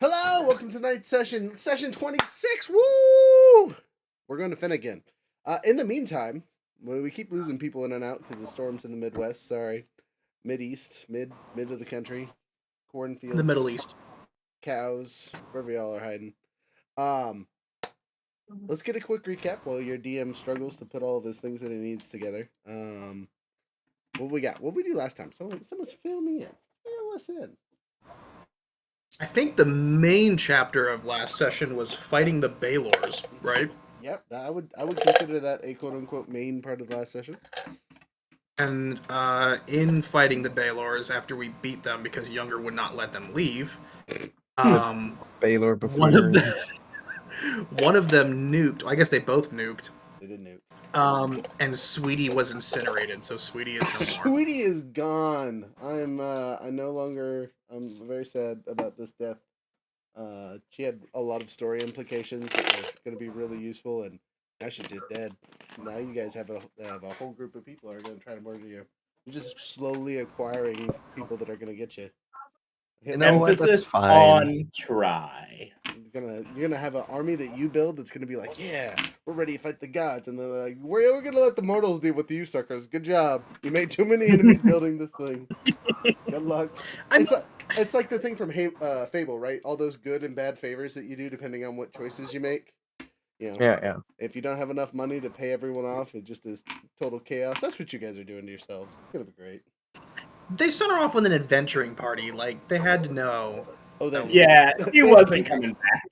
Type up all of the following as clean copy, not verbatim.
Hello, welcome to tonight's session 26. Woo! We're going to Finn again. In the meantime, we keep losing people in and out because of storms in the Midwest. Sorry, Mid-East, mid of the country, cornfields, the Middle East, cows, wherever y'all are hiding. Let's get a quick recap while your DM struggles to put all of his things that he needs together. What we got? What we do last time? Someone's fill me in. Fill us in. I think the main chapter of last session was fighting the Baylors, right? Yep, I would consider that a quote unquote main part of the last session. And in fighting the Baylors, after we beat them because Younger would not let them leave, Baylor before one of them nuked. I guess they both nuked. They did nuke. And Sweetie was incinerated, so Sweetie is no more. Sweetie is gone. I'm very sad about this death. She had a lot of story implications that are going to be really useful, and now she's just dead. Now you guys have a whole group of people who are going to try to murder you. You're just slowly acquiring people that are going to get you. Emphasis on try. You're gonna have an army that you build that's gonna be like, yeah, we're ready to fight the gods, and they're like, we're gonna let the mortals deal with you suckers. Good job. You made too many enemies building this thing. Good luck. It's like the thing from Fable, right? All those good and bad favors that you do depending on what choices you make. You know, yeah. If you don't have enough money to pay everyone off, it just is total chaos. That's what you guys are doing to yourselves. It's gonna be great. They sent her off with an adventuring party. Like, they had to know. Oh, yeah, she wasn't coming back.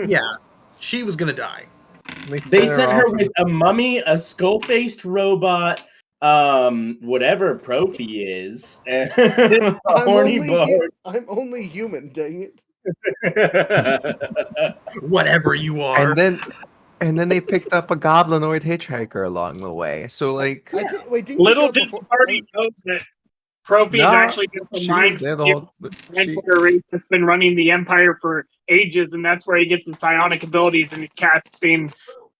Yeah, she was gonna die. They sent her with a mummy, a skull-faced robot, whatever Profi is, and a horny board. I'm only human, dang it. Whatever you are. And then they picked up a goblinoid hitchhiker along the way. So, like... Little did the party know that Profi is actually just a mind flayer race that's been running the Empire for ages, and that's where he gets his psionic abilities, and he's casting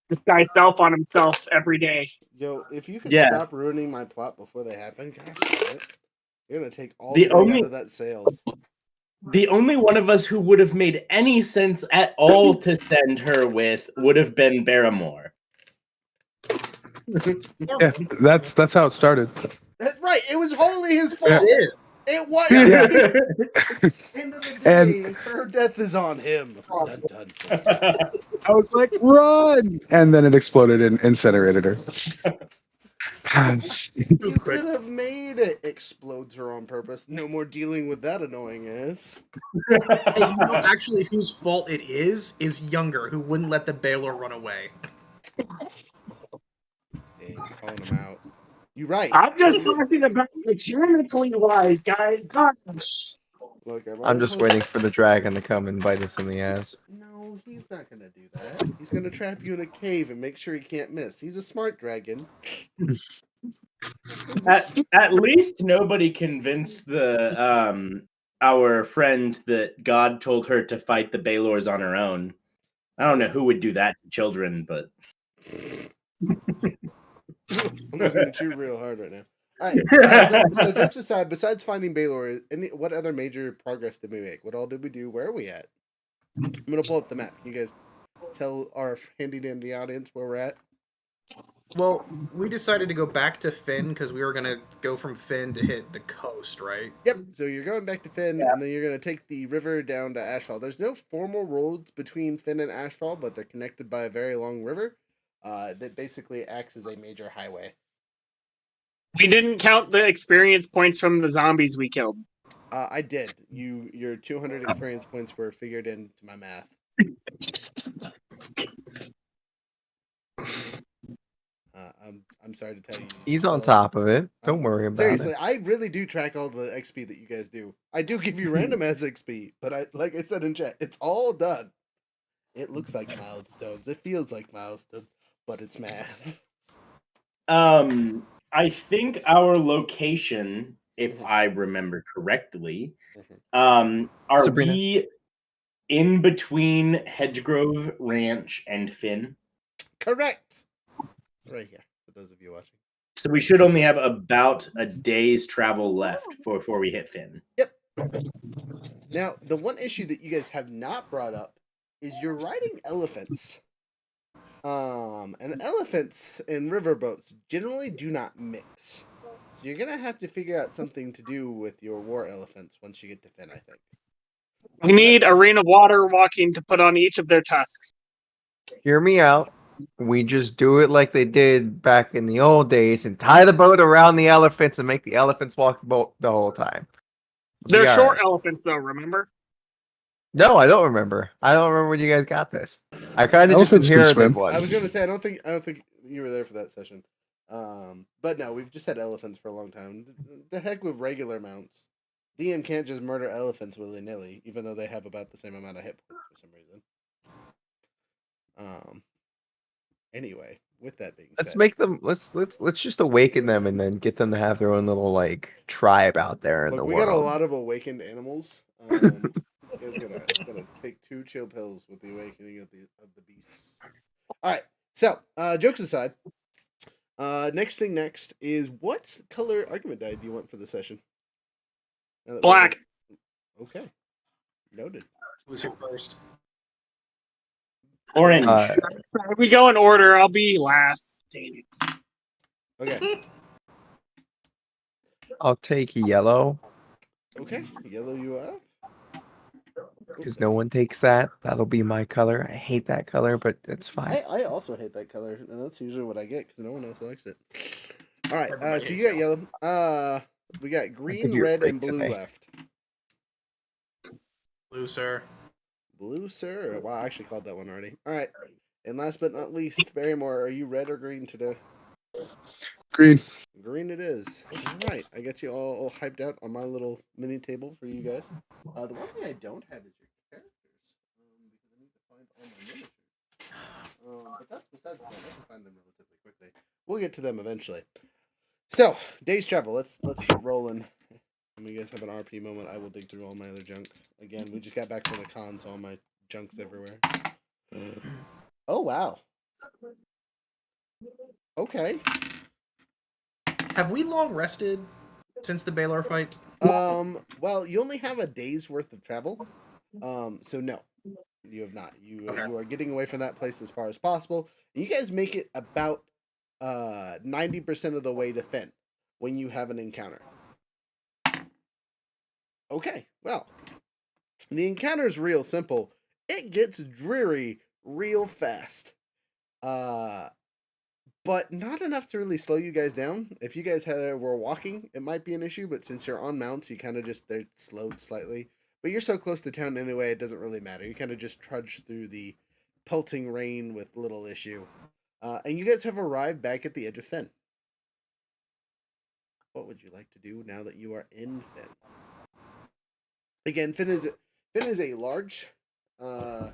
disguise self on himself every day. Yo, if you could stop ruining my plot before they happen, gosh, you're gonna take all the way out of that sales. The only one of us who would have made any sense at all to send her with would have been Barrymore. Yeah, that's how it started. That's right. It was wholly his fault. It is. It was. End of the day, her death is on him. Dun, dun, dun. I was like, run! And then it exploded and incinerated her. You could have made it. Explodes her on purpose. No more dealing with that annoying ass. Hey, you know actually whose fault it is Younger, who wouldn't let the Baylor run away. Dang, calling him out. You're right. I'm just talking about mechanically wise, guys. Gosh. Look, I'm just waiting for the dragon to come and bite us in the ass. No, he's not gonna do that. He's gonna trap you in a cave and make sure he can't miss. He's a smart dragon. At least nobody convinced the our friend that God told her to fight the Baylors on her own. I don't know who would do that to children, but I'm looking at you real hard right now. All right. So jokes aside, besides finding Baylor, what other major progress did we make? What all did we do? Where are we at? I'm gonna pull up the map. Can you guys tell our handy dandy audience where we're at? Well, we decided to go back to Finn because we were gonna go from Finn to hit the coast, right? Yep. So you're going back to Finn, and then you're gonna take the river down to Ashfall. There's no formal roads between Finn and Ashfall, but they're connected by a very long river that basically acts as a major highway. We didn't count the experience points from the zombies we killed. I did. Your 200 experience points were figured into my math. I'm sorry to tell you. He's on top of it. Don't worry about seriously, it. I really do track all the XP that you guys do. I do give you random ass XP, but like I said in chat, it's all done. It looks like milestones. It feels like milestones, but it's math. I think our location, if I remember correctly, are Sabrina. we in between Hedgegrove Ranch and Finn? Correct. Right here, for those of you watching. So we should only have about a day's travel left before we hit Finn. Yep. Now, the one issue that you guys have not brought up is you're riding elephants. And elephants and riverboats generally do not mix. So you're gonna have to figure out something to do with your war elephants once you get to Finn, I think. We need a rain of water walking to put on each of their tusks. Hear me out. We just do it like they did back in the old days and tie the boat around the elephants and make the elephants walk the boat the whole time. They're Yeah. short elephants, though. Remember? No, I don't remember. I don't remember when you guys got this. I kind of just Elephants can inherited swim. one. I was gonna say I don't think you were there for that session. But no, we've just had elephants for a long time. The heck with regular mounts. DM can't just murder elephants willy nilly, even though they have about the same amount of hit points for some reason. Anyway, with that being Let's said, make them. Let's just awaken them and then get them to have their own little like tribe out there in look, the we world. got a lot of awakened animals. It's gonna take 2 chill pills with the awakening of the beasts. All right. So, jokes aside, next is what color argument die do you want for the session? Black. Okay. Noted. Who's here first? Orange. If we go in order, I'll be last. Dang it. Okay. I'll take yellow Okay. Yellow you have. because no one takes that. That'll be my color. I hate that color, but it's fine. I also hate that color, and that's usually what I get because no one else likes it. All right. Everybody So you hates got yellow. We got green, you a red, break and blue today. left. Blue, sir. Blue, sir. Wow, I actually called that one already. All right. And last but not least, Barrymore, are you red or green today? Green. Green it is. All right. I got you all hyped out on my little mini table for you guys. The one thing I don't have is your characters. Because I need to find all my miniatures. But that's besides the point. I can find them relatively quickly. We'll get to them eventually. So, day's travel. Let's get rolling. When you guys have an RP moment, I will dig through all my other junk. Again, we just got back from the con, so all my junk's everywhere. Oh, wow. Okay. Have we long rested since the Baylor fight? Well, you only have a day's worth of travel. So no, you have not. You are getting away from that place as far as possible. You guys make it about 90% of the way to Finn when you have an encounter. Okay, well, the encounter is real simple. It gets dreary real fast. But not enough to really slow you guys down. If you guys were walking, it might be an issue, but since you're on mounts, you kind of they're slowed slightly. But you're so close to town anyway, it doesn't really matter. You kind of just trudge through the pelting rain with little issue. And you guys have arrived back at the edge of Finn. What would you like to do now that you are in Finn? Again, Finn is a large, well,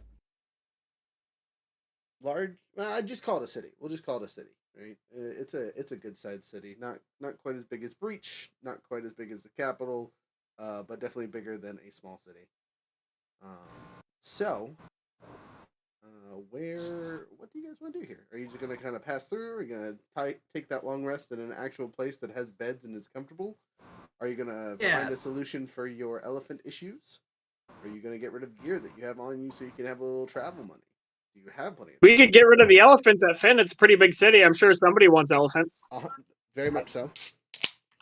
I just call it a city. We'll just call it a city, right? It's a good sized city. Not quite as big as Breach, not quite as big as the capital, but definitely bigger than a small city. What do you guys want to do here? Are you just gonna kind of pass through? Are you gonna take that long rest in an actual place that has beds and is comfortable? Are you gonna find a solution for your elephant issues? Are you gonna get rid of gear that you have on you so you can have a little travel money? Do you have plenty of We could get rid of the elephants at Finn. It's a pretty big city. I'm sure somebody wants elephants. Very much so.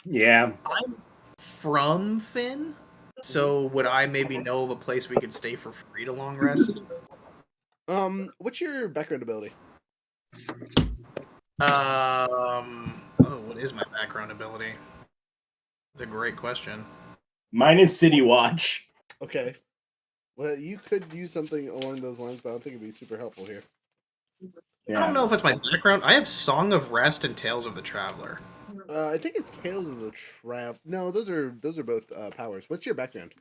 Yeah. I'm from Finn, so would I maybe know of a place we could stay for free to long rest? What's your background ability? What is my background ability? That's a great question. Mine is City Watch. Okay. Well, you could use something along those lines, but I don't think it'd be super helpful here. Yeah. I don't know if it's my background. I have Song of Rest and Tales of the Traveler. I think it's Tales of the Trap. No, those are both powers. What's your background?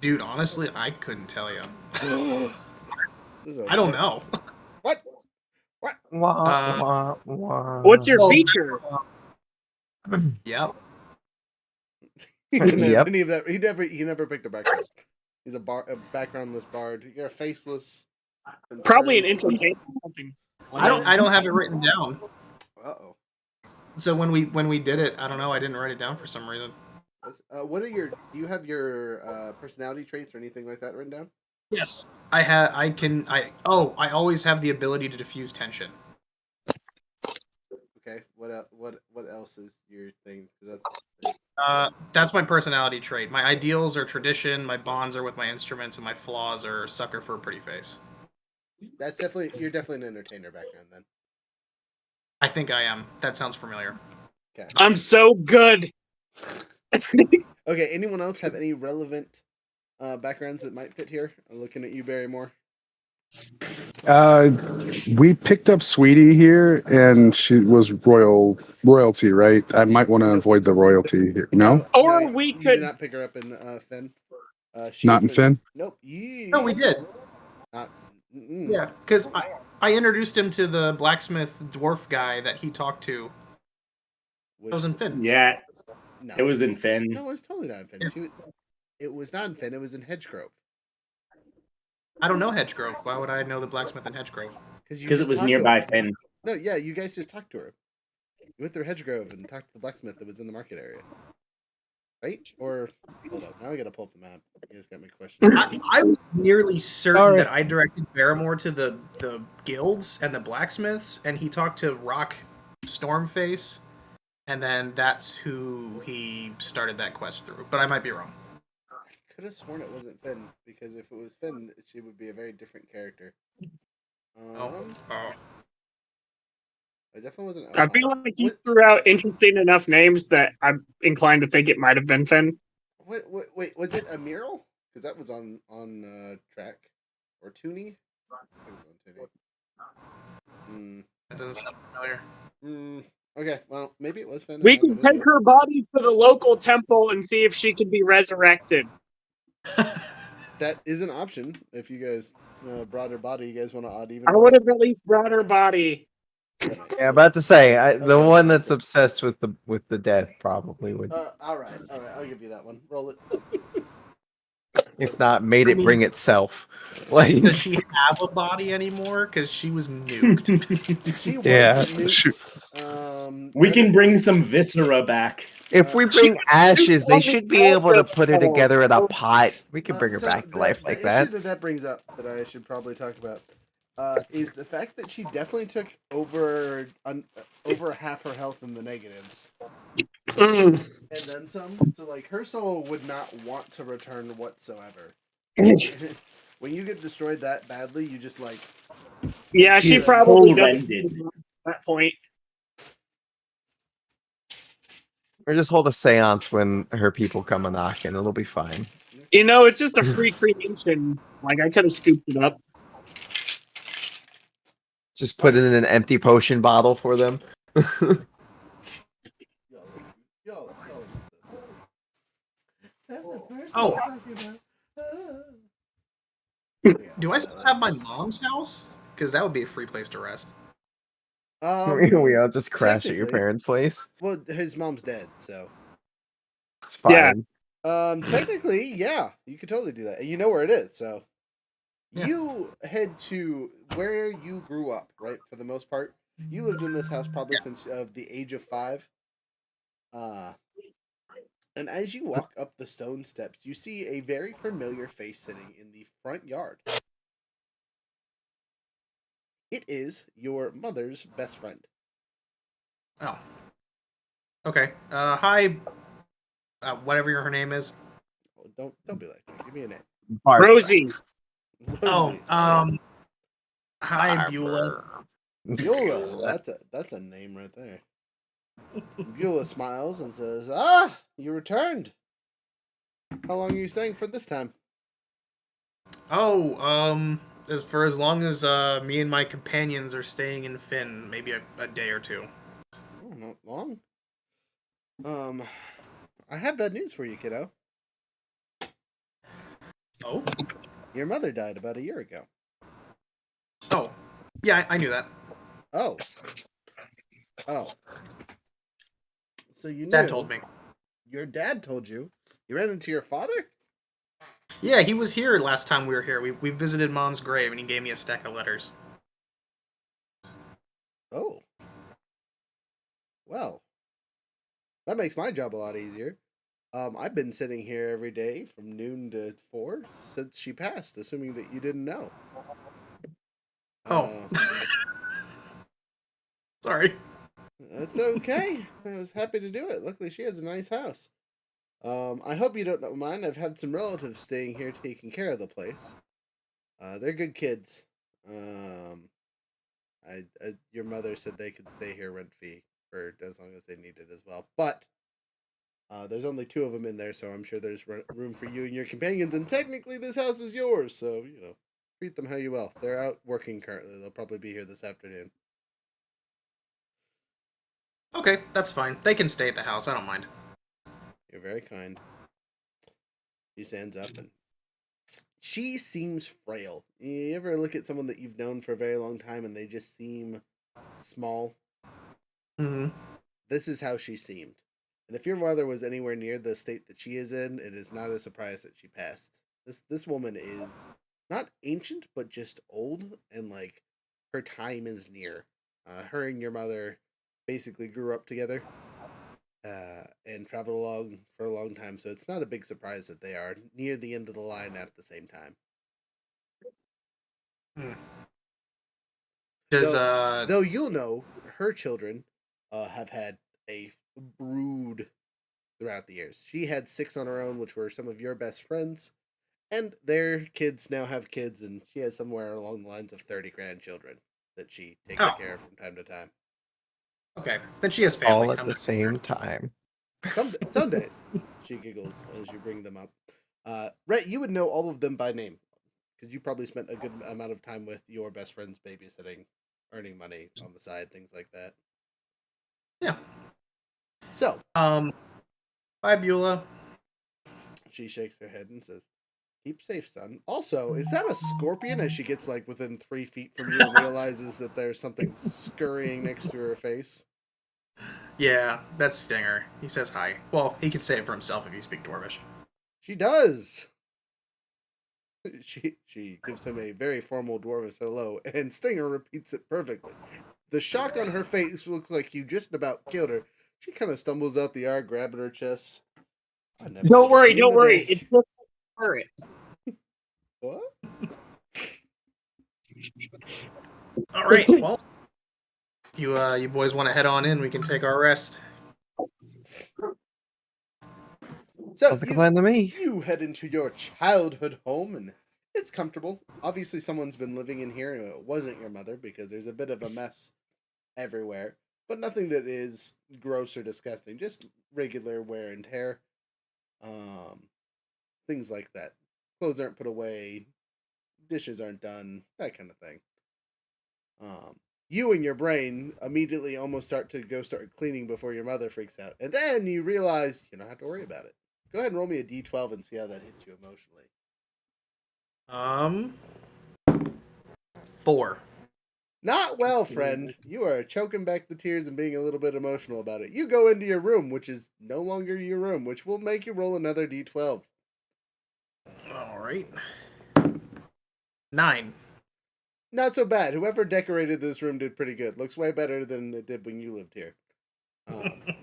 Dude, honestly, I couldn't tell you. Okay. I don't know. What? What's your feature? Yep. He didn't have Yep. any of that. He never picked a background. He's a backgroundless bard. You're a faceless. Probably an entertainment something. I don't have it written down. Uh-oh. So when we did it, I don't know, I didn't write it down for some reason. What are your? Do you have your personality traits or anything like that written down? Yes, I have. I can. I always have the ability to diffuse tension. Okay. What else is your thing? Because That's my personality trait. My ideals are tradition. My bonds are with my instruments, and my flaws are sucker for a pretty face. that's definitely you're definitely an entertainer background then. I think I am. That sounds familiar. Okay. I'm so good. Okay. Anyone else have any relevant backgrounds that might fit here? I'm looking at you, Barrymore. We picked up Sweetie here, and she was royalty, right? I might want to Nope. avoid the royalty here. No, Or no, we you could. did not pick her up in Finn. She not was in Finn. Nope. You. No, we did. Not. Yeah, because I introduced him to the blacksmith dwarf guy that he talked to. It was in Finn. Yeah, No. it was in Finn. No, it was totally not in Finn. Yeah. It was not in Finn. It was in Hedgegrove. I don't know Hedgegrove. Why would I know the blacksmith in Hedgegrove? Because it was nearby Finn. No, yeah, you guys just talked to her. You went through Hedgegrove and talked to the blacksmith that was in the market area. Right? Or, hold up, now I gotta pull up the map. You guys got me questioned. I was nearly certain Alright. that I directed Barrymore to the guilds and the blacksmiths, and he talked to Rock Stormface, and then that's who he started that quest through. But I might be wrong. I could have sworn it wasn't Finn, because if it was Finn, she would be a very different character. Oh. It definitely wasn't. I feel like you threw out interesting enough names that I'm inclined to think it might have been Finn. Wait, was it a mural? Because that was on track. Or Toonie? That doesn't sound familiar. Okay, well, maybe it was Finn. We can take her body to the local temple and see if she can be resurrected. That is an option. If you guys brought her body, you guys want to odd even? I would have at least brought her body. Yeah, about to say the Okay, one that's so- obsessed with the death probably would, all right, I'll give you that one. Roll it. if not, made it mean- bring itself. Like, Does she have a body anymore? Because she was nuked. She was Yeah. nuked. We can bring some viscera back. if we bring ashes, they should be able to put her together in a pot. We can bring her so back to life like the that. issue that brings up that I should probably talk about is the fact that she definitely took over half her health in the negatives, and then some. So like her soul would not want to return whatsoever. When you get destroyed that badly, you just like Yeah, she She's probably horrendous. doesn't at that point. Or just hold a seance when her people come a knocking. It'll be fine. You know, it's just a free cremation. Like, I could have scooped it up. Just put it in an empty potion bottle for them. yo. That's a person Oh. I'm talking about. Do I still have my mom's house? Because that would be a free place to rest. We all just crash at your technically. parents' place. Well, his mom's dead, so. It's fine. Yeah. Technically, yeah, you could totally do that, and you know where it is. So, Yeah. you head to where you grew up, right? For the most part, you lived in this house probably since the age of 5. And as you walk up the stone steps, you see a very familiar face sitting in the front yard. It is your mother's best friend. Oh. Okay. Hi. Whatever her name is. Oh, don't be like that. Give me a name. Barbara. Rosie. Rosie. Hi, Beulah. Beulah. That's a name right there. Beulah smiles and says, "Ah, you returned. How long are you staying for this time?" As long as me and my companions are staying in Finn, maybe a day or two. Oh, not long. I have bad news for you, kiddo. Oh? Your mother died about a year ago. Oh. Yeah, I knew that. Oh. So you knew. Dad told me. Your dad told you. You ran into your father? Yeah, he was here last time we were here. We visited Mom's grave, and he gave me a stack of letters. Oh. Well. That makes my job a lot easier. I've been sitting here every day from noon to 4 since she passed, assuming that you didn't know. Oh, Uh, sorry. that's okay. I was happy to do it. Luckily, she has a nice house. I hope you don't mind. I've had some relatives staying here taking care of the place. They're good kids. Um, your mother said they could stay here rent free for as long as they needed as well. But there's only 2 of them in there, so I'm sure there's room for you and your companions. And technically, this house is yours, so treat them how you will. They're out working currently. They'll probably be here this afternoon. Okay, that's fine. They can stay at the house. I don't mind. You're very kind. He stands up and she seems frail. You ever look at someone that you've known for a very long time and they just seem small? Mm-hmm. This is how she seemed. And if your mother was anywhere near the state that she is in, it is not a surprise that she passed. This woman is not ancient, but just old, and like her time is near. Her and your mother basically grew up together and traveled along for a long time, so it's not a big surprise that they are near the end of the line at the same time. Does Though you'll know her children have had a brood throughout the years. She had 6 on her own, which were some of your best friends, and their kids now have kids, and she has somewhere along the lines of 30 grandchildren that she takes care of from time to time. Okay, then she has family. All at the same time. Some days, she giggles as you bring them up. Rhett, you would know all of them by name because you probably spent a good amount of time with your best friends babysitting, earning money on the side, things like that. Yeah. So, bye, Beulah. She shakes her head and says, "Keep safe, son." Also, is that a scorpion? As she gets like within 3 feet from you and realizes that there's something scurrying next to her face. Yeah, that's Stinger. He says hi. Well, he can say it for himself if you speak Dwarvish. She does. She gives him a very formal dwarvish hello, and Stinger repeats it perfectly. The shock on her face looks like you just about killed her. She kind of stumbles out the yard, grabbing her chest. Don't worry. It's just spirit. What? All right. Well, you boys want to head on in? We can take our rest. So Sounds like a plan to me. You head into your childhood home, and it's comfortable. Obviously, someone's been living in here, and it wasn't your mother because there's a bit of a mess everywhere, but nothing that is gross or disgusting. Just regular wear and tear, things like that. Clothes aren't put away, dishes aren't done, that kind of thing. You and your brain immediately almost start cleaning before your mother freaks out, and then you realize you don't have to worry about it. Go ahead and roll me a d12 and see how that hits you emotionally. 4. Not well, friend. You are choking back the tears and being a little bit emotional about it. You go into your room, which is no longer your room, which will make you roll another d12. All right. 9. Not so bad. Whoever decorated this room did pretty good. Looks way better than it did when you lived here.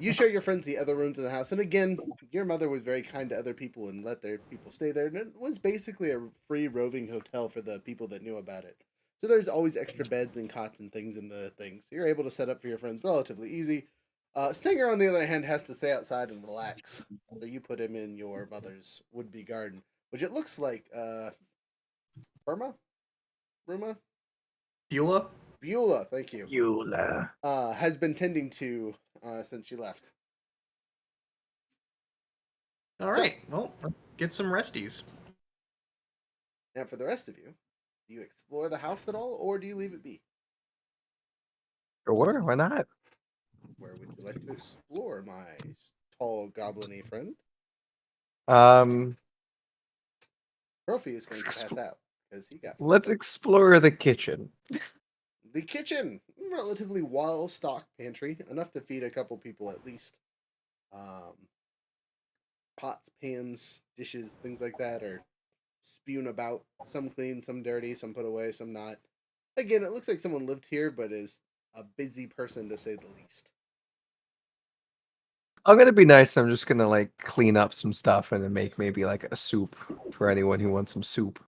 You show your friends the other rooms in the house, and again, your mother was very kind to other people and let their people stay there, and it was basically a free roving hotel for the people that knew about it. So there's always extra beds and cots and things in the things. So you're able to set up for your friends relatively easy. Stinger, on the other hand, has to stay outside and relax. So you put him in your mother's would-be garden, which it looks like Burma? Ruma? Beulah, thank you. Beulah. Has been tending to since she left. All right. Well, let's get some resties. Now, for the rest of you, do you explore the house at all, or do you leave it be? Sure, why not? Where would you like to explore, my tall goblin-y friend? Trophy is going to pass out because he got. Let's explore the kitchen. The kitchen, relatively well-stocked pantry, enough to feed a couple people at least. Pots, pans, dishes, things like that are spewing about. Some clean, some dirty, some put away, some not. Again, it looks like someone lived here, but is a busy person to say the least. I'm gonna be nice. I'm just gonna like clean up some stuff and then make maybe like a soup for anyone who wants some soup.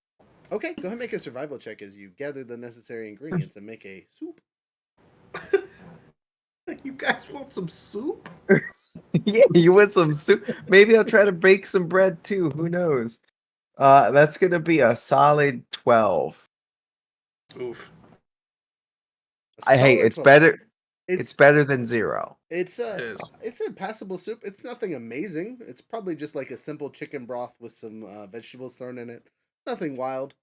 Okay, go ahead and make a survival check as you gather the necessary ingredients and make a soup. You guys want some soup? Yeah, you want some soup? Maybe I'll try to bake some bread too. Who knows? That's gonna be a solid 12. Oof. Hey, Solid it's 12. better. It's better than 0. It's It is. a passable soup. It's nothing amazing. It's probably just like a simple chicken broth with some vegetables thrown in it. Nothing wild.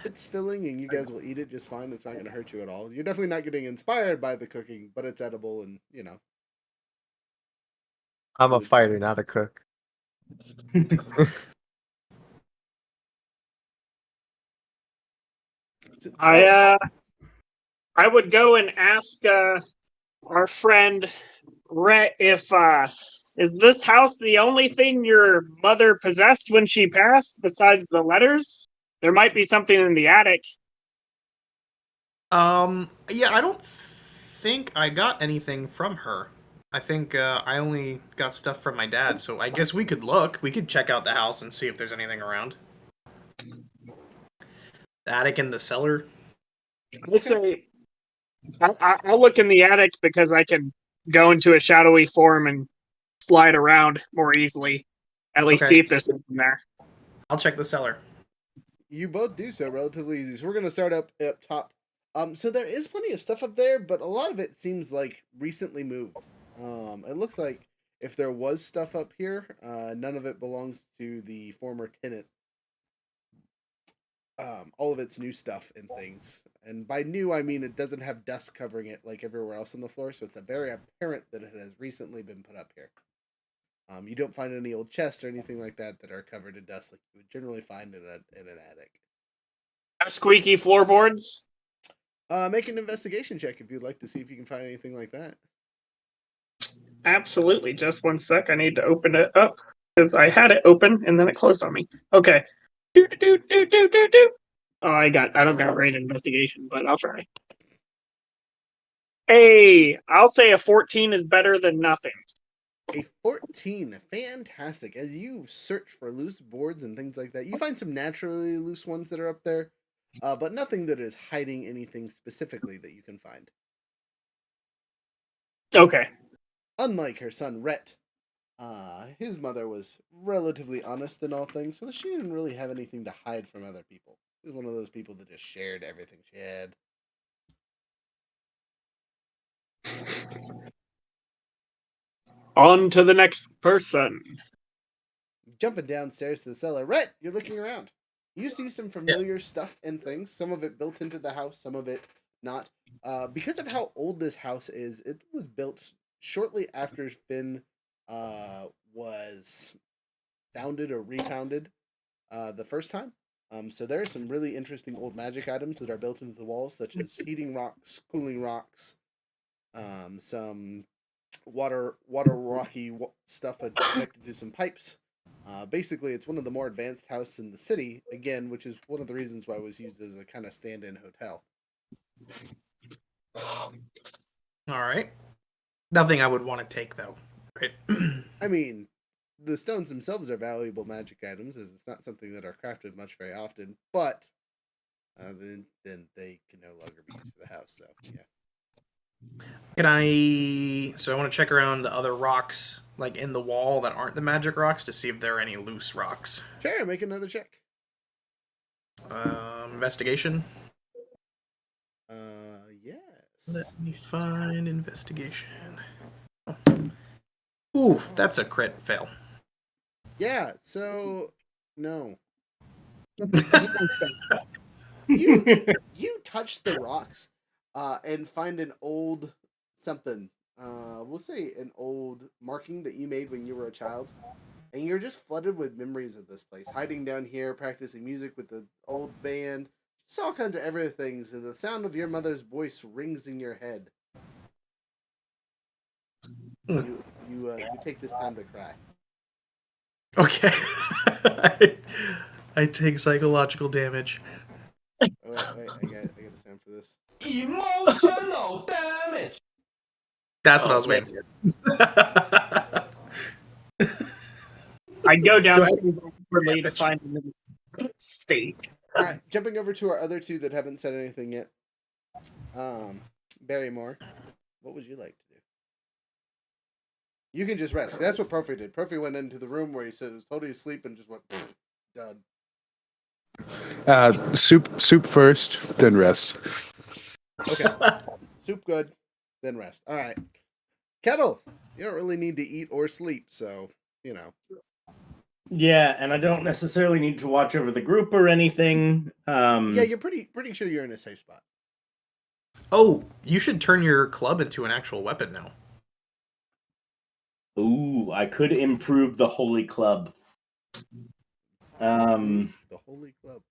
It's filling, and you guys will eat it just fine. It's not going to hurt you at all. You're definitely not getting inspired by the cooking, but it's edible, and I'm a Really fighter, not a cook. So- I would go and ask our friend Rhett if is this house the only thing your mother possessed when she passed besides the letters? There might be something in the attic. Yeah, I don't think I got anything from her. I think I only got stuff from my dad, so I guess we could look. We could check out the house and see if there's anything around. The attic and the cellar. I say I'll look in the attic because I can go into a shadowy form and slide around more easily. At least Okay. see if there's something there. I'll check the cellar. You both do so relatively easy. So we're going to start up top. So there is plenty of stuff up there, but a lot of it seems like recently moved. It looks like if there was stuff up here, none of it belongs to the former tenant. All of it's new stuff and things. And by new, I mean it doesn't have dust covering it like everywhere else on the floor, so it's very apparent that it has recently been put up here. You don't find any old chests or anything like that that are covered in dust like you would generally find in an attic. Squeaky floorboards. Make an investigation check if you'd like to see if you can find anything like that. Absolutely. Just one sec. I need to open it up because I had it open and then it closed on me. Okay. Oh, I don't got great investigation, but I'll try. Hey, I'll say a 14 is better than nothing. A 14, fantastic. As you search for loose boards and things like that, you find some naturally loose ones that are up there, but nothing that is hiding anything specifically that you can find. Okay. Unlike her son Rhett, his mother was relatively honest in all things, so she didn't really have anything to hide from other people. She was one of those people that just shared everything she had. On to the next person. Jumping downstairs to the cellar. Rhett, you're looking around. You see some familiar stuff and things, some of it built into the house, some of it not. Because of how old this house is, it was built shortly after Finn was founded or refounded the first time. So there are some really interesting old magic items that are built into the walls, such as heating rocks, cooling rocks, some water rocky stuff connected to some pipes. Basically, it's one of the more advanced houses in the city, again, which is one of the reasons why it was used as a kind of stand-in hotel. All right. Nothing I would want to take, though. Right? I mean, the stones themselves are valuable magic items, as it's not something that are crafted much very often, but then they can no longer be used for the house, so, yeah. So I want to check around the other rocks, like in the wall that aren't the magic rocks, to see if there are any loose rocks. Sure, make another check. Investigation. Yes. Let me find investigation. Oof, that's a crit fail. Yeah, so no. You touch the rocks and find an old something. We'll say an old marking that you made when you were a child. And you're just flooded with memories of this place. Hiding down here, practicing music with the old band. Just all kinds of everything. And the sound of your mother's voice rings in your head. You take this time to cry. Okay. I take psychological damage. Oh, wait, I got the time for this. Emotional damage. That's what Oh, I was waiting I'd go down Do I- awkwardly to find another state. All right, jumping over to our other two that haven't said anything yet. Barrymore, what would you like to do? You can just rest. That's what Profi did. Profi went into the room where he said he was totally asleep and just went done. Soup first, then rest. Okay, soup good, then rest. All right, Kettle, you don't really need to eat or sleep, so you know. Yeah, and I don't necessarily need to watch over the group or anything. Yeah, you're pretty sure you're in a safe spot. Oh, you should turn your club into an actual weapon now. Ooh, I could improve the Holy Club. The Holy Club.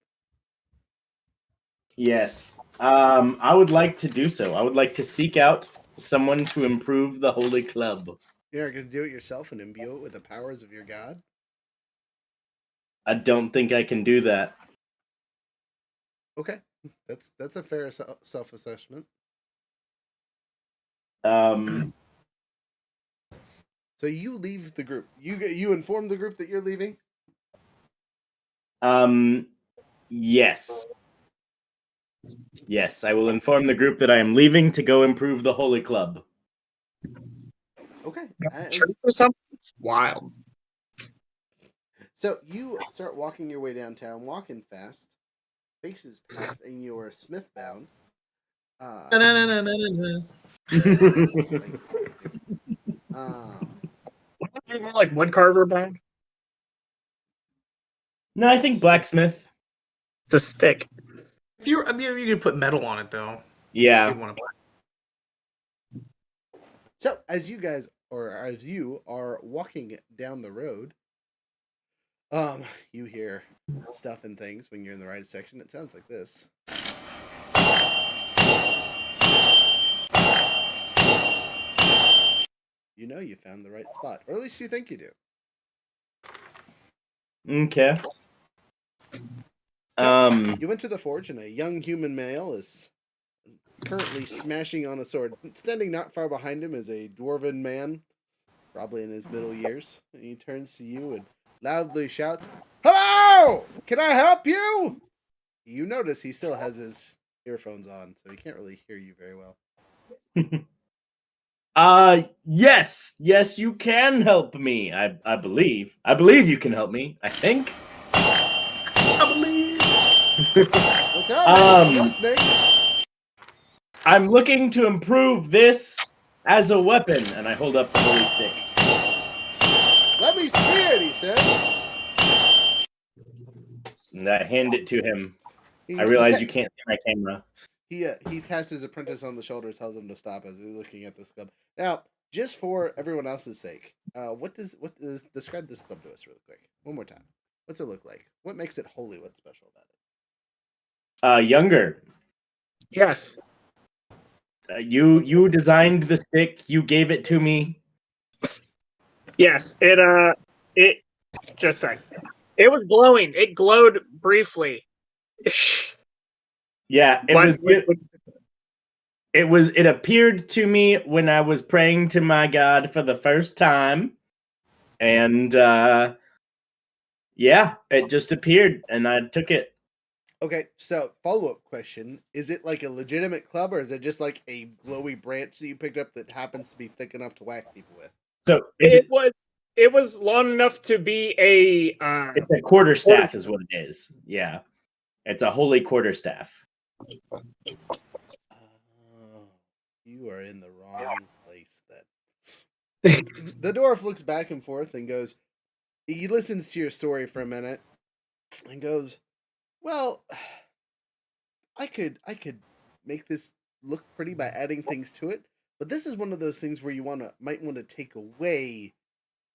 Yes. I would like to do so. I would like to seek out someone to improve the Holy Club. You're not going to do it yourself and imbue it with the powers of your god? I don't think I can do that. Okay, that's a fair self-assessment. Um, So you leave the group. You inform the group that you're leaving? yes. Yes, I will inform the group that I am leaving to go improve the Holy Club. Okay. Church or something? Wild. So you start walking your way downtown, walking fast, faces past, and you are Smith-bound. More like woodcarver bound. No, I think blacksmith. It's a stick. If you could put metal on it though. Yeah. You'd want to So as you are walking down the road, you hear stuff and things when you're in the right section. It sounds like this. You know you found the right spot, or at least you think you do. Okay. You went to the forge, and a young human male is currently smashing on a sword. Standing not far behind him is a dwarven man, probably in his middle years. And he turns to you and loudly shouts, "Hello! Can I help you?" You notice he still has his earphones on, so he can't really hear you very well. Yes, you can help me. I believe you can help me. I think. What's up? I'm listening. I'm looking to improve this as a weapon, and I hold up the holy stick. Let me see it, he says. And I hand it to him. I realize you can't see my camera. He taps his apprentice on the shoulder, tells him to stop as he's looking at this club. Now, just for everyone else's sake, describe this club to us really quick. One more time. What's it look like? What makes it holy? What's special about it? Younger. Yes. You designed the stick. You gave it to me. Yes. It just a sec. It was glowing. It glowed briefly. Yeah, it appeared to me when I was praying to my God for the first time. And yeah, it just appeared and I took it. Okay, so follow-up question. Is it like a legitimate club, or is it just like a glowy branch that you picked up that happens to be thick enough to whack people with? So it was long enough to be it's a quarterstaff is what it is. Yeah. It's a holy quarterstaff. Oh, you are in the wrong place then. The dwarf looks back and forth and goes, he listens to your story for a minute and goes, "Well, I could make this look pretty by adding things to it, but this is one of those things where you might want to take away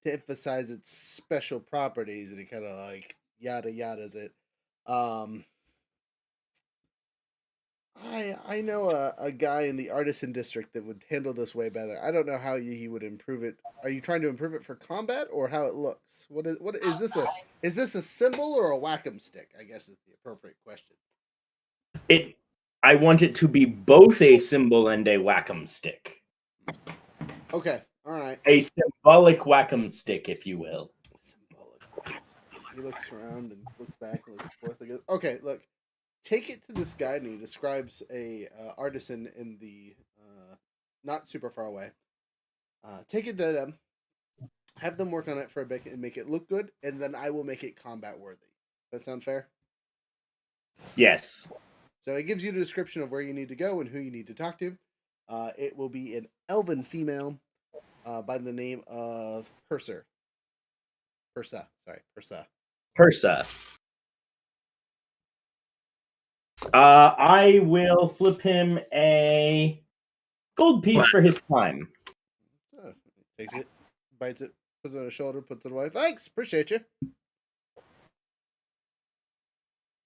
to emphasize its special properties," and he kind of like yada yada's it. I know a guy in the artisan district that would handle this way better. I don't know how he would improve it. Are you trying to improve it for combat or how it looks? What is this is this a symbol or a whack-em stick? I guess is the appropriate question. I want it to be both a symbol and a whack-em stick. Okay. All right. A symbolic whack-em stick, if you will. Symbolic. He looks around and looks back and looks forth and goes, "Okay, look, take it to this guy." And he describes a artisan in the not super far away. Take it to them, have them work on it for a bit and make it look good, and then I will make it combat worthy. That sound fair? Yes. So it gives you the description of where you need to go and who you need to talk to. It will be an elven female by the name of Pursa. Pursa. Persa. I will flip him a gold piece for his time. Takes it, bites it, puts it on his shoulder, puts it away. Thanks, appreciate you.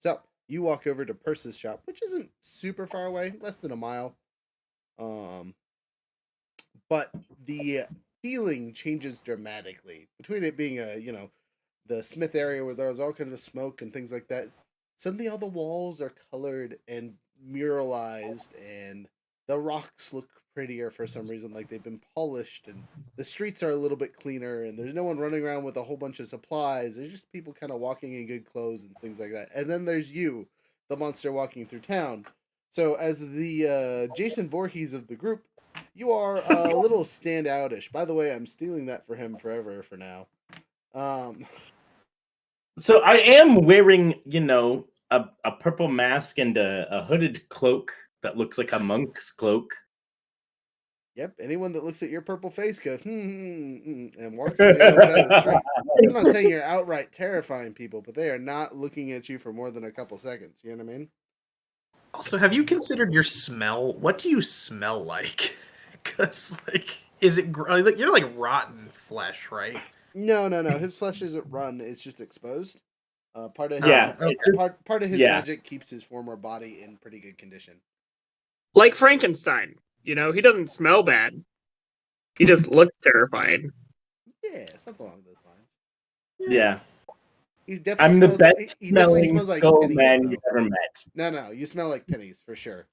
So you walk over to Purse's shop, which isn't super far away, less than a mile. But the feeling changes dramatically between it being the smith area where there's all kinds of smoke and things like that. Suddenly all the walls are colored and muralized, and the rocks look prettier for some reason, like they've been polished, and the streets are a little bit cleaner, and there's no one running around with a whole bunch of supplies. There's just people kind of walking in good clothes and things like that. And then there's you, the monster, walking through town. So as the Jason Voorhees of the group, you are a little standoutish. By the way, I'm stealing that for him forever for now. So I am wearing, a purple mask and a hooded cloak that looks like a monk's cloak. Yep, anyone that looks at your purple face goes, and walks to the other side of the street. I'm not saying you're outright terrifying people, but they are not looking at you for more than a couple seconds. You know what I mean? Also, have you considered your smell? What do you smell like? Because, is it you're like rotten flesh, right? No. His flesh isn't run; it's just exposed. Part of his magic keeps his former body in pretty good condition. Like Frankenstein, he doesn't smell bad. He just looks terrifying. Yeah, something along those lines. Yeah. He definitely I'm smells, the best he definitely smells like skull pennies, man though. you've ever met. No, you smell like pennies for sure.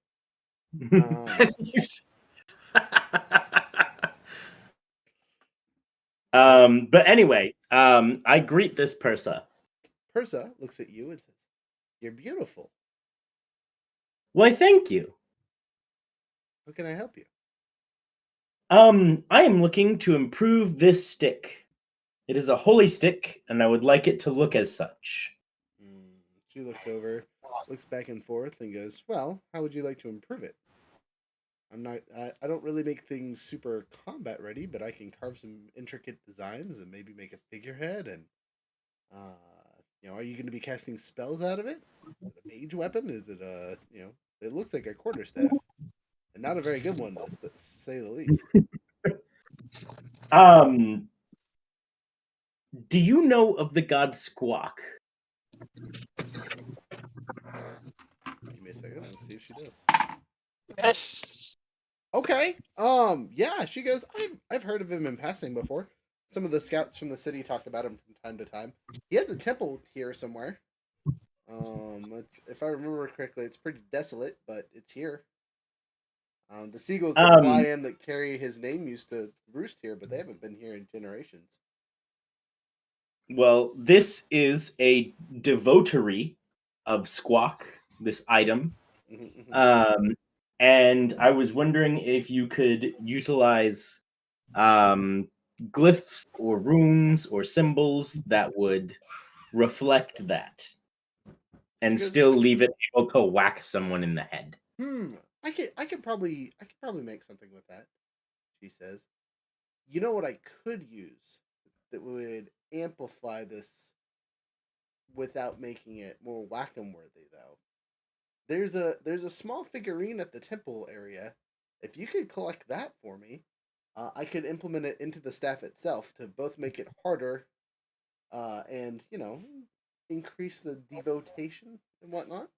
But anyway, I greet this Pursa. Pursa looks at you and says, "You're beautiful. Why, thank you. How can I help you?" I am looking to improve this stick. It is a holy stick, and I would like it to look as such. She looks over, looks back and forth, and goes, "Well, how would you like to improve it? I don't really make things super combat ready, but I can carve some intricate designs and maybe make a figurehead. And are you going to be casting spells out of it? Is it a mage weapon? Is it it looks like a quarterstaff, and not a very good one, to say the least." Do you know of the god Squawk? Give me a second. Let's see if she does. Yes. Okay. Yeah, she goes, I've heard of him in passing before. Some of the scouts from the city talk about him from time to time. He has a temple here somewhere. If I remember correctly, it's pretty desolate, but it's here. The seagulls that fly in that carry his name used to roost here, but they haven't been here in generations. Well, this is a devotary of Squawk, this item. And I was wondering if you could utilize glyphs or runes or symbols that would reflect that and still leave it able to whack someone in the head. I could probably make something with that, she says. You know what I could use that would amplify this without making it more whack-em worthy, though? There's a small figurine at the temple area. If you could collect that for me, I could implement it into the staff itself to both make it harder, and increase the devotation and whatnot.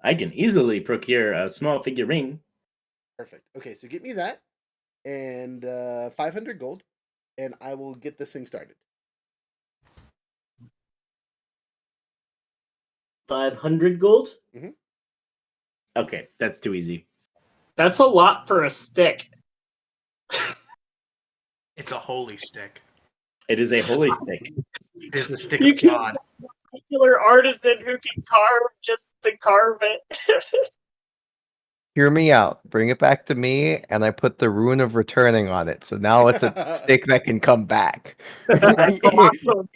I can easily procure a small figurine. Perfect. Okay, so get me that and 500 gold, and I will get this thing started. 500 gold? Mm-hmm. Okay, that's too easy. That's a lot for a stick. It's a holy stick. It is a holy stick. It is the stick You of can- God. Particular artisan who can carve just to carve it. Hear me out. Bring it back to me, and I put the rune of returning on it. So now it's a stick that can come back. That's awesome.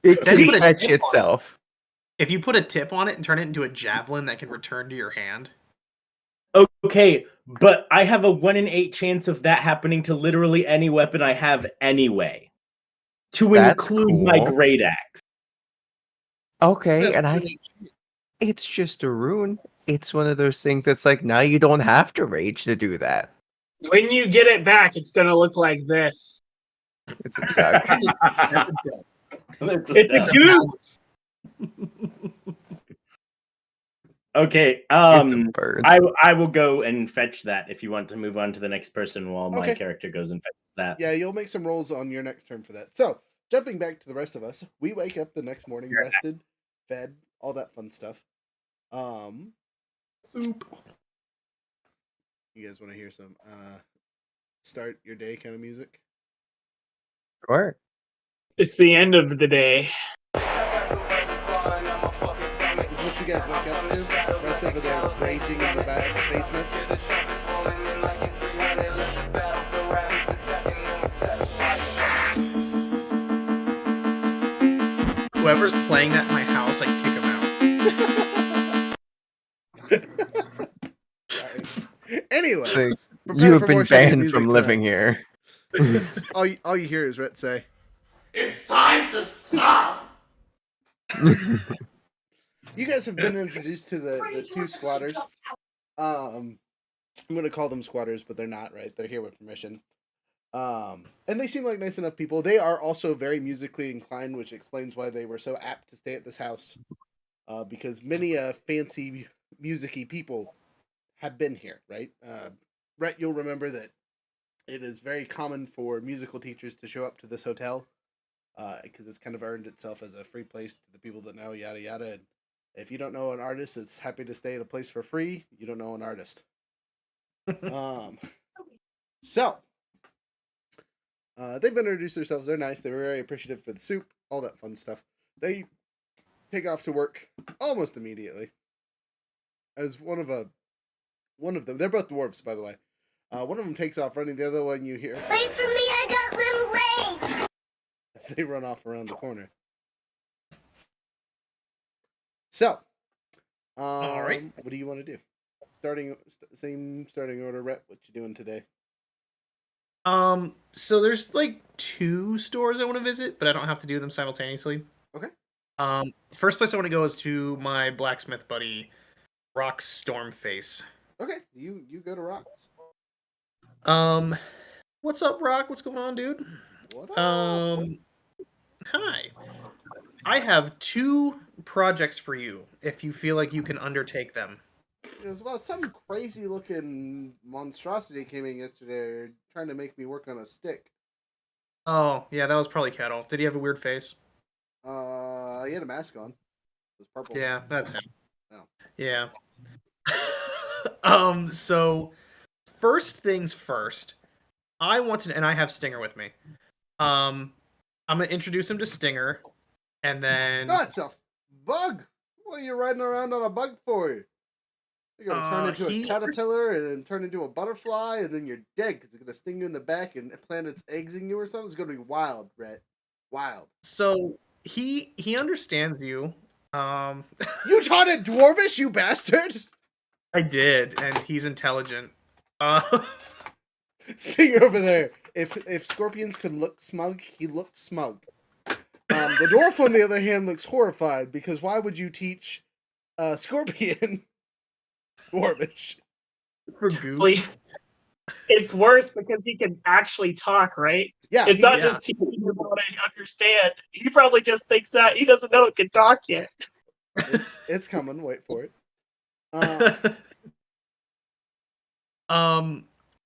It Then can put a fetch tip on it. itself. If you put a tip on it and turn it into a javelin that can return to your hand. Okay, but I have a 1 in 8 chance of that happening to literally any weapon I have anyway. To That's include my cool. great axe. Okay, That's and really- it's just a rune. It's one of those things that's like, now you don't have to rage to do that. When you get it back, it's gonna look like this. It's a duck. It's a It's a goose. Okay, It's a bird. I will go and fetch that if you want to move on to the next person while my Okay. character goes and fetches that. Yeah, you'll make some rolls on your next turn for that. So, jumping back to the rest of us, we wake up the next morning rested, fed, all that fun stuff. Soup. You guys want to hear some start your day kind of music? Sure. It's the end of the day. This is what you guys wake up to. Brett's over there raging in the basement. Whoever's playing that in my house, I kick him out. Right. Anyway, So prepare you have for been more shitty banned music from tonight. living here. all you hear is Rhett say, It's time to stop! you guys have been introduced to the two squatters. I'm gonna call them squatters, but they're not, right? They're here with permission. And they seem like nice enough people. They are also very musically inclined, which explains why they were so apt to stay at this house. Because many fancy music-y people have been here, right? Rhett, you'll remember that it is very common for musical teachers to show up to this hotel, because it's kind of earned itself as a free place to the people that know, yada yada. And if you don't know an artist that's happy to stay at a place for free, you don't know an artist. So they've introduced themselves. They're nice. They were very appreciative for the soup, all that fun stuff. They take off to work almost immediately. As one of them, they're both dwarves, by the way. One of them takes off running. The other one, you hear, Wait for me, I got little legs! as they run off around the corner. So, All right. what do you want to do? Same starting order, Rhett. What you doing today? So there's like 2 stores I want to visit, but I don't have to do them simultaneously. Okay. First place I want to go is to my blacksmith buddy, Rock Stormface. Okay, you go to Rocks. What's up, Rock? What's going on, dude? What up? Hi. I have 2 projects for you if you feel like you can undertake them. It was about some crazy looking monstrosity came in yesterday trying to make me work on a stick. Oh, yeah, that was probably Kettle. Did he have a weird face? He had a mask on. It was purple. Yeah, that's him. Oh. Yeah. So first things first, I want to, and I have Stinger with me. I'm gonna introduce him to Stinger, and then No, it's a bug! What are you riding around on a bug for? You're gonna turn into a caterpillar and then turn into a butterfly, and then you're dead because it's gonna sting you in the back and plant its eggs in you or something. It's gonna be wild, Rhett. Wild. So he understands you. You taught it Dwarvish, you bastard! I did, and he's intelligent. Stinger over there. If scorpions could look smug, he looks smug. The dwarf, on the other hand, looks horrified because why would you teach scorpion Dwarvish? For goose. Please. It's worse because he can actually talk, right? Yeah, It's not just teaching him how to understand. He probably just thinks that he doesn't know it can talk yet. it's coming. Wait for it.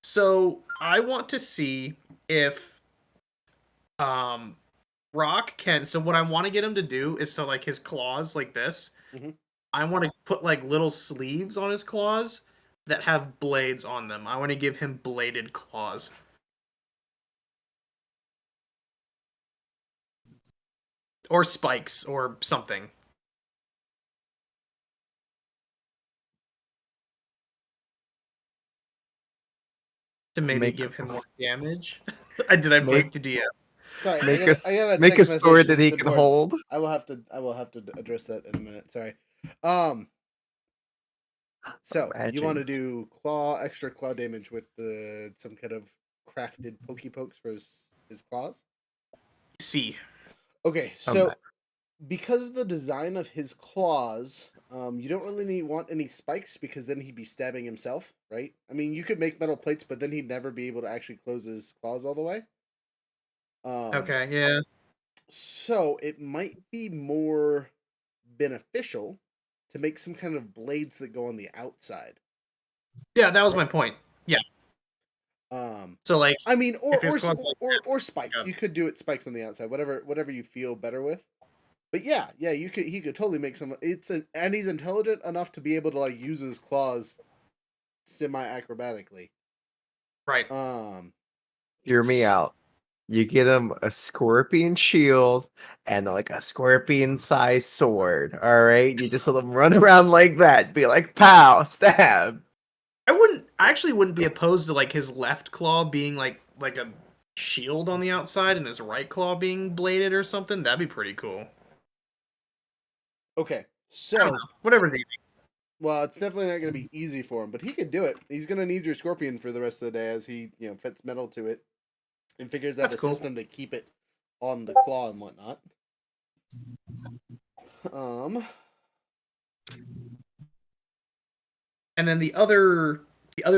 So I want to see if Rock can. So what I want to get him to do is so like his claws like this. Mhm. I want to put like little sleeves on his claws that have blades on them. I want to give him bladed claws. or spikes or something. To maybe give him more damage. Did I bug the DM? Sorry, Make I got a make a text message. sword that he It's can important. hold. I will have to address that in a minute. Sorry. So you want to do extra claw damage with some kind of crafted pokey pokes for his claws? See. Okay, so because of the design of his claws, you don't really want any spikes because then he'd be stabbing himself, right? I mean, you could make metal plates, but then he'd never be able to actually close his claws all the way. Okay, yeah. So it might be more beneficial to make some kind of blades that go on the outside. Yeah, that was my point. Yeah. So like, I mean, or spikes. Yeah. You could do it spikes on the outside, whatever you feel better with. But yeah, he could totally make some. And he's intelligent enough to be able to like use his claws semi-acrobatically. Right. Hear me out. You get him a scorpion shield and like a scorpion-sized sword. All right, you just let him run around like that. Be like, pow, stab. I actually wouldn't be opposed to like his left claw being like a shield on the outside and his right claw being bladed or something. That'd be pretty cool. Okay, so whatever's easy. Well, it's definitely not going to be easy for him, but he could do it. He's going to need your scorpion for the rest of the day as he, fits metal to it and figures out a system to keep it on the claw and whatnot. And then the other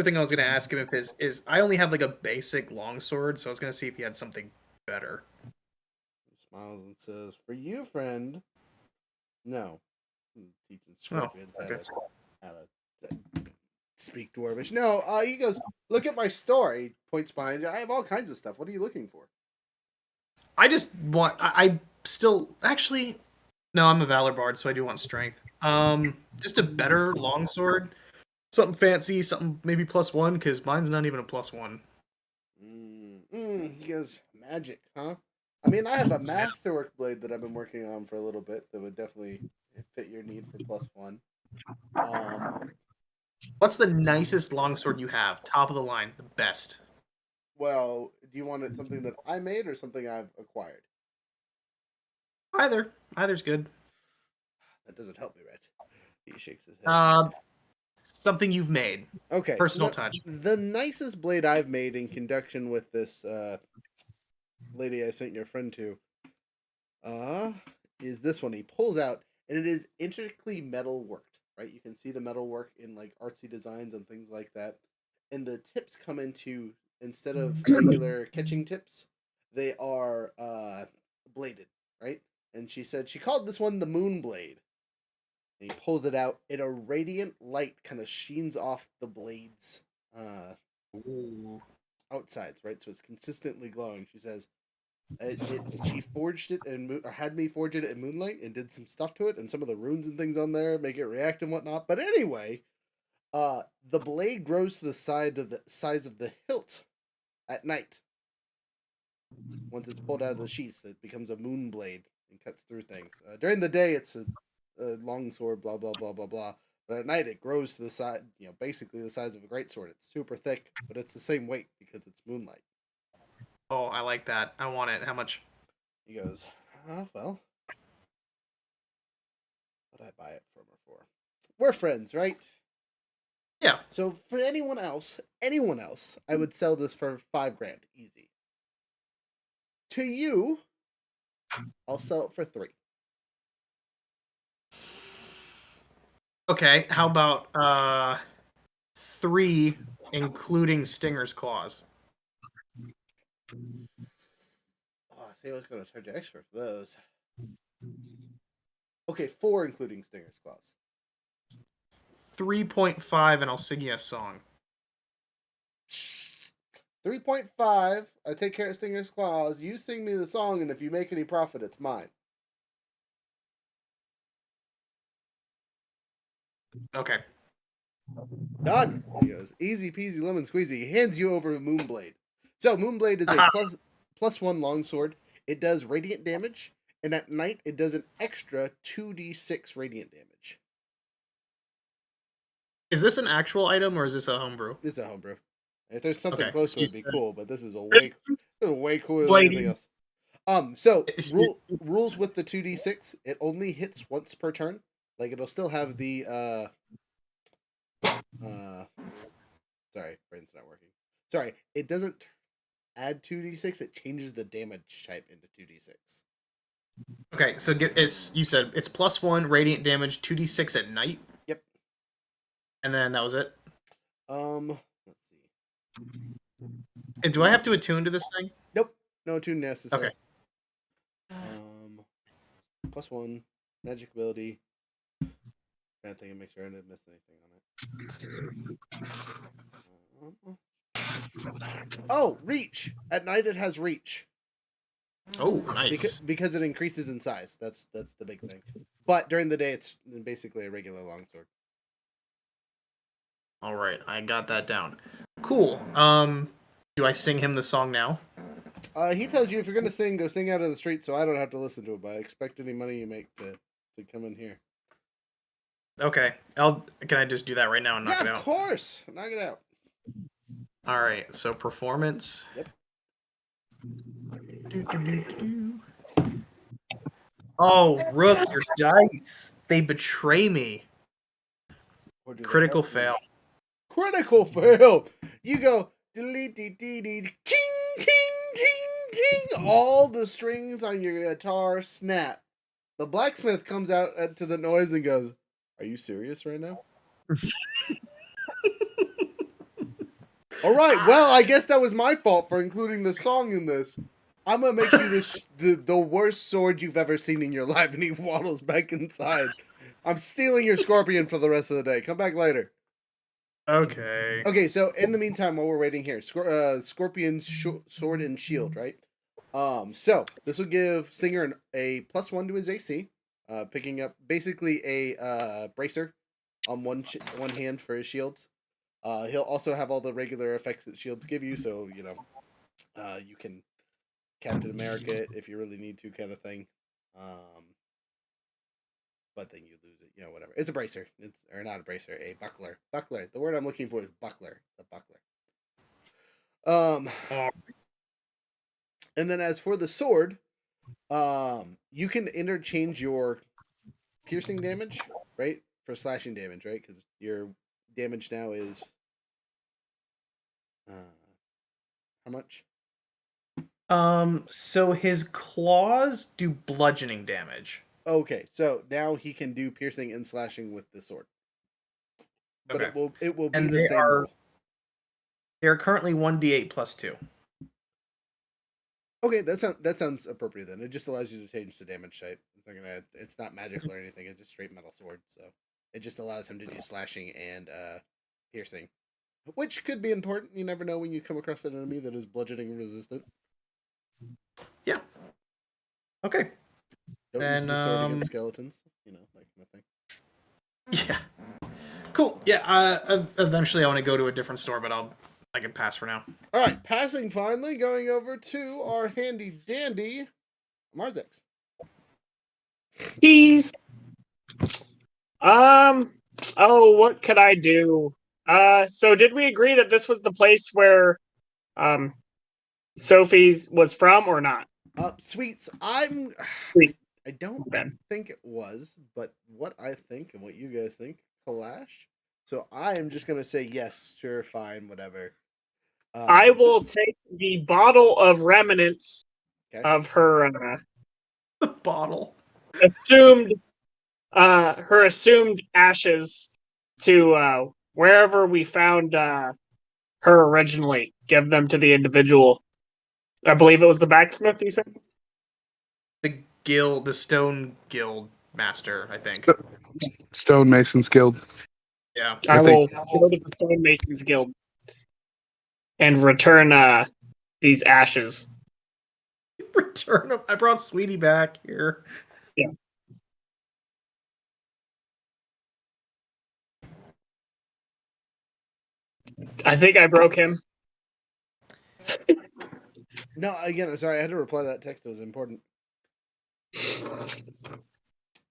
thing I was going to ask him is I only have like a basic longsword, so I was going to see if he had something better. He smiles and says, "For you, friend." No. Teaching scorpions how to speak Dwarvish. No, he goes, "Look at my store." He points behind you. "I have all kinds of stuff. What are you looking for?" I just want. I still actually. No, I'm a Valor Bard, so I do want strength. Just a better longsword, something fancy, something maybe +1, because mine's not even a +1. He goes, "Magic, huh?" I mean, I have a masterwork blade that I've been working on for a little bit that would definitely fit your need for +1. What's the nicest longsword you have? Top of the line, the best. Well, do you want it something that I made or something I've acquired? Either's good. That doesn't help me, Rhett. He shakes his head. Something you've made. Okay. Personal touch. The nicest blade I've made in conjunction with this lady I sent your friend to is this one. He pulls out, and it is intricately metal worked, right? You can see the metal work in like artsy designs and things like that. And the tips come into, instead of regular catching tips, they are bladed, right? And she said she called this one the Moon Blade. And he pulls it out, and a radiant light kind of sheens off the blades outsides, right? So it's consistently glowing. She says she forged it or had me forge it in moonlight and did some stuff to it, and some of the runes and things on there make it react and whatnot. But anyway, the blade grows to the size of the hilt at night. Once it's pulled out of the sheath, it becomes a moon blade and cuts through things. During the day, it's a long sword, blah blah blah blah blah. But at night, it grows to the size, basically the size of a greatsword. It's super thick, but it's the same weight because it's moonlight. Oh, I like that. I want it. How much? He goes, well, what'd I buy it from her for? We're friends, right? Yeah. So for anyone else, I would sell this for $5,000, easy. To you, I'll sell it for $3,000. Okay, how about 3 including Stinger's claws? Oh, I see, I was going to charge you extra for those. Okay, 4 including Stinger's claws. 3.5, and I'll sing you a song. 3.5. I take care of Stinger's claws. You sing me the song, and if you make any profit, it's mine. Okay. Done. He goes, easy peasy lemon squeezy. He hands you over Moonblade. So Moonblade is a +1 longsword. It does radiant damage. and at night it does an extra 2d6 radiant damage. Is this an actual item or is this a homebrew? It's a homebrew. If there's something Okay, close so to you it, it'd be said- cool, but this is way cooler than anything else. So rules with the 2d6, it only hits once per turn. Like it'll still have the sorry, brain's not working. Sorry, it doesn't add 2d6, it changes the damage type into 2d6. Okay, so you said it's +1 radiant damage, 2d6 at night. Yep. And then that was it. Let's see. And do I have to attune to this thing? Nope, no attune necessary. Okay. +1 magic ability. Trying to think and make sure I didn't miss anything on it. Oh, reach! At night it has reach. Oh, nice. Because it increases in size. That's the big thing. But during the day it's basically a regular longsword. All right, I got that down. Cool. Do I sing him the song now? He tells you if you're gonna sing, go sing out of the street, so I don't have to listen to it. But I expect any money you make to come in here. Okay. Can I just do that right now and knock it Yeah, out? of course. Knock it out. All right. So performance. Yep. Oh, Rook, your dice. They betray me. Or do they Critical help you? fail. Critical fail. You go delete ting ting ting ting. All the strings on your guitar snap. The blacksmith comes out to the noise and goes, "Are you serious right now?" All right. Well, I guess that was my fault for including the song in this. I'm gonna make you the worst sword you've ever seen in your life, and he waddles back inside. I'm stealing your scorpion for the rest of the day. Come back later. Okay. Okay, so in the meantime, while we're waiting here, Scorpion sword and shield, right? So this will give Stinger a +1 to his AC, picking up basically a bracer on one hand for his shields. He'll also have all the regular effects that shields give you, so you know, you can Captain America it if you really need to, kind of thing. But then you lose it, you know, whatever. It's a bracer. Or not a bracer, a buckler. Buckler. The word I'm looking for is buckler. The buckler. And then as for the sword, you can interchange your piercing damage, right, for slashing damage, right? Because your damage now is how much? So his claws do bludgeoning damage. Okay, so now he can do piercing and slashing with the sword. But Okay. it will be And the same roll. They're currently 1d8 +2. Okay, that sounds appropriate then. It just allows you to change the damage type. It's not magical or anything. It's just straight metal sword. So it just allows him to do slashing and piercing, which could be important. You never know when you come across an enemy that is bludgeoning resistant. Yeah. Okay. Don't use the sword against skeletons. You know, that kind of thing. Yeah. Cool. Yeah. Eventually, I want to go to a different store, but I can pass for now. All right, passing finally, going over to our handy dandy Marzex. Peace. Oh, what could I do? So did we agree that this was the place where Sophie's was from or not? Sweets, Sweets. I don't think it was, but what I think and what you guys think clash. So I am just gonna say yes, sure, fine, whatever. I will take the bottle of remnants of her bottle assumed ashes to wherever we found her originally. Give them to the individual. I believe it was the blacksmith. You said the Stone Guild master, I think. Stonemasons Guild. Yeah. I will go to the Stonemasons Guild and return these ashes. Return them. I brought Sweetie back here. Yeah. I think I broke him. No, again, sorry, I had to reply to that text. It was important.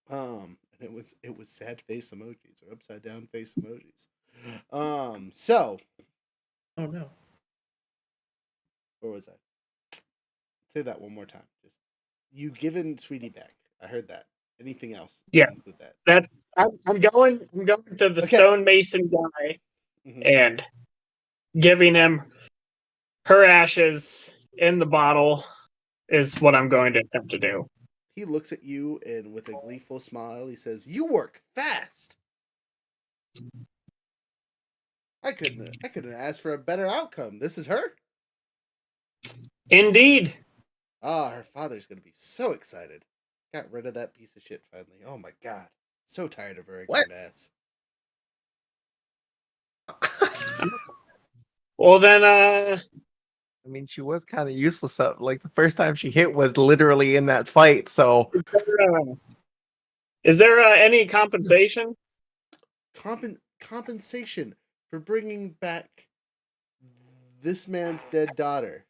And it was sad face emojis or upside down face emojis. So Oh no. where was I? Say that one more time. Just you given Sweetie back. I heard that. Anything else? Yes. With that. That's I'm going to the Okay. stonemason guy Mhm. and giving him her ashes in the bottle is what I'm going to attempt to do. He looks at you and with a gleeful smile, he says, "You work fast. I couldn't ask for a better outcome. This is her? Indeed. Ah, her father's gonna be so excited. Got rid of that piece of shit finally. Oh my god. So tired of her What? ignorant ass. Well then, I mean, she was kind of useless. Like the first time she hit was literally in that fight. So is there any compensation? Compensation for bringing back this man's dead daughter.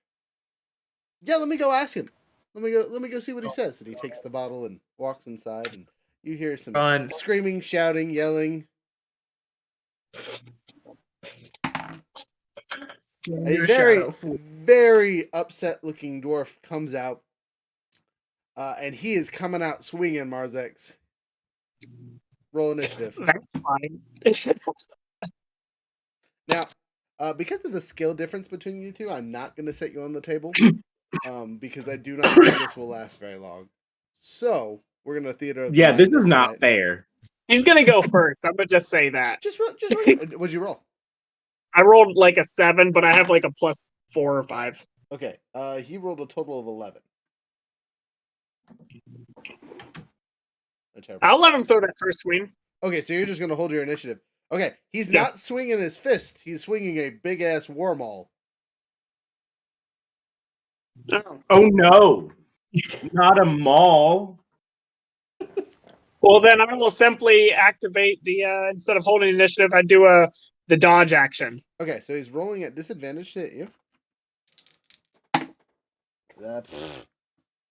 Yeah, let me go ask him. Let me go see what he says. And he takes the bottle and walks inside, and you hear some Run. screaming, shouting, yelling. A Your very, shadow flew. very upset looking dwarf comes out, and he is coming out swinging, Marzex. Roll initiative. That's fine. Now, because of the skill difference between you two, I'm not going to set you on the table, because I do not think this will last very long. So, we're going to theater of the Yeah, this mind is not tonight. fair. He's gonna go first. I'm gonna just say that. Just roll. What'd you roll? I rolled like a 7, but I have like a +4 or 5. Okay, he rolled a total of 11. I'll let him throw that first swing. Okay, so you're just gonna hold your initiative. Okay, he's Yeah. not swinging his fist. He's swinging a big ass war maul. Oh no, not a mall. Well, then I will simply activate the instead of holding initiative, I do the dodge action. Okay, so he's rolling at disadvantage to hit you.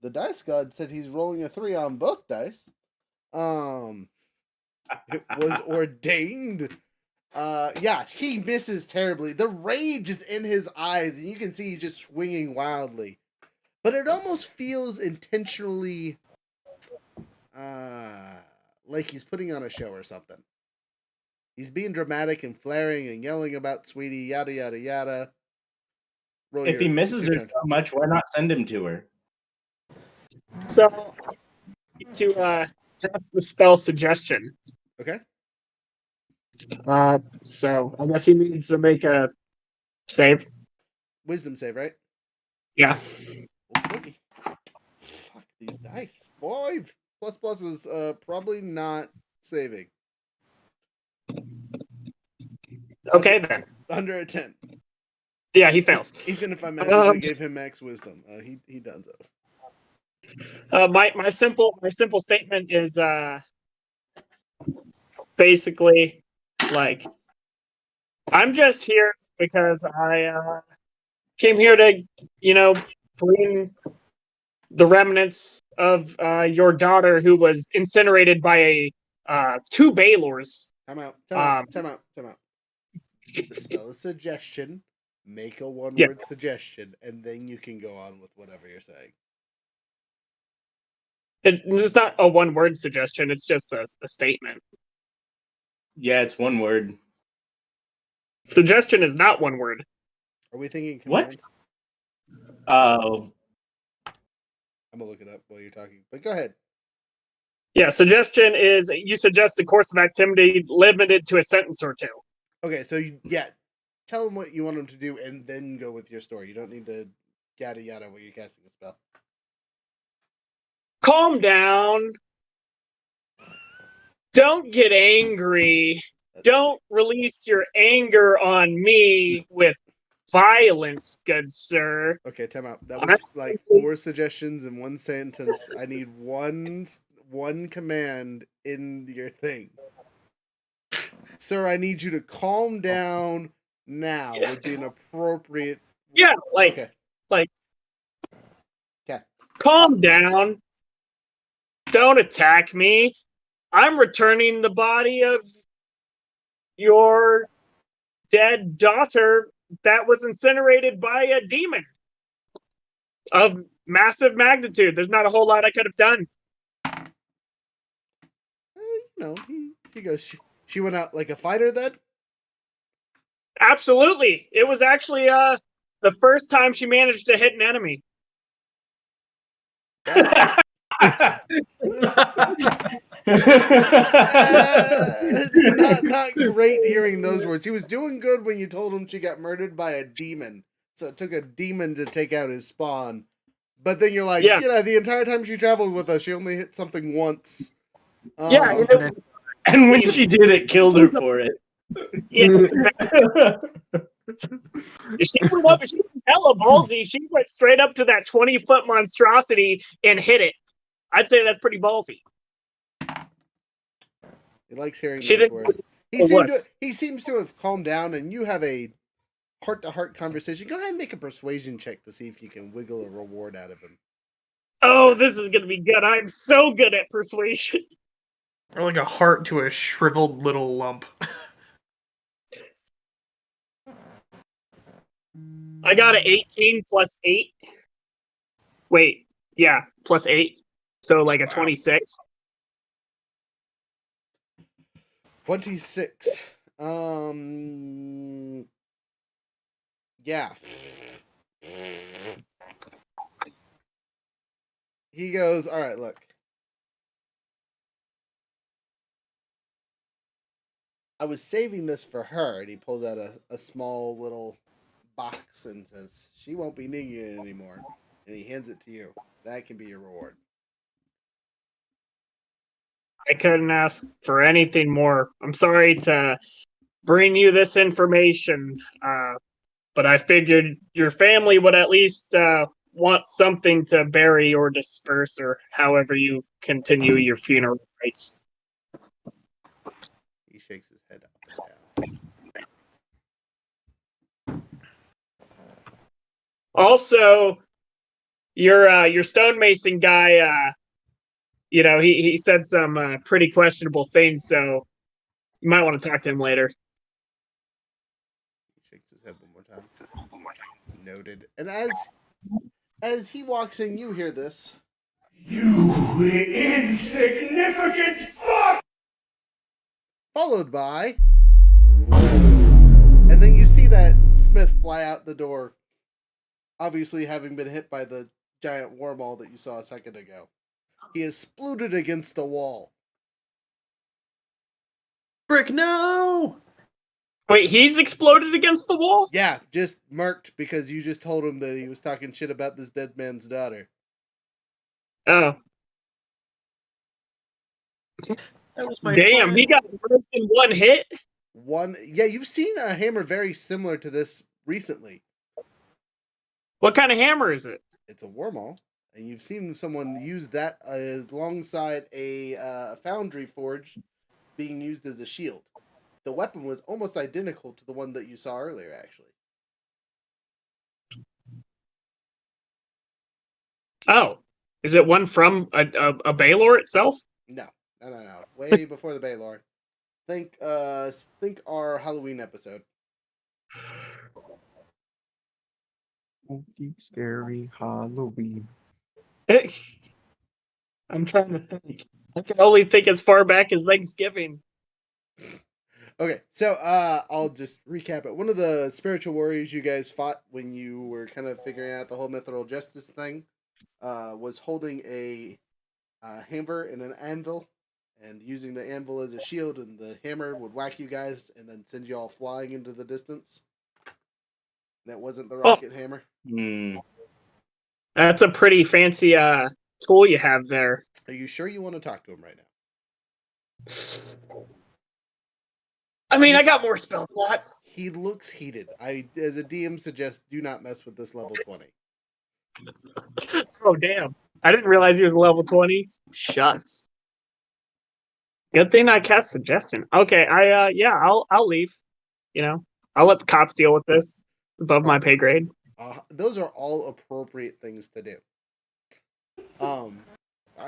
The dice god said he's rolling a 3 on both dice. It was ordained. Yeah, he misses terribly. The rage is in his eyes, and you can see he's just swinging wildly. But it almost feels intentionally, like he's putting on a show or something. He's being dramatic and flaring and yelling about Sweetie, yada yada yada. If he misses her so much, why not send him to her? So to cast the spell suggestion. Okay. So I guess he needs to make a save. Wisdom save, right? Yeah. Okay. Fuck these dice. 5 plus is probably not saving. Okay then. Under a 10. Yeah, he fails. Even if I magically gave him max wisdom, he done so. My simple statement is basically like I'm just here because I came here to bring the remnants of your daughter who was incinerated by 2 Baylors. Time out. The spell is suggestion. Make a one-word suggestion, and then you can go on with whatever you're saying. It's not a one-word suggestion. It's just a statement. Yeah, it's one word. Suggestion is not one word. Are we thinking command? What? Oh. I'm going to look it up while you're talking, but go ahead. Yeah, suggestion is you suggest a course of activity limited to a sentence or 2. Okay, so tell them what you want them to do and then go with your story. You don't need to yada yada while you're casting a spell. Calm down. Don't get angry. Don't release your anger on me with violence, good sir. Okay, time out. That was like 4 suggestions in one sentence. I need one command in your thing. Sir, I need you to calm down now would be an appropriate... Yeah, like... Okay. Like... Okay. Calm down. Don't attack me. I'm returning the body of your dead daughter that was incinerated by a demon of massive magnitude. There's not a whole lot I could have done. He goes, she went out like a fighter then? Absolutely. It was actually the first time she managed to hit an enemy. Not great hearing those words. He was doing good when you told him she got murdered by a demon. So it took a demon to take out his spawn. But then you're like, the entire time she traveled with us, she only hit something once. And when she did, it killed her for it. She was hella ballsy. She went straight up to that 20-foot monstrosity and hit it. I'd say that's pretty ballsy. He likes hearing those words. He seems to have calmed down, and you have a heart-to-heart conversation. Go ahead and make a persuasion check to see if you can wiggle a reward out of him. Oh, this is going to be good. I'm so good at persuasion. Or like a heart to a shriveled little lump. I got an 18 plus 8. Wait, yeah, plus 8. So like a 26. 26. Yeah. He goes, all right, look. I was saving this for her, and he pulls out a small little box and says, she won't be needing it anymore. And he hands it to you. That can be your reward. I couldn't ask for anything more. I'm sorry to bring you this information, but I figured your family would at least want something to bury or disperse, or however you continue your funeral rites. He shakes his head up and down. Also, your stonemason guy, he said some pretty questionable things, so you might want to talk to him later. He shakes his head one more time. Noted. And as he walks in, you hear this. You insignificant fuck! Followed by... And then you see that Smith fly out the door, obviously having been hit by the giant wormhole that you saw a second ago. He is splooted against a wall. Brick, no! Wait, he's exploded against the wall? Yeah, just murked because you just told him that he was talking shit about this dead man's daughter. Oh. That was my Damn, friend. he got murked in one hit? Yeah, you've seen a hammer very similar to this recently. What kind of hammer is it? It's a wormhole, and you've seen someone use that alongside a foundry forge being used as a shield. The weapon was almost identical to the one that you saw earlier, actually. Oh, is it one from a Baylor itself? No. Way before the Baylor. Think our Halloween episode. Scary Halloween. I'm trying to think. I can only think as far back as Thanksgiving. Okay, so I'll just recap it. One of the spiritual warriors you guys fought when you were kind of figuring out the whole mithril justice thing was holding a hammer and an anvil, and using the anvil as a shield, and the hammer would whack you guys and then send you all flying into the distance. That wasn't the rocket hammer. That's a pretty fancy tool you have there. Are you sure you want to talk to him right now? I mean, I got more spell slots. He looks heated. As a DM, suggest do not mess with this level 20. Oh, damn. I didn't realize he was level 20. Shucks. Good thing I cast suggestion. Okay, I'll leave. I'll let the cops deal with this. It's above my pay grade. Those are all appropriate things to do.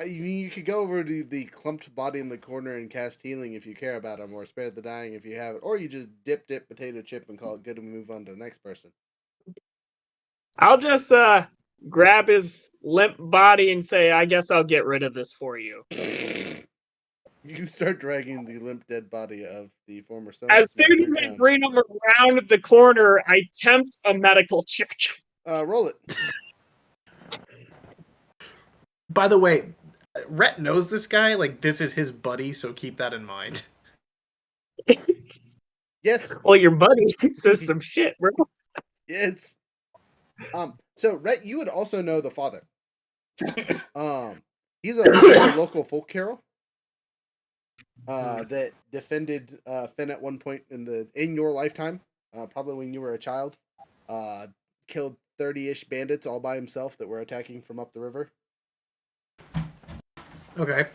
You could go over to the clumped body in the corner and cast healing if you care about him, or spare the dying if you have it, or you just dip potato chip and call it good and move on to the next person. I'll just grab his limp body and say, "I guess I'll get rid of this for you." You start dragging the limp dead body of the former son. As soon as I bring him around the corner, I attempt a medical check. Roll it. By the way, Rhett knows this guy. Like, this is his buddy, so keep that in mind. Yes. Well, your buddy says some shit, bro. Yes. So Rhett, you would also know the father. He's a local folk hero. That defended Finn at one point in your lifetime, probably when you were a child. Killed 30-ish bandits all by himself that were attacking from up the river. Okay.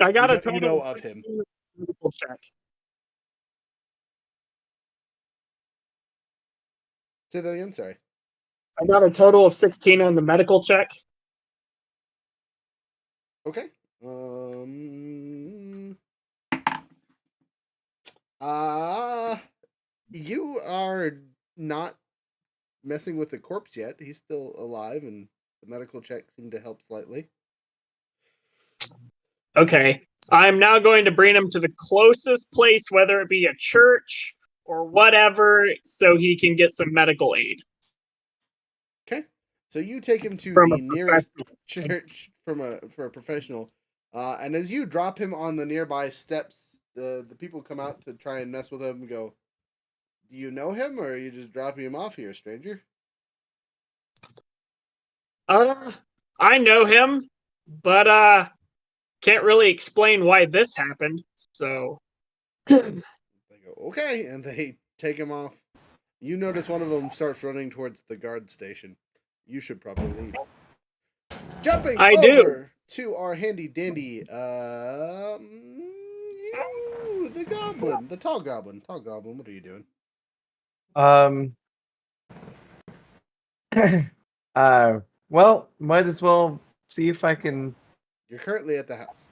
I got a you total know of of him. 16 medical check. Say that again. Sorry. I got a total of 16 on the medical check. Okay. You are not messing with the corpse yet. He's still alive, and the medical check seemed to help slightly. Okay. I'm now going to bring him to the closest place, whether it be a church or whatever, so he can get some medical aid. Okay. So you take him to From the a nearest church for a professional, and as you drop him on the nearby steps, the people come out to try and mess with him and go, "Do you know him, or are you just dropping him off here, stranger?" I know him, but can't really explain why this happened. So They go, "Okay," and they take him off. You notice one of them starts running towards the guard station. You should probably leave. Jumping I over do. to our handy dandy, the goblin, the tall goblin. Tall goblin, what are you doing? Well, might as well see if I can. You're currently at the house.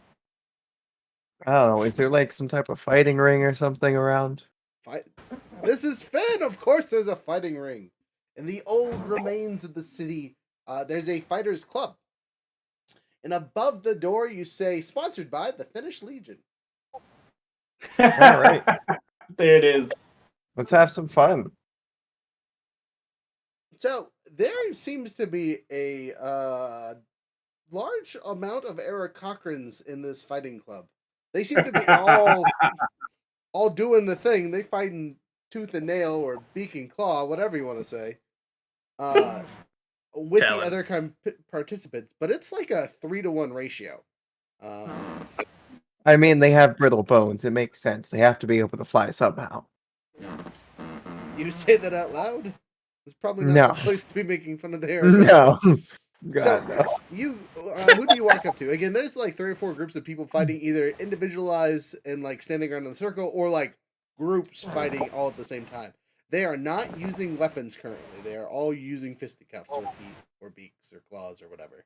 I don't know. Is there like some type of fighting ring or something around? Fight. This is Finn. Of course, there's a fighting ring. In the old remains of the city, there's a fighters club. And above the door, you say, "Sponsored by the Finnish Legion." All right. There it is. Let's have some fun. So there seems to be a large amount of Eric Cochrans in this fighting club. They seem to be all doing the thing. They fighting tooth and nail or beak and claw, whatever you want to say. With the other participants, but it's like a 3-to-1 ratio. I mean, they have brittle bones. It makes sense. They have to be able to fly somehow. You say that out loud? It's probably not No. the place to be making fun of the hair. No. God, So no. you, who do you walk up to? Again, there's like 3 or 4 groups of people fighting, either individualized and like standing around in the circle, or like groups fighting all at the same time. They are not using weapons currently. They are all using fisticuffs or feet or beaks or claws or whatever.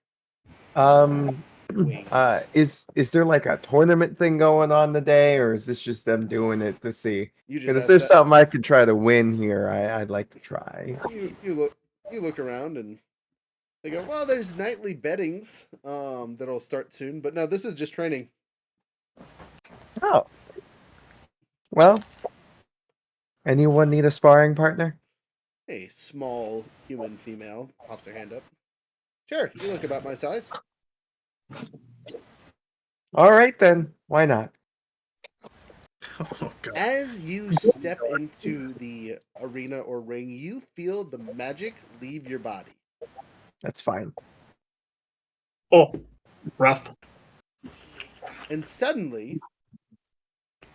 Is there like a tournament thing going on today, or is this just them doing it to see? Because if there's something I could try to win here, I'd like to try. You look around and they go, "Well, there's nightly bettings that'll start soon, but no, this is just training." Oh. Well, anyone need a sparring partner? A small human female pops her hand up. "Sure, you look about my size." All right then. Why not? Oh, God. As you step into the arena or ring, you feel the magic leave your body. That's fine. Oh, rough. And suddenly,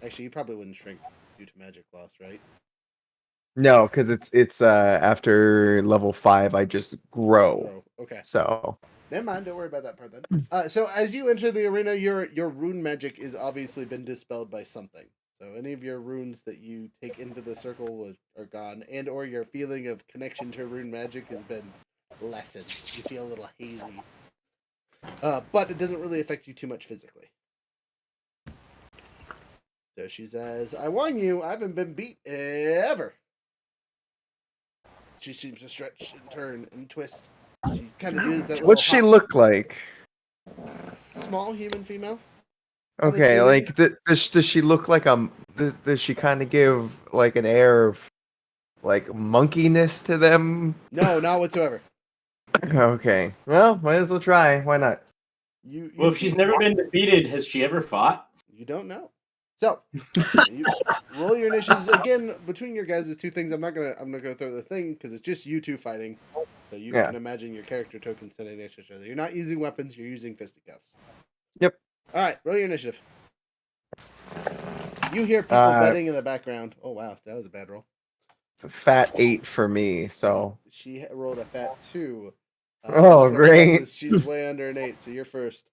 actually, you probably wouldn't shrink due to magic loss, right? No, because it's after level 5, I just grow. Okay. So Never mind, don't worry about that part then. So as you enter the arena, your rune magic is obviously been dispelled by something. So any of your runes that you take into the circle are gone, and or your feeling of connection to rune magic has been lessened. You feel a little hazy. But it doesn't really affect you too much physically. So she says, I warn you, I haven't been beat ever. She seems to stretch and turn and twist. She kind of is that little What's she hop. look like? Small human female. Okay, Unassuming. like does she look like does she kind of give like an air of like monkeyness to them? No, not whatsoever. Okay, well, might as well try. Why not? You Well, if she's never been defeated, has she ever fought? You don't know. So you roll your initiatives again between your guys. Is two things. I'm not gonna throw the thing because it's just you two fighting. So you Yeah. can imagine your character tokens sitting next to each other. You're not using weapons. You're using fisticuffs. Yep. All right, roll your initiative. You hear people betting in the background. Oh wow, that was a bad roll. It's a fat 8 for me. So. She rolled a fat 2. Oh, with her great. pluses, she's way under an 8, so you're first.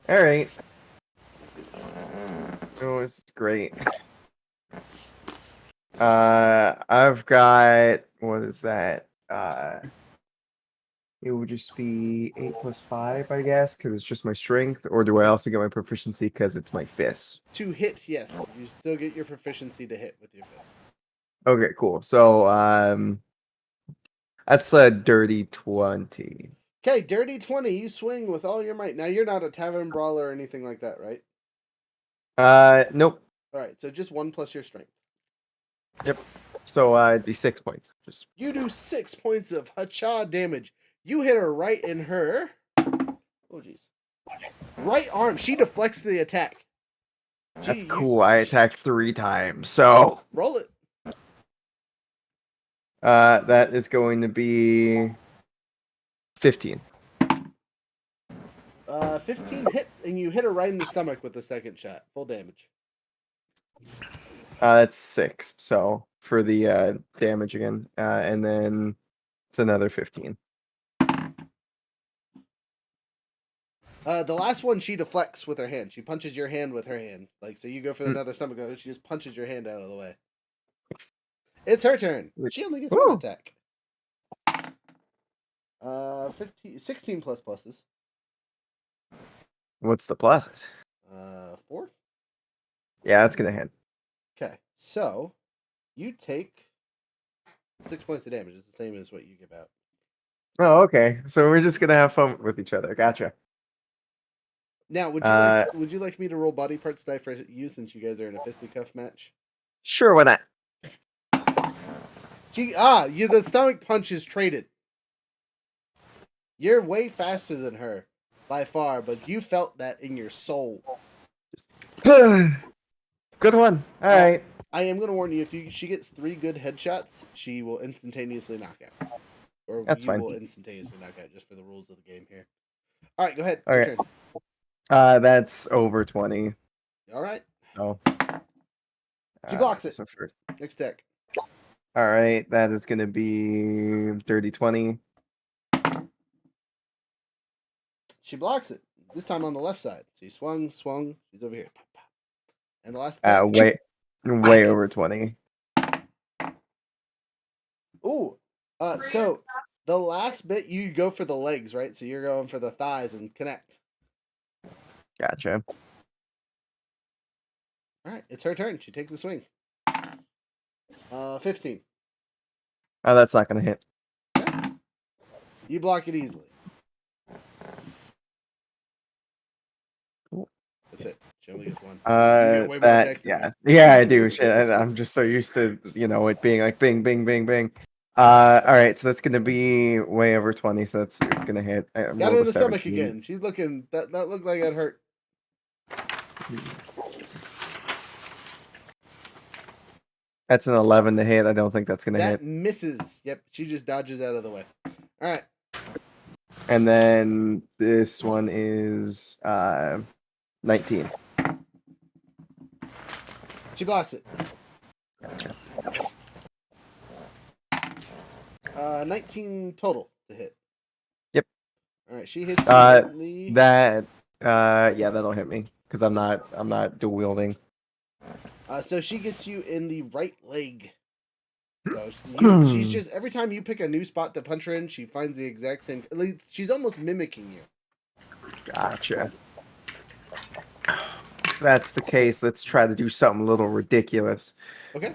All right. Oh, it's great. I've got what is that? It would just be 8 plus 5, I guess, because it's just my strength. Or do I also get my proficiency because it's my fist? To hit, yes, you still get your proficiency to hit with your fist. Okay, cool. So that's a dirty 20. Okay, dirty 20. You swing with all your might. Now you're not a tavern brawler or anything like that, right? Nope. All right, so just 1 plus your strength. Yep. So it'd be 6 points. Just You do 6 points of hacha damage. You hit her right in her. Oh jeez. Right arm. She deflects the attack. that's cool. I attacked 3 times. So roll it. that is going to be 15. 15 hits, and you hit her right in the stomach with the second shot. Full damage. That's 6. So for the damage again, and then it's another 15. The last one she deflects with her hand. She punches your hand with her hand. Like, so you go for another stomach go, she just punches your hand out of the way. It's her turn. She only gets 1 attack. 16 plus pluses. What's the pluses? 4. Yeah, that's gonna hit. Okay, so you take 6 points of damage. It's the same as what you give out. Oh, okay. So we're just gonna have fun with each other. Gotcha. Now, would you like me to roll body parts die for you since you guys are in a fisticuff match? Sure, why not? The stomach punch is traded. You're way faster than her by far, but you felt that in your soul. Good one. All right. I am going to warn you, if she gets 3 good headshots, she will instantaneously knock out. Or That's fine. will instantaneously knock out just for the rules of the game here. All right, go ahead. All Your right. turn. That's over 20. All right. Oh. She blocks it. So Next deck. all right, that is going to be dirty 20. She blocks it. This time on the left side. So you swung. She's over here. And the last Way over 20. Ooh. So the last bit you go for the legs, right? So you're going for the thighs and connect. Gotcha. All right, it's her turn. She takes a swing. 15. Oh, that's not going to hit. Okay. You block it easily. Cool. That's it. She only gets 1. Yeah, I do. Shit, I'm just so used to it being like bing, bing, bing, bing. All right, so that's gonna be way over 20. So it's gonna hit. Got her in the stomach again. She's looking. That looked like it hurt. That's an 11 to hit. I don't think that's gonna hit. That misses. Yep, she just dodges out of the way. All right. And then this one is 19. She blocks it. 19 total to hit. Yep. All right, she hits you in the... that'll hit me because I'm not dual wielding. So she gets you in the right leg. So she's just every time you pick a new spot to punch her in, she finds the exact same. She's almost mimicking you. Gotcha. If that's the case, let's try to do something a little ridiculous. Okay.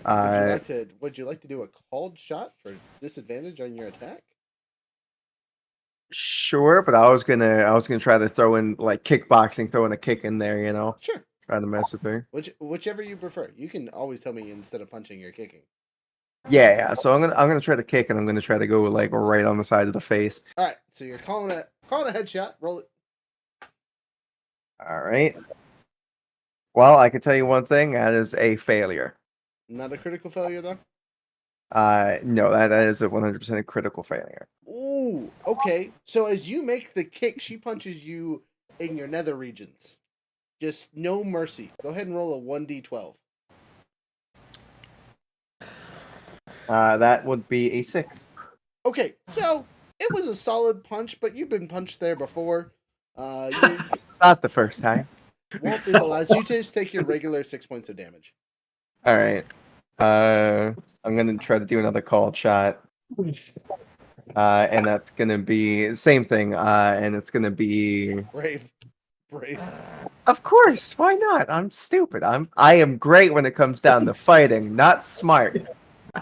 Would you like to do a called shot for disadvantage on your attack? Sure, but I was gonna try to throw in like kickboxing, throwing a kick in there, Sure. try to mess with her. Whichever you prefer. You can always tell me instead of punching, you're kicking. Yeah. So I'm gonna try to kick, and I'm gonna try to go like right on the side of the face. All right. So you're calling a headshot. Roll it. All right. Well, I can tell you one thing. That is a failure. Not a critical failure though. No, that is a 100% critical failure. Ooh. Okay. So as you make the kick, she punches you in your nether regions. Just no mercy. Go ahead and roll a 1d12. That would be a 6. Okay. So it was a solid punch, but you've been punched there before. You It's not the first time. won't be the last. You just take your regular 6 points of damage. All right. I'm gonna try to do another called shot. And that's gonna be same thing. And it's gonna be Brave. of course. Why not? I'm stupid. I am great when it comes down to fighting, not smart.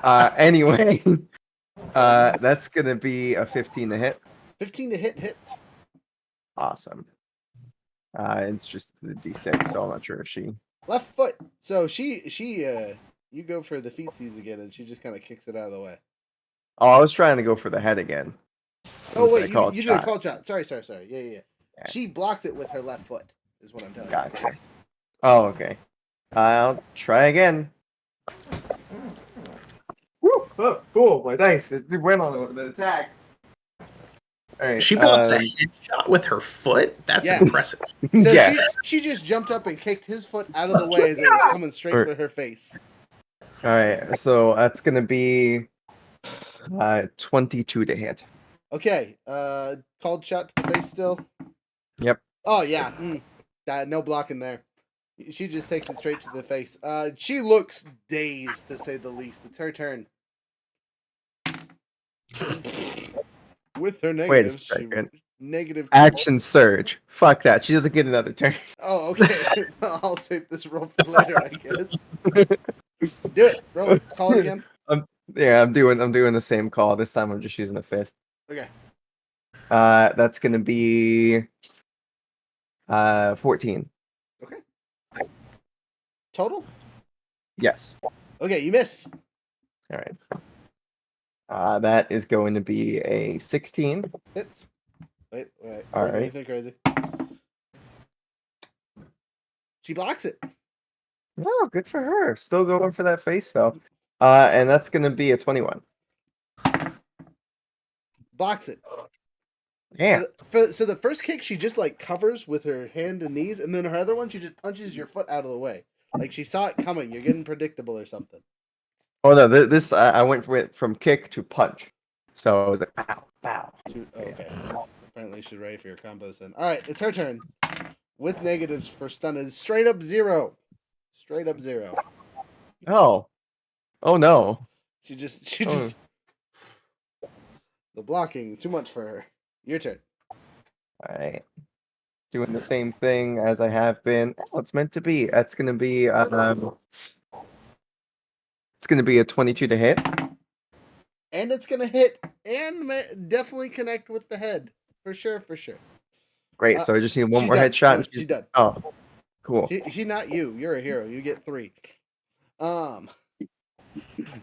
Anyway, that's gonna be a 15 to hit. 15 to hit hits. Awesome. It's just the D6, so I'm not sure if she. Left foot. So you go for the feetsies again, and she just kind of kicks it out of the way. Oh, I was trying to go for the head again. Oh wait, Called you did a called shot. Sorry. Yeah. She blocks it with her left foot. Is what I'm telling you. Gotcha. Oh, okay. I'll try again. Woo! Oh, cool. My dice. It went on the attack. All right. She blocks a headshot with her foot? That's Yeah. impressive. So Yeah. she just jumped up and kicked his foot out of the way as it was coming straight for her face. All right. So that's gonna be 22 to hit. Okay. Called shot to the face still. Yep. Oh yeah. No blocking there. She just takes it straight to the face. She looks dazed to say the least. It's her turn. With her Wait a negatives, second. negative. Action surge. Fuck that. She doesn't get another turn. Oh, okay. I'll save this roll for later, I guess. Do it. Roll it. Call it again. Yeah, I'm doing the same call. This time I'm just using the fist. Okay. That's gonna be 14. Okay. Total? Yes. Okay, you miss. All right. That is going to be a 16. Hits. Wait. All What do you right. think, Crazy? She blocks it. Oh, good for her. Still going for that face though. And that's gonna be a 21. Blocks it. Yeah. So the first kick, she just like covers with her hand and knees, and then her other one, she just punches your foot out of the way. Like she saw it coming. You're getting predictable or something. Oh no, this I went from kick to punch. So it was like pow, pow. Okay. Apparently she's ready for your combos then. All right, it's her turn. With negatives for stun is straight up 0. Straight up 0. Oh. Oh no. She just the blocking too much for her. Your turn. Alright. Doing the same thing as I have been. Oh, it's meant to be. That's gonna be it's gonna be a 22 to hit. And it's gonna hit and definitely connect with the head. For sure. Great, so I just need one she's more done. headshot. No, And she's done. Oh, cool. She not you. You're a hero. You get 3.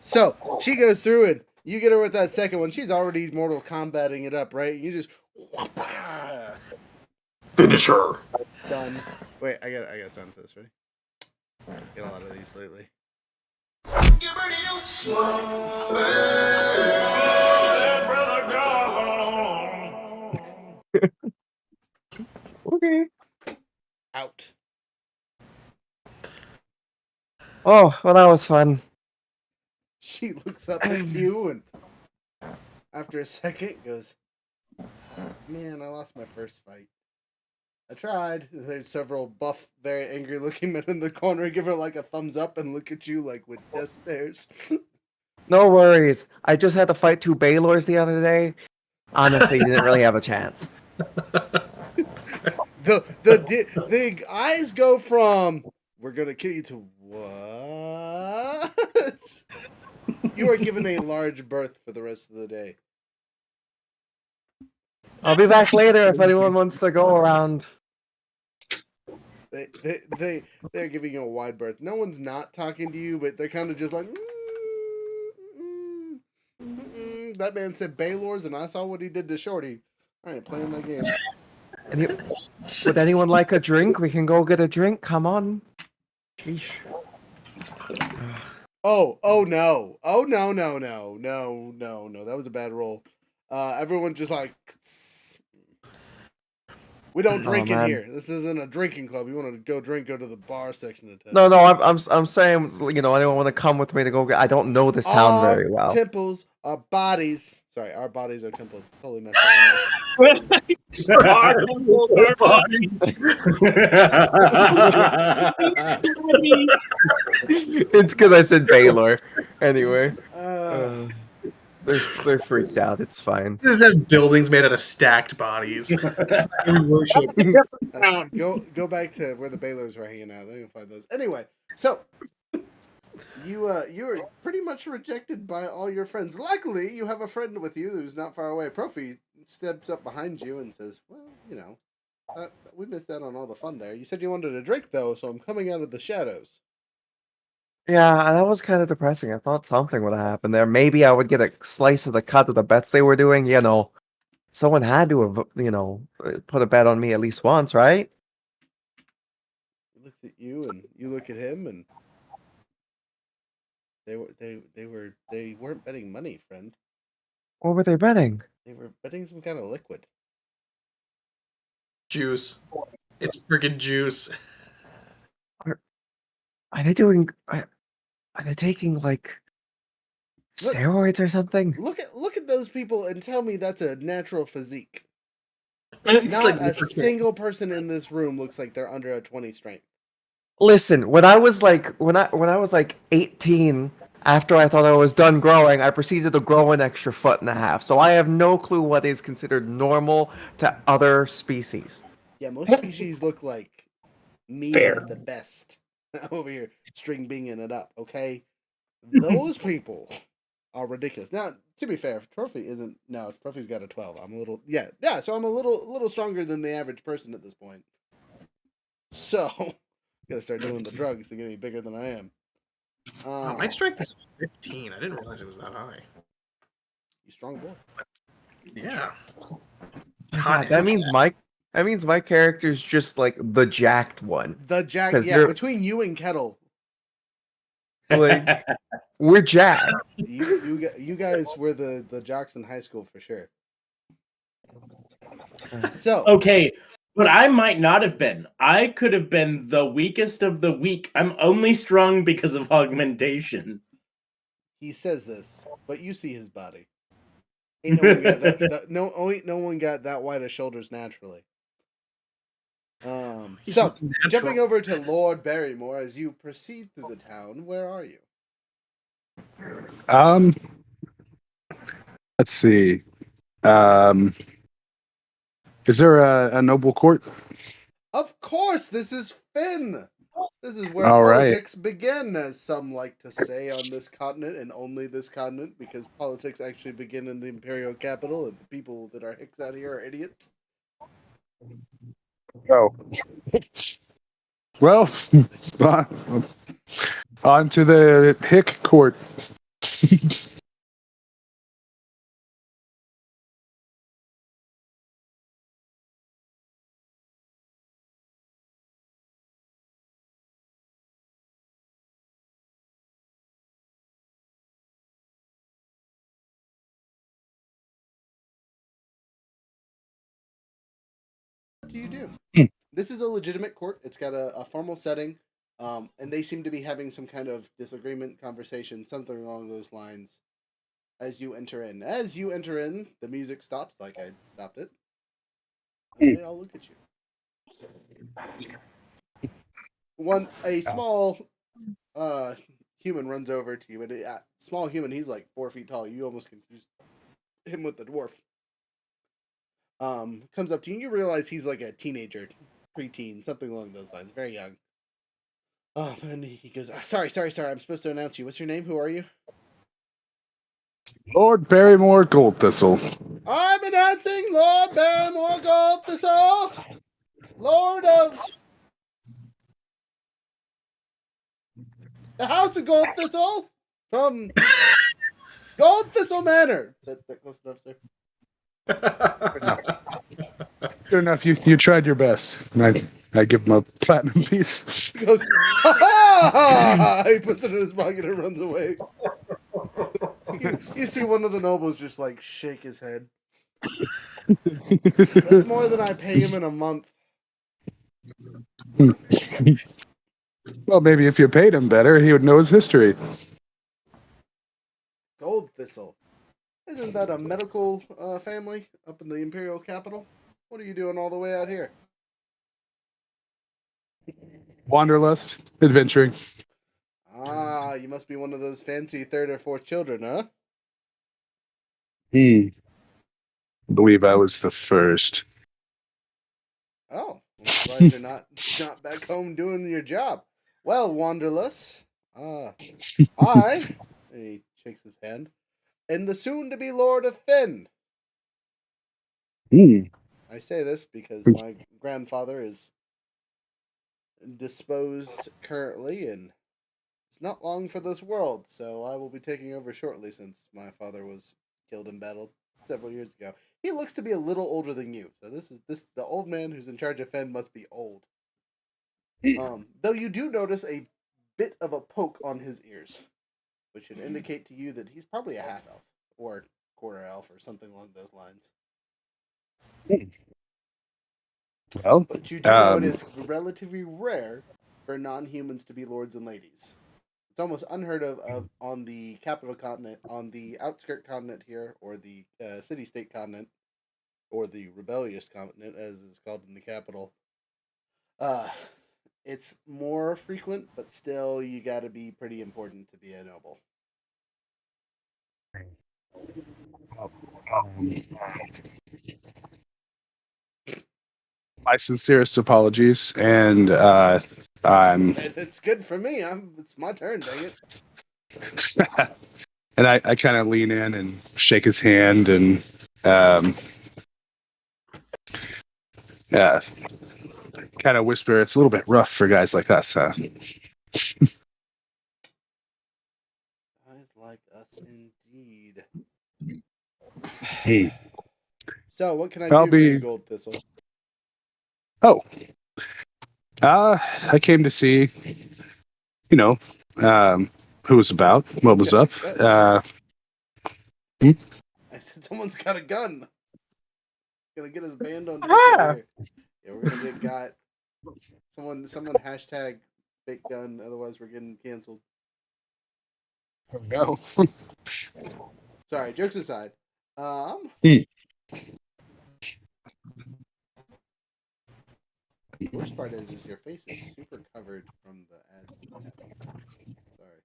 So she goes through and you get her with that second one. She's already Mortal Kombating it up, right? You just Finish her. done. Wait, I got sound for this. Ready? Get a lot of these lately. Okay. Out. Oh, well, that was fun. She looks up at you and after a second goes, "Man, I lost my first fight. I tried." There's several buff, very angry looking men in the corner. Give her like a thumbs up and look at you like with death stares. No worries. I just had to fight 2 Baylors the other day. Honestly, didn't really have a chance. the eyes go from "we're gonna kill you" to "what?" You are given a large berth for the rest of the day. I'll be back later if anyone wants to go around. They're giving you a wide berth. No one's not talking to you, but they're kind of just like. That man said Baylor's, and I saw what he did to Shorty. I ain't playing that game. Would anyone like a drink? We can go get a drink. Come on. Sheesh. Oh no. Oh no. That was a bad roll. Everyone just like we don't drink in here. This isn't a drinking club. You want to go drink, go to the bar section of town. No, I'm saying, anyone want to come with me to go get? I don't know this town very well. Our temples, our bodies. Sorry, our bodies are temples. Totally messed up. Our temples are bodies. It's because I said Baylor. Anyway, they're freaked out. It's fine. There's have buildings made out of stacked bodies. We worship. Go back to where the Baylors were hanging out. They can find those. Anyway, so you're pretty much rejected by all your friends. Luckily, you have a friend with you who's not far away. Profi steps up behind you and says, "Well, we missed out on all the fun there. You said you wanted a drink though, so I'm coming out of the shadows." Yeah, that was kind of depressing. I thought something would happen there. Maybe I would get a slice of the cut of the bets they were doing. Someone had to have, put a bet on me at least once, right? He looks at you and you look at him, and they weren't betting money, friend. What were they betting? They were betting some kind of liquid. Juice. It's freaking juice. Are they doing? Are they taking like steroids or something? Look at those people and tell me that's a natural physique. It's Not like a single person in this room looks like they're under a 20 strength. Listen, when I was like 18, after I thought I was done growing, I proceeded to grow an extra 1.5 feet. So I have no clue what is considered normal to other species. Yeah, most species look like me at the best. Over here, string binging it up, okay? Those people are ridiculous. Now, to be fair, Trophy isn't. No, Trophy's got a 12. I'm a little. Yeah. So I'm a little stronger than the average person at this point. So, gotta start doing the drugs to get me bigger than I am. My strength is 15. I didn't realize it was that high. You strong boy. Yeah. God, that means my character's just like the jacked one. Yeah, between you and Kettle. Like, we're jacked. You guys were the jocks in high school for sure. So okay, but I might not have been. I could have been the weakest of the weak. I'm only strong because of augmentation. He says this, but you see his body. Ain't no one got that. No one got that wide of shoulders naturally. So jumping over to Lord Barrymore, as you proceed through the town, where are you? Let's see. Is there a noble court? Of course, this is Finn. This is where All politics begin, as some like to say on this continent, and only this continent, because politics actually begin in the imperial capital, and the people that are hicks out here are idiots. Oh. Well, on to the hick court. What do you do? This is a legitimate court. It's got a formal setting, and they seem to be having some kind of disagreement, conversation, something along those lines. As you enter in, the music stops, like I stopped it, and they all look at you. A small human runs over to you, and small human, he's like 4 feet tall. You almost confused him with the dwarf. comes up to you. And you realize he's like a teenager, preteen, something along those lines, very young. And he goes, sorry. I'm supposed to announce you. What's your name? Who are you? Lord Barrymore Gold Thistle. I'm announcing Lord Barrymore Gold Thistle, Lord of the House of Gold Thistle, from Gold Thistle Manor. That close enough, sir? Good enough. Good enough. You tried your best. And I give him a platinum piece. He goes, ha ha! He puts it in his pocket and runs away. You see one of the nobles just like shake his head. That's more than I pay him in a month. Well, maybe if you paid him better, he would know his history. Gold Thistle. Isn't that a medical family up in the Imperial capital? What are you doing all the way out here? Wanderlust, adventuring. Ah, you must be one of those fancy third or fourth children, huh? I believe I was the first. Oh, I'm surprised you're not back home doing your job. Well, Wanderless, I, he shakes his hand, am the soon-to-be Lord of Finn. I say this because my grandfather is disposed currently, and it's not long for this world, so I will be taking over shortly since my father was killed in battle several years ago. He looks to be a little older than you, so this the old man who's in charge of Finn must be old. Though you do notice a bit of a poke on his ears, which should indicate to you that he's probably a half elf or quarter elf or something along those lines. Well, But you do know it is relatively rare for non-humans to be lords and ladies. It's almost unheard of on the capital continent, on the outskirt continent here, or the city-state continent, or the rebellious continent, as it's called in the capital. It's more frequent, but still, you got to be pretty important to be a noble. My sincerest apologies, and It's good for me. It's my turn, dang it. and I kind of lean in and shake his hand and kind of whisper, "It's a little bit rough for guys like us, huh?" Guys like us, indeed. Hey. So, what can I I'll do for you, be- Gold Thistle? Oh, I came to see, who was about, what was up. I said someone's got a gun. Gonna get his band on here. Yeah, we're gonna get got. Someone hashtag fake gun. Otherwise, we're getting canceled. Oh no. Sorry, jokes aside. The worst part is your face is super covered from the ads that happen. Sorry.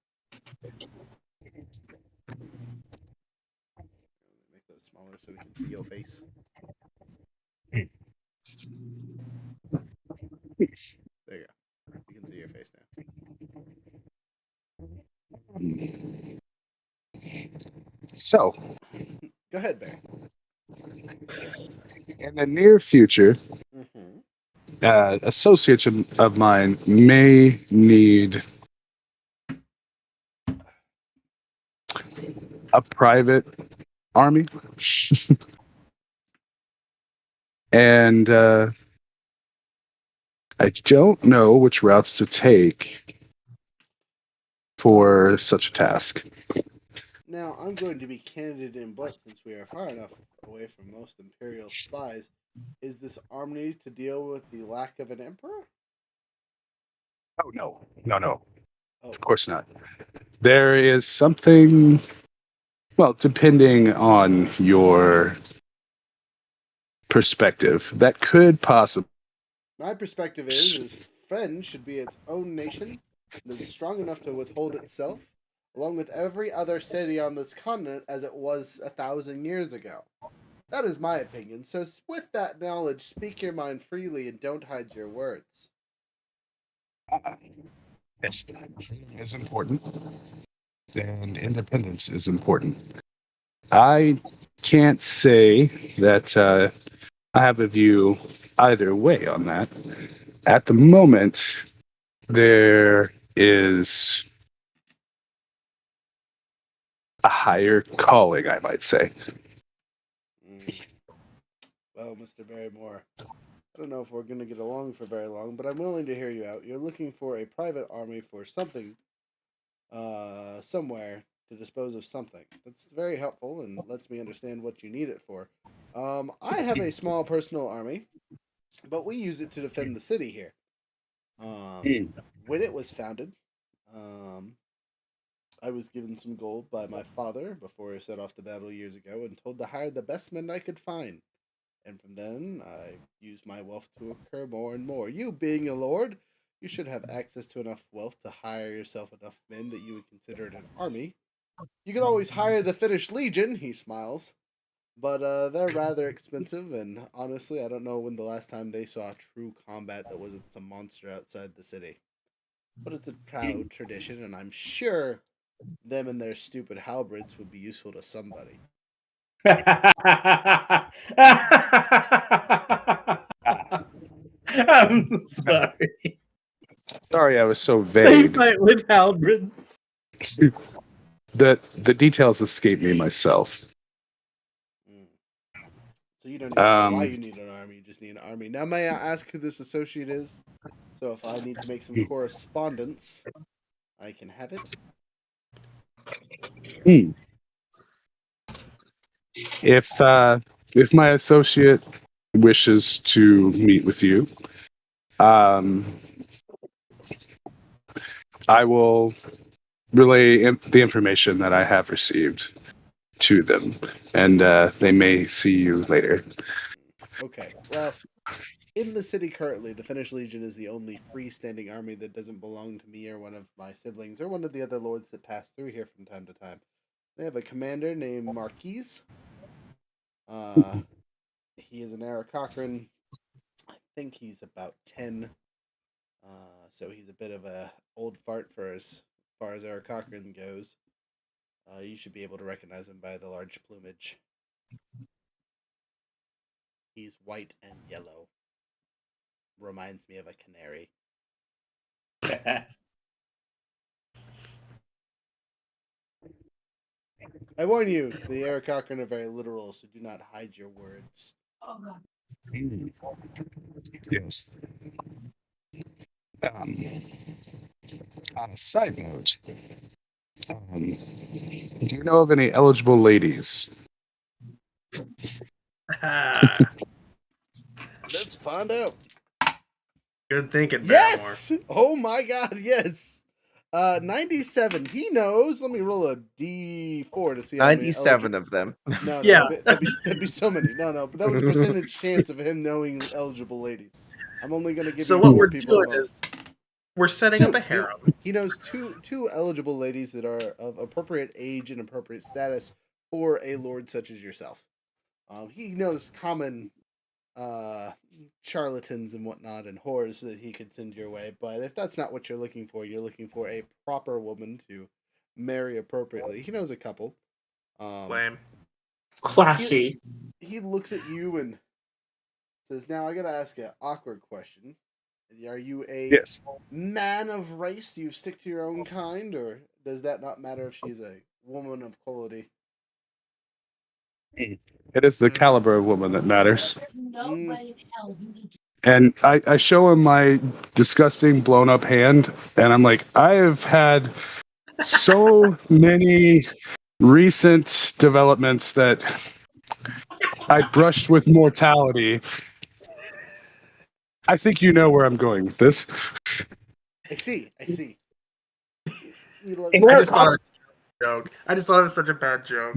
Make those smaller so we can see your face. There you go. You can see your face now. So, Go ahead, Barry. in the near future, associates of mine may need a private army. And I don't know which routes to take for such a task. Now, I'm going to be candid in blood since we are far enough away from most Imperial spies. Is this army to deal with the lack of an emperor? Oh, no. Oh. Of course not. There is something, well, depending on your perspective, that could possibly. My perspective is Fen should be its own nation that is strong enough to withhold itself, along with every other city on this continent as it was 1,000 years ago. That is my opinion. So, with that knowledge, speak your mind freely and don't hide your words. Yes, freedom is important, and independence is important. I can't say that I have a view either way on that. At the moment, there is a higher calling, I might say. Well, Mr. Barrymore, I don't know if we're going to get along for very long, but I'm willing to hear you out. You're looking for a private army for something, somewhere to dispose of something. That's very helpful and lets me understand what you need it for. I have a small personal army, but we use it to defend the city here. When it was founded, um, I was given some gold by my father before I set off to battle years ago and told to hire the best men I could find. And from then, I used my wealth to occur more and more. You, being a lord, you should have access to enough wealth to hire yourself enough men that you would consider it an army. You could always hire the Finnish Legion, he smiles, but they're rather expensive, and honestly, I don't know when the last time they saw true combat that wasn't some monster outside the city. But it's a proud tradition, and I'm sure them and their stupid halberds would be useful to somebody. I'm sorry. Sorry, I was so They vague. fight with halberds. The details escape me myself. So you don't even know why you need an army. You just need an army. Now, may I ask who this associate is? So if I need to make some correspondence, I can have it. If my associate wishes to meet with you, I will relay the information that I have received to them, and they may see you later. Okay. Well, in the city currently, the Finnish Legion is the only freestanding army that doesn't belong to me or one of my siblings or one of the other lords that pass through here from time to time. They have a commander named Marquise. He is an Eric Cochran. I think he's about 10. So he's a bit of a old fart for as far as Eric Cochran goes. You should be able to recognize him by the large plumage. He's white and yellow. Reminds me of a canary. I warn you, the Eric Cochran are very literal, so do not hide your words. Yes. On a side note, do you know of any eligible ladies? Let's find out. Good thinking, Yes! Oh my god, yes! 97. He knows. Let me roll a d4 to see how many 97 of them. No, Yeah. that'd be so many. No, but that was a percentage chance of him knowing eligible ladies. I'm only gonna give So you what 4 we're people doing involved. is we're setting up a harem. He knows two eligible ladies that are of appropriate age and appropriate status for a lord such as yourself. He knows common charlatans and whatnot and whores that he could send your way, but if that's not what you're looking for a proper woman to marry appropriately. He knows a couple. Lame. Classy. He looks at you and says, "Now I gotta ask an awkward question. Are you a Yes. man of race? Do you stick to your own kind, or does that not matter if she's a woman of quality?" It is the caliber of woman that matters. No way in hell you need to. And I show him my disgusting blown up hand, and I'm like, I have had so many recent developments that I brushed with mortality. I think you know where I'm going with this. I see. I just thought it was a joke. I just thought it was such a bad joke.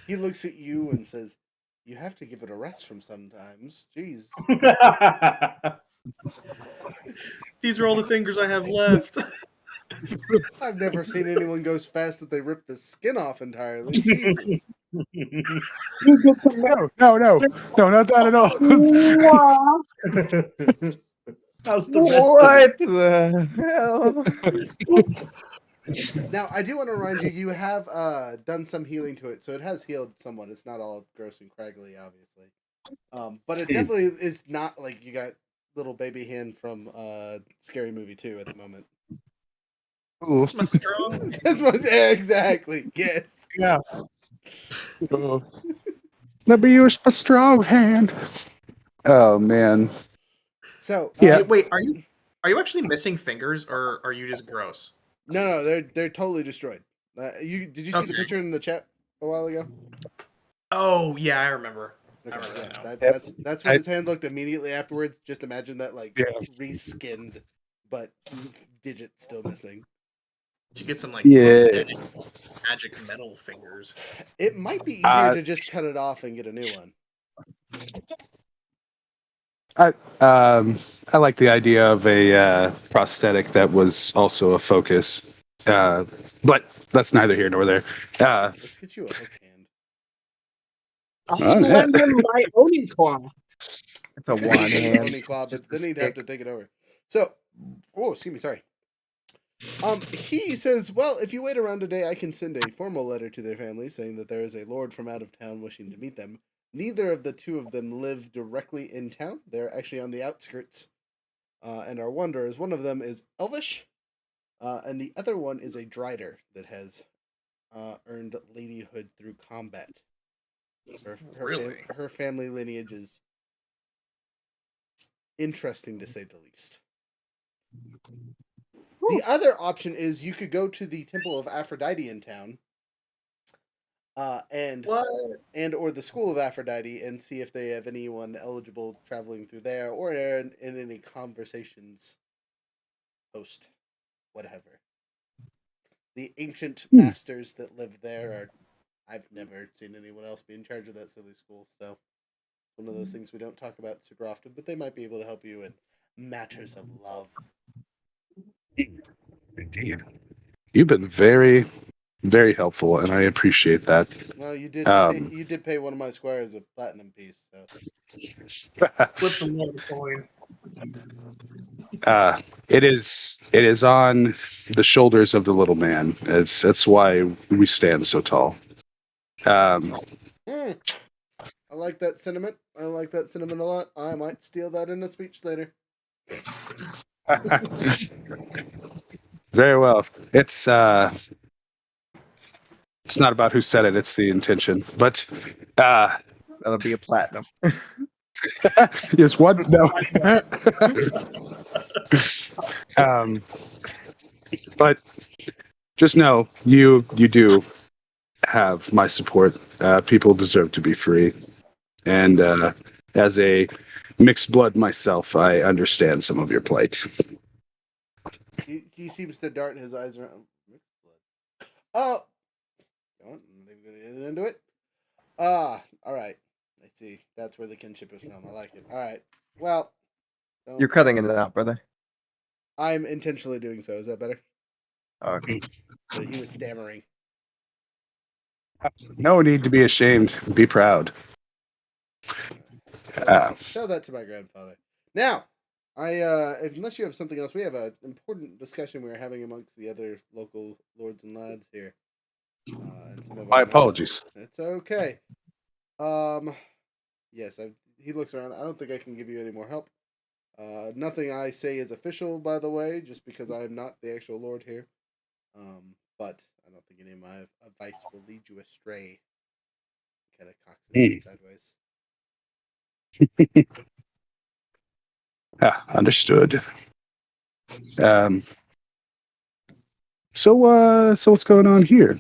He looks at you and says, "You have to give it a rest from sometimes. Jeez." These are all the fingers I have left. I've never seen anyone go so fast that they rip the skin off entirely. Jesus. You get some No, not that at all. Wow. How's the rest of What it? the hell? Now, I do want to remind you, you have done some healing to it, so it has healed somewhat. It's not all gross and craggly, obviously. But it definitely is not like you got little baby hand from Scary Movie 2 at the moment. Ooh, It's my strong. That's what, yeah, exactly. Yes. yeah. Oh. Let me use my strong hand. Oh man. So, Yeah. Wait, are you actually missing fingers, or are you just gross? no, they're totally destroyed. Did you see the Okay. picture in the chat a while ago? Oh yeah, I remember. I Okay, remember yeah, that now. that's what his hand looked immediately afterwards. Just imagine that, like, Yeah. reskinned, but digit still missing. She gets some like Yeah. prosthetic magic metal fingers. It might be easier to just cut it off and get a new one. I like the idea of a prosthetic that was also a focus, but that's neither here nor there. Let's get you a hook hand. I'll Oh, yeah. lend him my Oni claw. It's a You could one use his hand. Oni claw, just but a then he'd have to stick. take it over. So, oh, excuse me, sorry. He says, well, if you wait around today, I can send a formal letter to their family saying that there is a lord from out of town wishing to meet them. Neither of the two of them live directly in town. They're actually on the outskirts, and are wanderers. One of them is Elvish, and the other one is a Drider that has earned ladyhood through combat. Really? Her family lineage is interesting to say the least. The other option is you could go to the Temple of Aphrodite in town, and What? or the School of Aphrodite, and see if they have anyone eligible traveling through there, or in any conversations post whatever. The ancient masters that live there are. I've never seen anyone else be in charge of that silly school, so one of those things we don't talk about super often, but they might be able to help you in matters of love. Indeed. You've been very, very helpful, and I appreciate that. Well, you did Um, you did pay one of my squires a platinum piece, so Flip the water coin. it is on the shoulders of the little man. That's why we stand so tall. I like that sentiment. I like that sentiment a lot. I might steal that in a speech later. Very well. It's not about who said it; it's the intention. But That'll be a platinum. yes, what? No. But just know you do have my support. People deserve to be free, and as a mixed blood myself, I understand some of your plight. He seems to dart his eyes around. Oh, I'm gonna get into it. All right. I see. That's where the kinship is from. I like it. All right. Well, You're cutting it out, brother. I'm intentionally doing so. Is that better? Okay. So he was stammering. No need to be ashamed. Be proud. Tell that to my grandfather. Now, unless you have something else, we have an important discussion we're having amongst the other local lords and lads here. And some of My our apologies. It's okay. Yes, he looks around. I don't think I can give you any more help. Nothing I say is official, by the way, just because I am not the actual lord here. But I don't think any of my advice will lead you astray. He kind of cocks his head sideways. Understood. So what's going on here?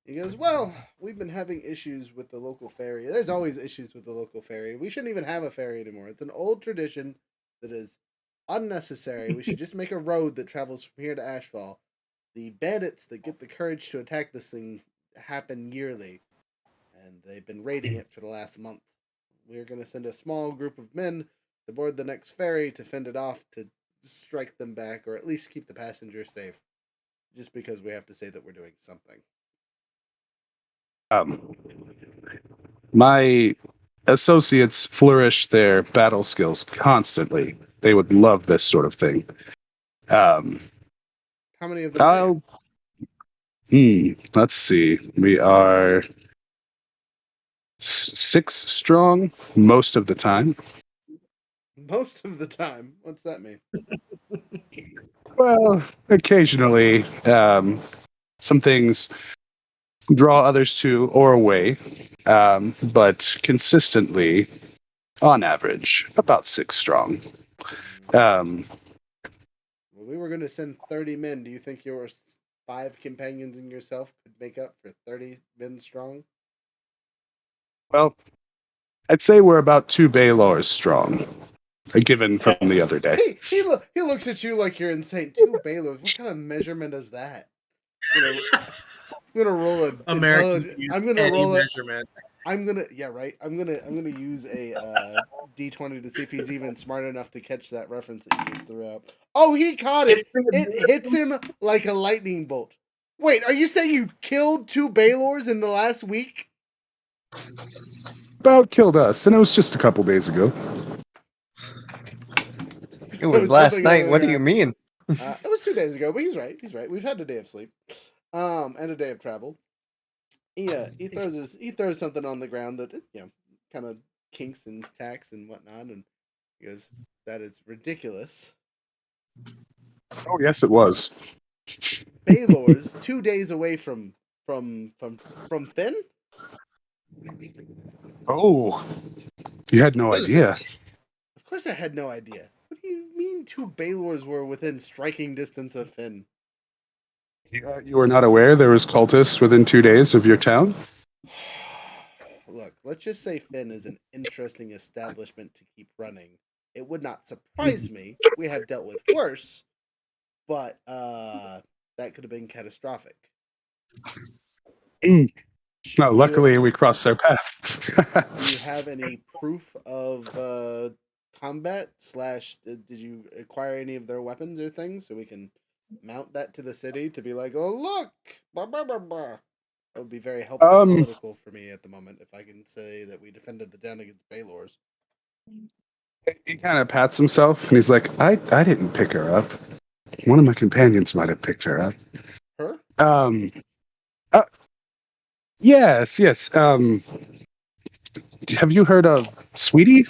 He goes, well, we've been having issues with the local ferry. There's always issues with the local ferry. We shouldn't even have a ferry anymore. It's an old tradition that is unnecessary. We should just make a road that travels from here to Ashfall. The bandits that get the courage to attack this thing happen yearly, and they've been raiding it for the last month. We're going to send a small group of men to board the next ferry to fend it off, to strike them back, or at least keep the passengers safe. just because we have to say that we're doing something. My associates flourish their battle skills constantly. They would love this sort of thing. How many of them are you? Let's see. We are 6 strong most of the time. Most of the time. What's that mean? Well, occasionally, some things draw others to or away, but consistently, on average, about 6 strong. Um, Well, we were going to send 30 men. Do you think your 5 companions and yourself could make up for 30 men strong? well, I'd say we're about 2 Baylors strong, given from the other day. He looks at you like you're insane. 2 Baylors. What kind of measurement is that? I'm gonna roll a Americans intelligence. use I'm gonna any roll a. measurement. I'm gonna right. I'm gonna use a D20 to see if he's even smart enough to catch that reference that you just threw out. Oh, he caught it. It hits him like a lightning bolt. Wait, are you saying you killed 2 Baylors in the last week? About killed us, and it was just a couple days ago. It was last Something night. other What do than you mean? it was 2 days ago, but he's right. He's right. We've had a day of sleep, and a day of travel. He throws something on the ground that kind of kinks and tacks and whatnot, and he goes, "That is ridiculous." Oh, yes, it was. Baylor's 2 days away from Finn. Oh, you had no What is idea. Of course, I had no idea. What do you mean 2 Baylors were within striking distance of Finn? You were not aware there was cultists within 2 days of your town? Look, let's just say Finn is an interesting establishment to keep running. It would not surprise me. We have dealt with worse, but that could have been catastrophic. No, Do luckily we crossed their path. Do you have any proof of combat / did you acquire any of their weapons or things so we can mount that to the city to be like, oh look, blah, blah, blah, blah. That would be very helpful political for me at the moment if I can say that we defended the town against Baylor's. He kind of pats himself and he's like, I didn't pick her up. One of my companions might have picked her up. Her? Yes, yes. Have you heard of Sweetie?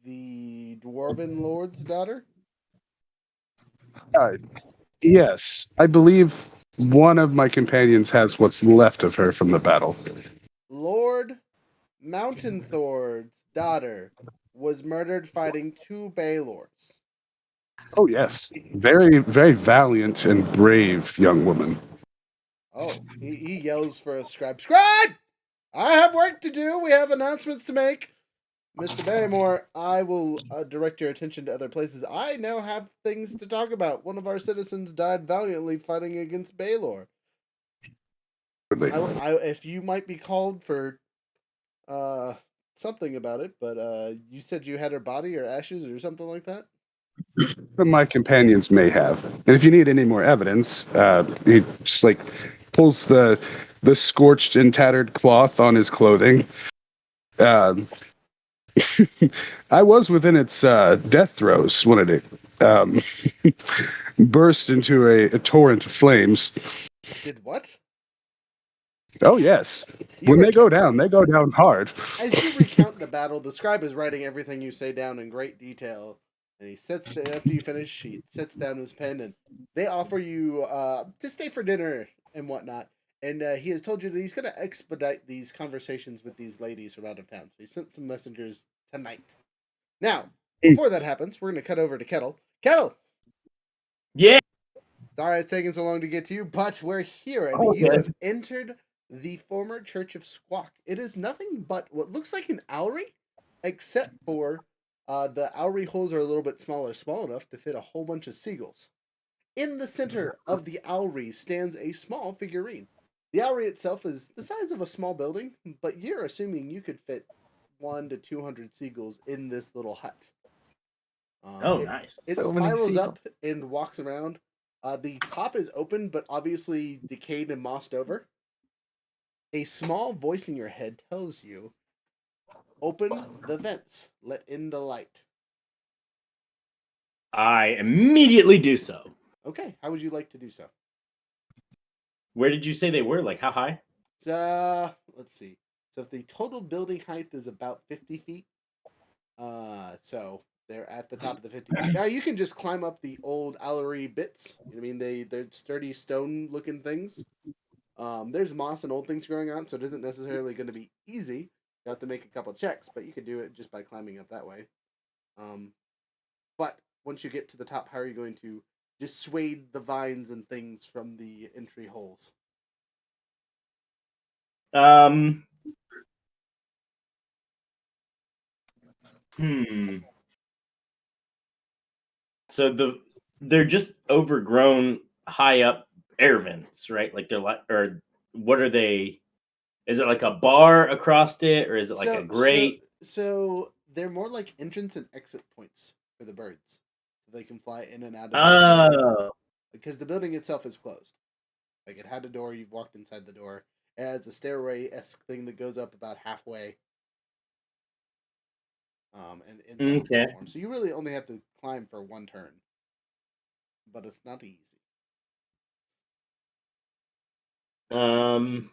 The Dwarven Lord's daughter? Yes. I believe one of my companions has what's left of her from the battle. Lord Mountain Thord's daughter was murdered fighting 2 Baylors. Oh, yes. Very, very valiant and brave young woman. Oh, he yells for a scribe. Scribe! I have work to do. We have announcements to make. Mr. Barrymore, I will direct your attention to other places. I now have things to talk about. One of our citizens died valiantly fighting against Baylor. If you might be called for something about it, but you said you had her body or ashes or something like that? One of my companions may have. And if you need any more evidence, he just like pulls the scorched and tattered cloth on his clothing. I was within its death throes when it burst into a torrent of flames. Did what? Oh, yes. When they go down hard. As you recount the battle, the scribe is writing everything you say down in great detail. And he after you finish, he sets down his pen, and they offer you to stay for dinner and whatnot. And he has told you that he's going to expedite these conversations with these ladies from out of town. So he sent some messengers tonight. Now, before that happens, we're going to cut over to Kettle. Kettle! Yeah. Sorry it's taking so long to get to you, but we're here, and you have entered the former Church of Squawk. It is nothing but what looks like an owry, except for the owry holes are a little bit smaller, small enough to fit a whole bunch of seagulls. In the center of the owry stands a small figurine. The owry itself is the size of a small building, but you're assuming you could fit 1 to 200 seagulls in this little hut. Oh, It, nice. it So many spirals seagulls. up and walks around. The top is open, but obviously decayed and mossed over. A small voice in your head tells you, "Open the vents, let in the light." I immediately do so. Okay, how would you like to do so? Where did you say they were? Like, how high? So let's see. So if the total building height is about 50 feet, so they're at the top of the 50 feet. Now you can just climb up the old Allery bits. I mean, they're sturdy stone looking things. There's moss and old things growing on, so it isn't necessarily going to be easy. You have to make a couple checks, but you could do it just by climbing up that way. But once you get to the top, how are you going to dissuade the vines and things from the entry holes? Hmm. So they're just overgrown, high up air vents, right? Like they're like, or what are they? Is it like a bar across it, or is it like a grate? So they're more like entrance and exit points for the birds, so they can fly in and out of this building. Oh, Because the building itself is closed. Like it had a door, you've walked inside the door. It has a stairway-esque thing that goes up about halfway. And ends on the okay. platform. So you really only have to climb for one turn. But it's not easy. I'm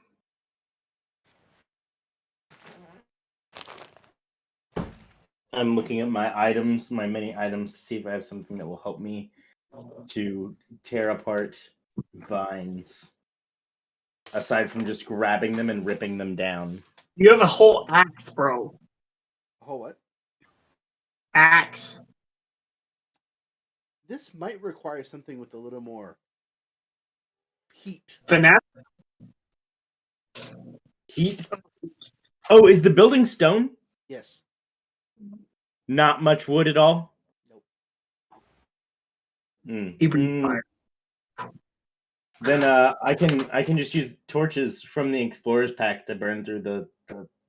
looking at my items, my many items, to see if I have something that will help me to tear apart vines. Aside from just grabbing them and ripping them down. You have a whole axe, bro. A whole what? Axe. This might require something with a little more heat. Finesse. Heat. Oh, is the building stone? Yes. Not much wood at all? Nope. Fire. Then I can just use torches from the explorers pack to burn through the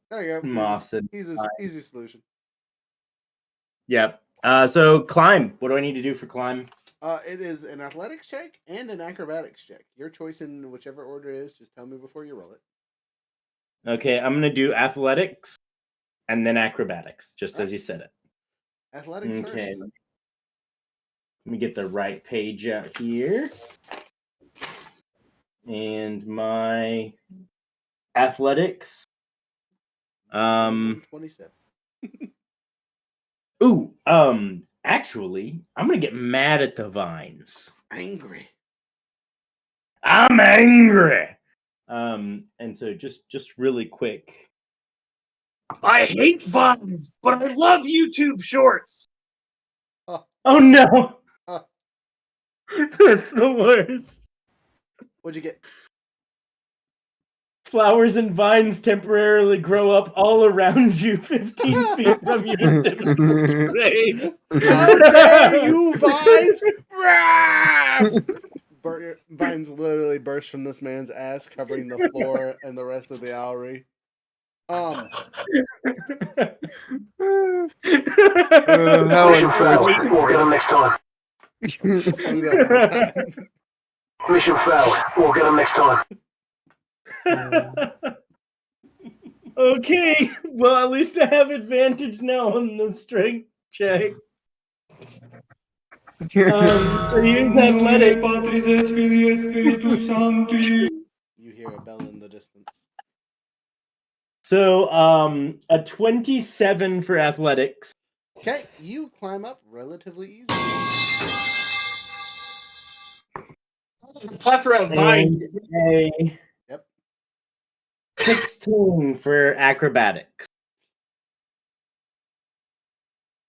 There you go. moss and Easy solution. Yep. So climb. What do I need to do for climb? It is an athletics check and an acrobatics check. Your choice in whichever order it is. Just tell me before you roll it. Okay, I'm gonna do athletics and then acrobatics, just as you said it. Athletics first. Let me get the right page out here. And my athletics. 27. Actually, I'm gonna get mad at the vines. Angry. I'm angry. And so just really quick. I hate vines, but I love YouTube shorts. Oh no! That's the worst. What'd you get? Flowers and vines temporarily grow up all around you 15 feet from your difficult terrain. How dare you, vines! Vines literally burst from this man's ass, covering the floor and the rest of the Allery. How Mission failed. We'll get them next time. I'll do that one more time. Mission failed. We'll get them next time. Okay, well, at least I have advantage now on the strength check. So use athletic. You hear a bell in the distance. So, a 27 for athletics. Okay, you climb up relatively easy. Plethora of vines. And a 16 for acrobatics.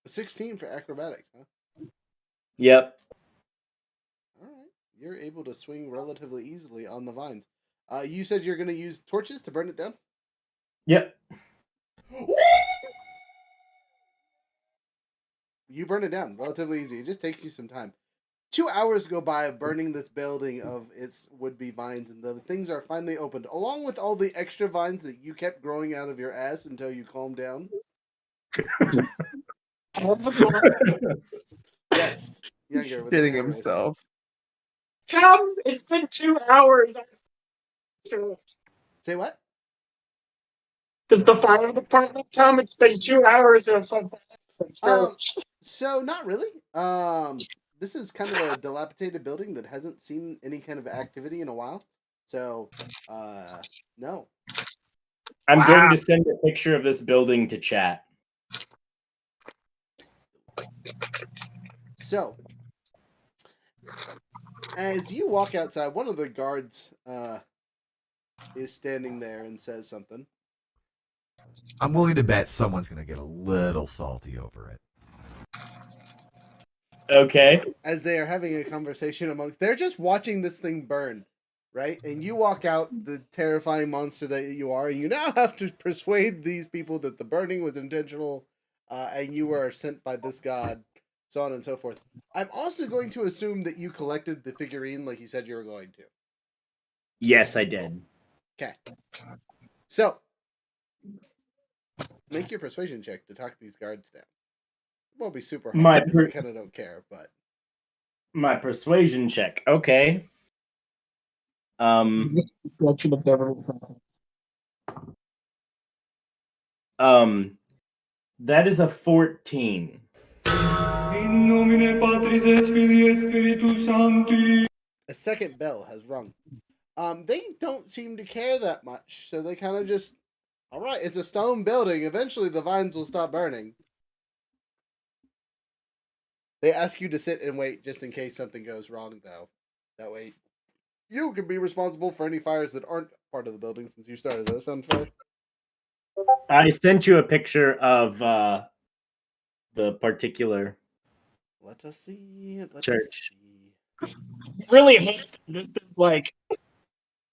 16 for acrobatics, huh? Yep. All right. You're able to swing relatively easily on the vines. You said you're going to use torches to burn it down? Yep. You burn it down relatively easy. It just takes you some time. 2 hours go by of burning this building of its would-be vines, and the things are finally opened, along with all the extra vines that you kept growing out of your ass until you calmed down. Yes, younger with the Shitting hair rice. himself. Tom, it's been 2 hours. Say what? Does the fire department come? It's been 2 hours of So not really. This is kind of a dilapidated building that hasn't seen any kind of activity in a while. So, no. I'm Wow. going to send a picture of this building to chat. So, as you walk outside, one of the guards is standing there and says something. I'm willing to bet someone's going to get a little salty over it. Okay. As they are having a conversation amongst, they're just watching this thing burn, right? And you walk out, the terrifying monster that you are, and you now have to persuade these people that the burning was intentional, and you were sent by this god, so on and so forth. I'm also going to assume that you collected the figurine like you said you were going to. Yes, I did. Okay. So, make your persuasion check to talk these guards down. It won't be super hard because I kind of don't care, but My persuasion check. Okay. Selection of government. That is a 14. In nomine Patris et Filii et Spiritus Sancti. a second bell has rung. They don't seem to care that much, so they kind of just, all right, it's a stone building. Eventually, the vines will stop burning. They ask you to sit and wait just in case something goes wrong, though. That way, you can be responsible for any fires that aren't part of the building since you started. Does that sound fair? I sent you a picture of the particular Let us see. Let church. us see. Really hope this is like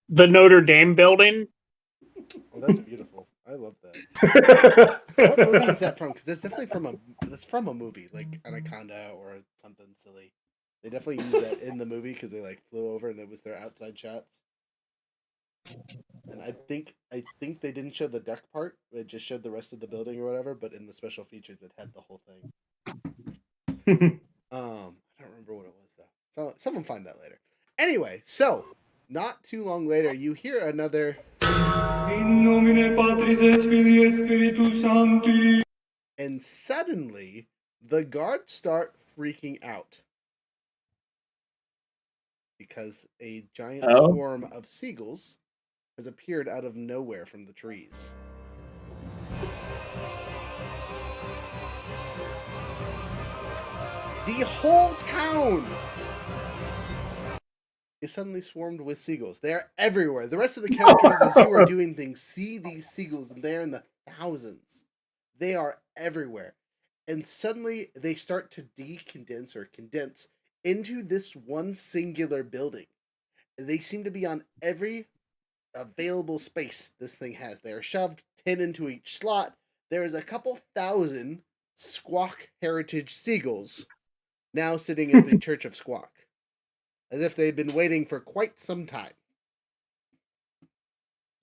the Notre Dame building. Oh, that's beautiful. I love that. What movie is that from? Because it's definitely from a movie, like Anaconda or something silly. They definitely used that in the movie because they like flew over and it was their outside shots. And I think they didn't show the duck part. It just showed the rest of the building or whatever. But in the special features, it had the whole thing. I don't remember what it was though. So someone find that later. Anyway, so not too long later, you hear another. In nomine Patris et Filii et Spiritus Sancti. And suddenly, the guards start freaking out because a giant swarm of seagulls has appeared out of nowhere from the trees. The whole town is suddenly swarmed with seagulls. They are everywhere. The rest of the characters, as you are doing things, see these seagulls, and they're in the thousands. They are everywhere. And suddenly, they start to decondense or condense into this one singular building. They seem to be on every available space this thing has. They are shoved 10 into each slot. There is a couple thousand Squawk Heritage Seagulls now sitting at the Church of Squawk, as if they'd been waiting for quite some time.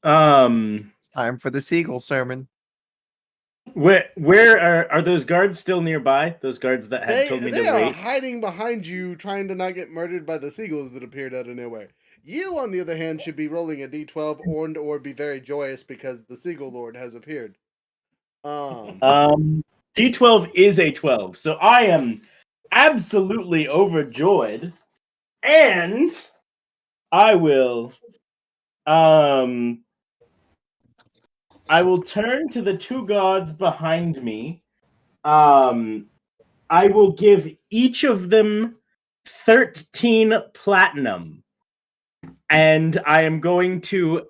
It's time for the seagull sermon. Where are those guards still nearby? Those guards that had told me They to are wait? hiding behind you, trying to not get murdered by the seagulls that appeared out of nowhere. You, on the other hand, should be rolling a d12 or be very joyous because the Seagull Lord has appeared. D12 is a 12, so I am absolutely overjoyed, and I will turn to the two gods behind me. I will give each of them 13 platinum, and I am going to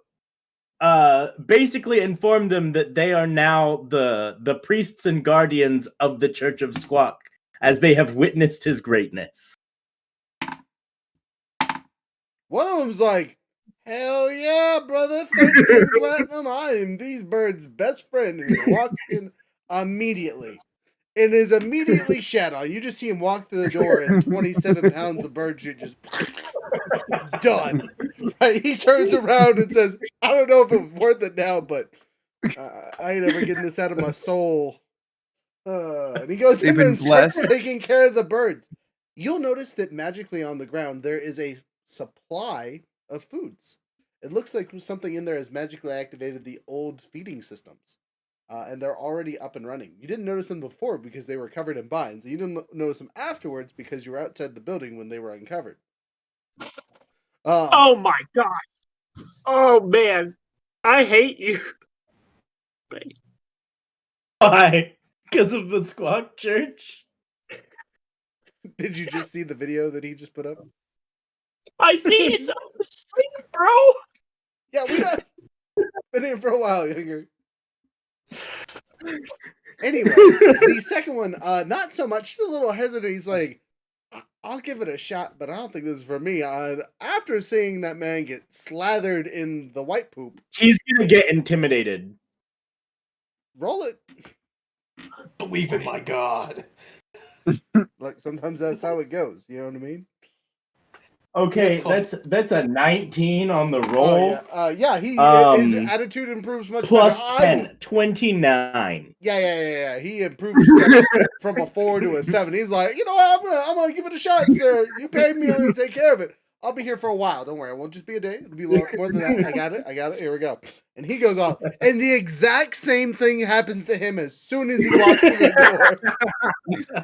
basically inform them that they are now the priests and guardians of the Church of Squawk, as they have witnessed his greatness. One of them's like, hell yeah, brother, 13 platinum. I am these birds' best friend. And he walks in immediately. And is immediately shat on. You just see him walk through the door and 27 pounds of bird shit just done. Right? He turns around and says, I don't know if it's worth it now, but I ain't ever getting this out of my soul. And he goes in there and starts taking care of the birds. You'll notice that magically on the ground there is a supply of foods. It looks like something in there has magically activated the old feeding systems. And they're already up and running. You didn't notice them before because they were covered in vines. You didn't notice them afterwards because you were outside the building when they were uncovered. Oh my god. Oh man. I hate you. Why? Because of the Squawk Church? Did you just see the video that he just put up? I see it's on the stream, bro. Yeah, we done. Been in for a while, younger. Anyway, the second one, not so much. He's a little hesitant. He's like, I'll give it a shot, but I don't think this is for me. After seeing that man get slathered in the white poop, he's gonna get intimidated. Roll it. Believe in my God. Like sometimes that's how it goes. You know what I mean? Okay, that's a 19 on the roll. Oh, yeah. His attitude improves much plus better. 10, 29. Yeah. He improved from a 4 to a 7. He's like, you know what? I'm gonna give it a shot, sir. You paid me, I'm gonna take care of it. I'll be here for a while. Don't worry. It won't just be a day. It'll be more than that. I got it. Here we go. And he goes off. And the exact same thing happens to him as soon as he walks through the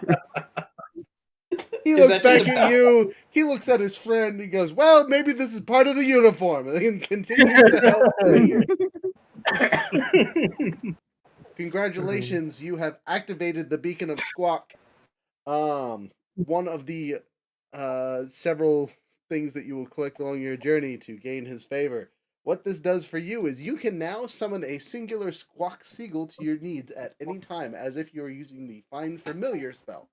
door. He looks back at you. He looks at his friend. He goes, well, maybe this is part of the uniform. And then continues to help. Congratulations. You have activated the Beacon of Squawk. One of the several things that you will collect along your journey to gain his favor. What this does for you is you can now summon a singular Squawk Seagull to your needs at any time, as if you were using the Find Familiar spell.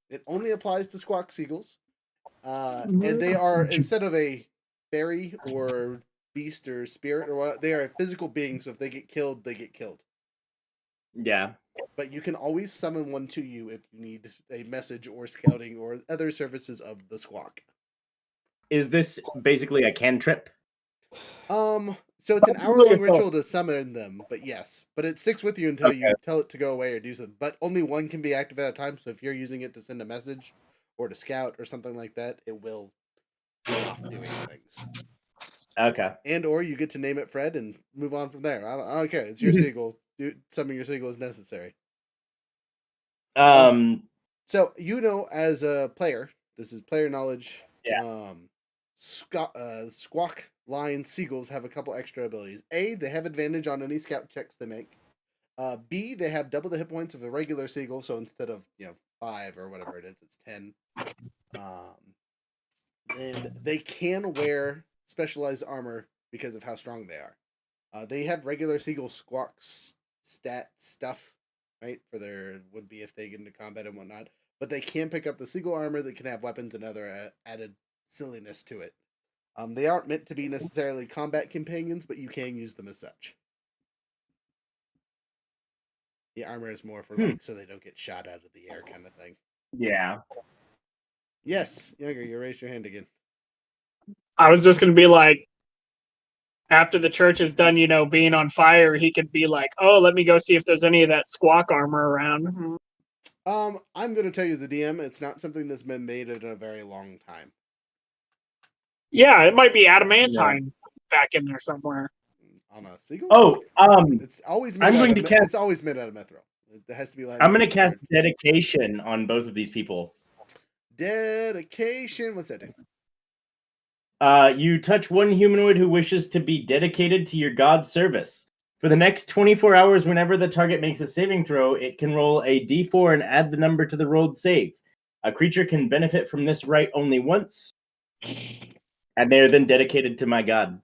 It only applies to Squawk Seagulls, and they are, instead of a fairy or beast or spirit or what, they are a physical being, so if they get killed, they get killed. Yeah. But you can always summon one to you if you need a message or scouting or other services of the Squawk. Is this basically a cantrip? So it's an hour-long ritual to summon them, but yes. But it sticks with you until you tell it to go away or do something. But only one can be active at a time, so if you're using it to send a message or to scout or something like that, it will go off doing things. Okay. And or you get to name it Fred and move on from there. I don't care. It's your seagull. Summon your seagull is necessary. So you know, as a player, this is player knowledge. Yeah. Squawk Lion Seagulls have a couple extra abilities. A, they have advantage on any scout checks they make. B, they have double the hit points of a regular seagull, so instead of 5 or whatever it is, it's 10. And they can wear specialized armor because of how strong they are. They have regular seagull squawk stat stuff, right, for their would-be if they get into combat and whatnot. But they can pick up the seagull armor that can have weapons and other added silliness to it. They aren't meant to be necessarily combat companions, but you can use them as such. The armor is more for so they don't get shot out of the air kind of thing. Yeah. Yes, Younger, you raised your hand again. I was just going to be like, after the church is done, being on fire, he could be like, oh, let me go see if there's any of that Squawk armor around. I'm going to tell you as a DM, it's not something that's been made in a very long time. Yeah, it might be adamantine back in there somewhere. On a seagull? Oh, it's always made it's always made out of mithril. It has to be like I'm going to cast dedication on both of these people. Dedication. What's that do? You touch one humanoid who wishes to be dedicated to your god's service. For the next 24 hours, whenever the target makes a saving throw, it can roll a d4 and add the number to the rolled save. A creature can benefit from this right only once, and they are then dedicated to my god.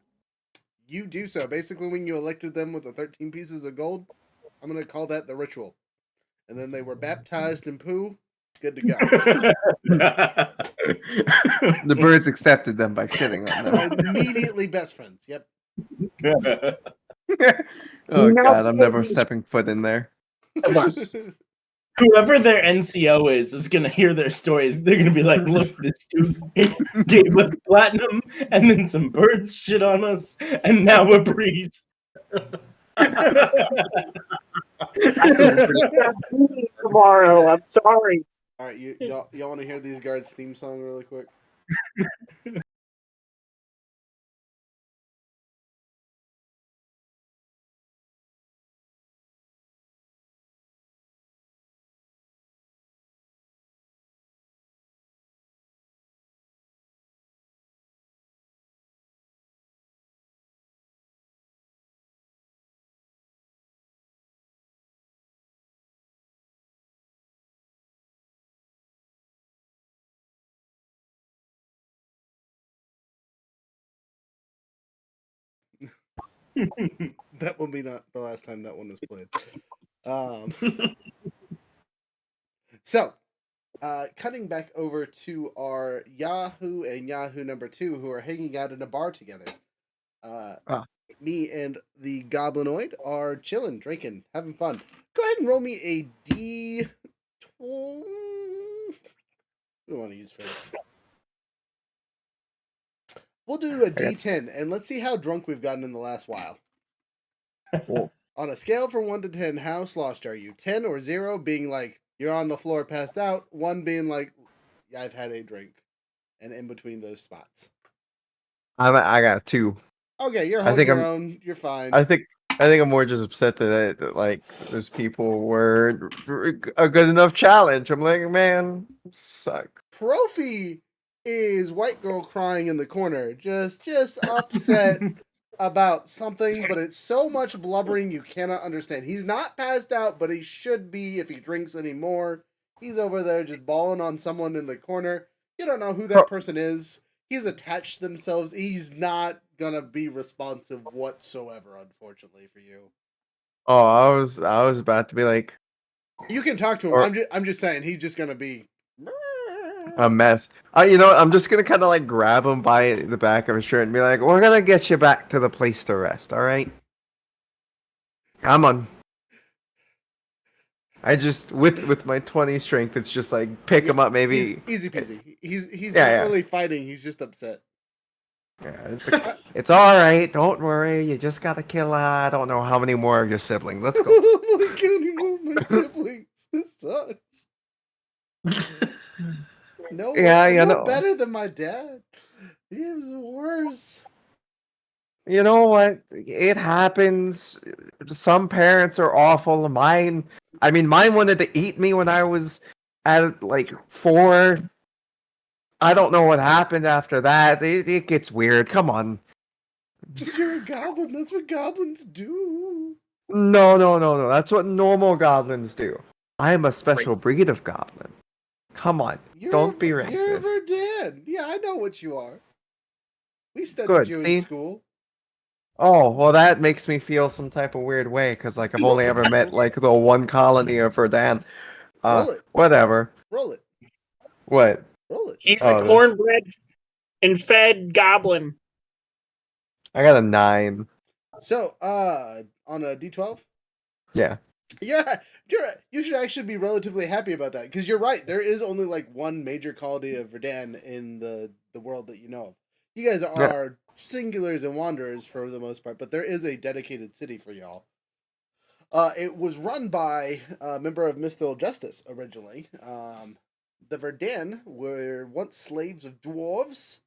You do so. Basically, when you elected them with the 13 pieces of gold, I'm going to call that the ritual. And then they were baptized in poo. Good to go. The birds accepted them by shitting on them. Immediately best friends. Yep. Oh god, I'm never stepping foot in there. Whoever their NCO is gonna hear their stories. They're gonna be like, "Look, this dude gave us platinum, and then some birds shit on us, and now we're priest." Tomorrow, I'm sorry. All right, y'all want to hear these guards' theme song really quick? That will be not the last time that one is played. So, cutting back over to our Yahoo and Yahoo number 2, who are hanging out in a bar together. Me and the Goblinoid are chilling, drinking, having fun. Go ahead and roll me a D12. We want to use first. We'll do a D10, and let's see how drunk we've gotten in the last while. Cool. On a scale from 1 to 10, how sloshed are you? 10 or 0 being like, you're on the floor passed out, 1 being like, I've had a drink. And in between those spots. I got 2. Okay, you're holding your own. You're fine. I think I'm more just upset that like those people weren't a good enough challenge. I'm like, man, sucks. Profi is white girl crying in the corner, just upset about something, but it's so much blubbering you cannot understand. He's not passed out, but he should be if he drinks anymore. He's over there just bawling on someone in the corner. You don't know who that person is. He's attached themselves. He's not gonna be responsive whatsoever, unfortunately for you. Oh, I was about to be like, you can talk to him. I'm just saying he's just gonna be a mess. You know what? I'm just gonna kind of like grab him by the back of his shirt and be like, "We're gonna get you back to the place to rest, all right? Come on." I just with my 20 strength, it's just like pick him up, maybe easy peasy. He's not really fighting. He's just upset. Yeah, it's like, it's all right. Don't worry. You just gotta kill. I don't know how many more of your siblings. Let's go. Oh my god, my siblings. This sucks. No, no better than my dad. He was worse. You know what? It happens. Some parents are awful. Mine wanted to eat me when I was at like 4. I don't know what happened after that. It gets weird. Come on. But you're a goblin. That's what goblins do. No. That's what normal goblins do. I'm a special breed of goblin. Come on. Don't be racist. You're a Verdan. Yeah, I know what you are. We studied you in school. Oh, well, that makes me feel some type of weird way, because, like, I've only ever met, like, the one colony of Verdan. Roll it. Whatever. Roll it. What? Roll it. He's a cornbread and fed goblin. I got a 9. So, on a D12? Yeah. You should actually be relatively happy about that, because you're right. There is only, like, one major colony of Verdan in the world that you know of. You guys are singulars and wanderers for the most part, but there is a dedicated city for y'all. It was run by a member of Mistil Justice originally. The Verdan were once slaves of dwarves,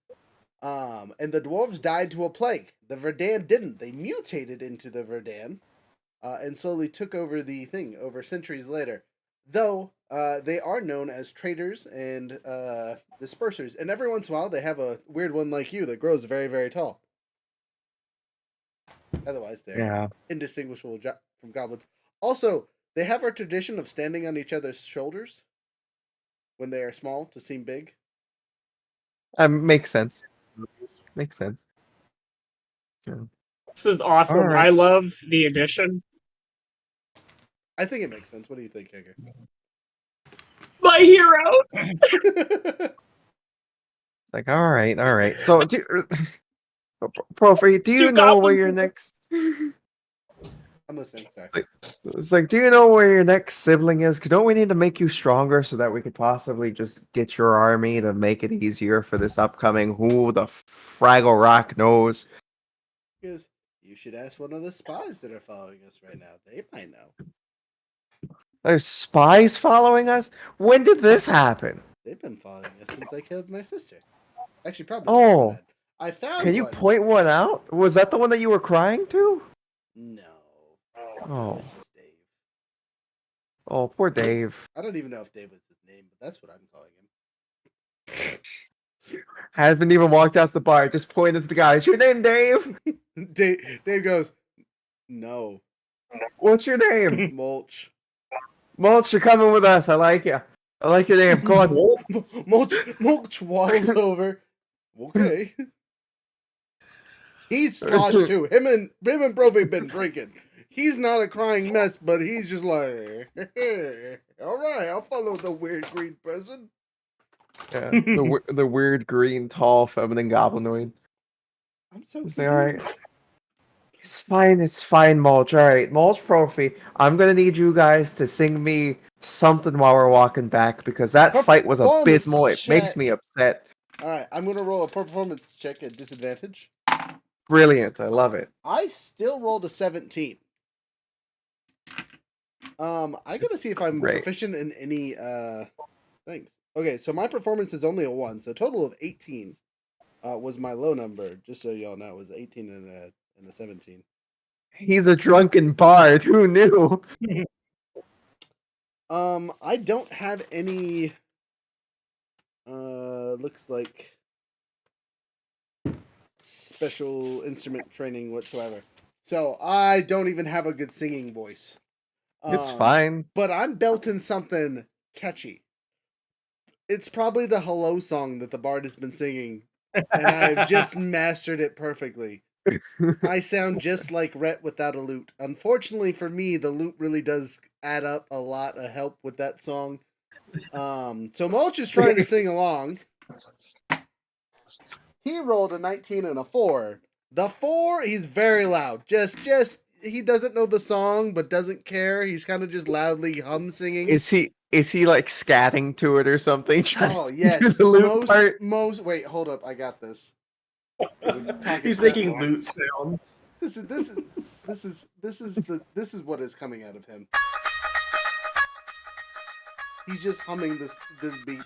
and the dwarves died to a plague. The Verdan didn't. They mutated into the Verdan, and slowly took over the thing over centuries later. Though they are known as traders and dispersers, and every once in a while they have a weird one like you that grows very, very tall. Otherwise, they're indistinguishable from goblins. Also, they have a tradition of standing on each other's shoulders when they are small to seem big. Makes sense. Makes sense. Yeah. This is awesome. Right. I love the addition. I think it makes sense. What do you think, Hager? My hero. It's like, all right. So, Profi, do you know where your next? I'm listening. Sorry. It's like, do you know where your next sibling is? Because don't we need to make you stronger so that we could possibly just get your army to make it easier for this upcoming? Who the Fraggle Rock knows? Because you should ask one of the spies that are following us right now. They might know. There's spies following us? When did this happen? They've been following us since I killed my sister. Actually, probably before Oh, that. I found can you one. point one out? Was that the one that you were crying to? No. Oh, It's just Dave. oh, poor Dave. I don't even know if Dave was his name, but that's what I'm calling him. Hasn't even walked out the bar. Just pointed at the guy. Is your name Dave? Dave goes, no. What's your name? Mulch. Mulch, you're coming with us. I like you. I like your name. Come on. Mulch waddles over. Okay. He's sloshed too. Him and Brovey been drinking. He's not a crying mess, but he's just like, all right, I'll follow the weird green person. Yeah, the weird green tall feminine goblinoid. I'm so Is confused. they all right? It's fine, Mulch. All right, Mulch Profi. I'm gonna need you guys to sing me something while we're walking back because that fight was abysmal. It makes me upset. All right, I'm gonna roll a performance check at disadvantage. Brilliant. I love it. I still rolled a 17. I gotta see if I'm proficient in any things. Okay, so my performance is only a 1, so a total of 18 was my low number. Just so y'all know, it was 18 and a 17. He's a drunken bard. Who knew? I don't have any. Looks like special instrument training whatsoever. So I don't even have a good singing voice. It's fine. But I'm belting something catchy. It's probably the hello song that the bard has been singing, and I've just mastered it perfectly. I sound just like Rhett without a lute. Unfortunately for me, the lute really does add up a lot of help with that song. So Mulch is trying to sing along. He rolled a 19 and a 4. The 4, he's very loud. Just he doesn't know the song, but doesn't care. He's kind of just loudly hum singing. Is he like scatting to it or something? Oh yes, most. Wait, hold up, I got this. He's making loot sounds. This is what is coming out of him. He's just humming this beat.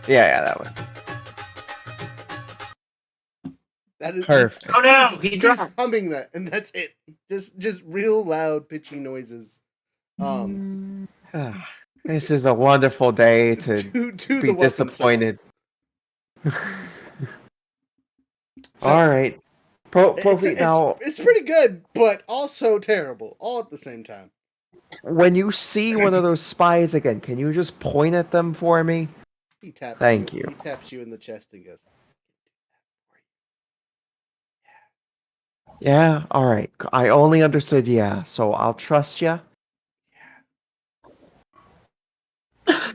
Yeah, that one. That is perfect. Oh no, he dropped. He's humming that, and that's it. Just real loud, pitchy noises. This is a wonderful day to be disappointed. So, all right, it's pretty good, but also terrible, all at the same time. When you see one of those spies again, can you just point at them for me? He taps Thank you. He taps you in the chest and goes, Yeah, all right. I only understood yeah, so I'll trust you. Yeah.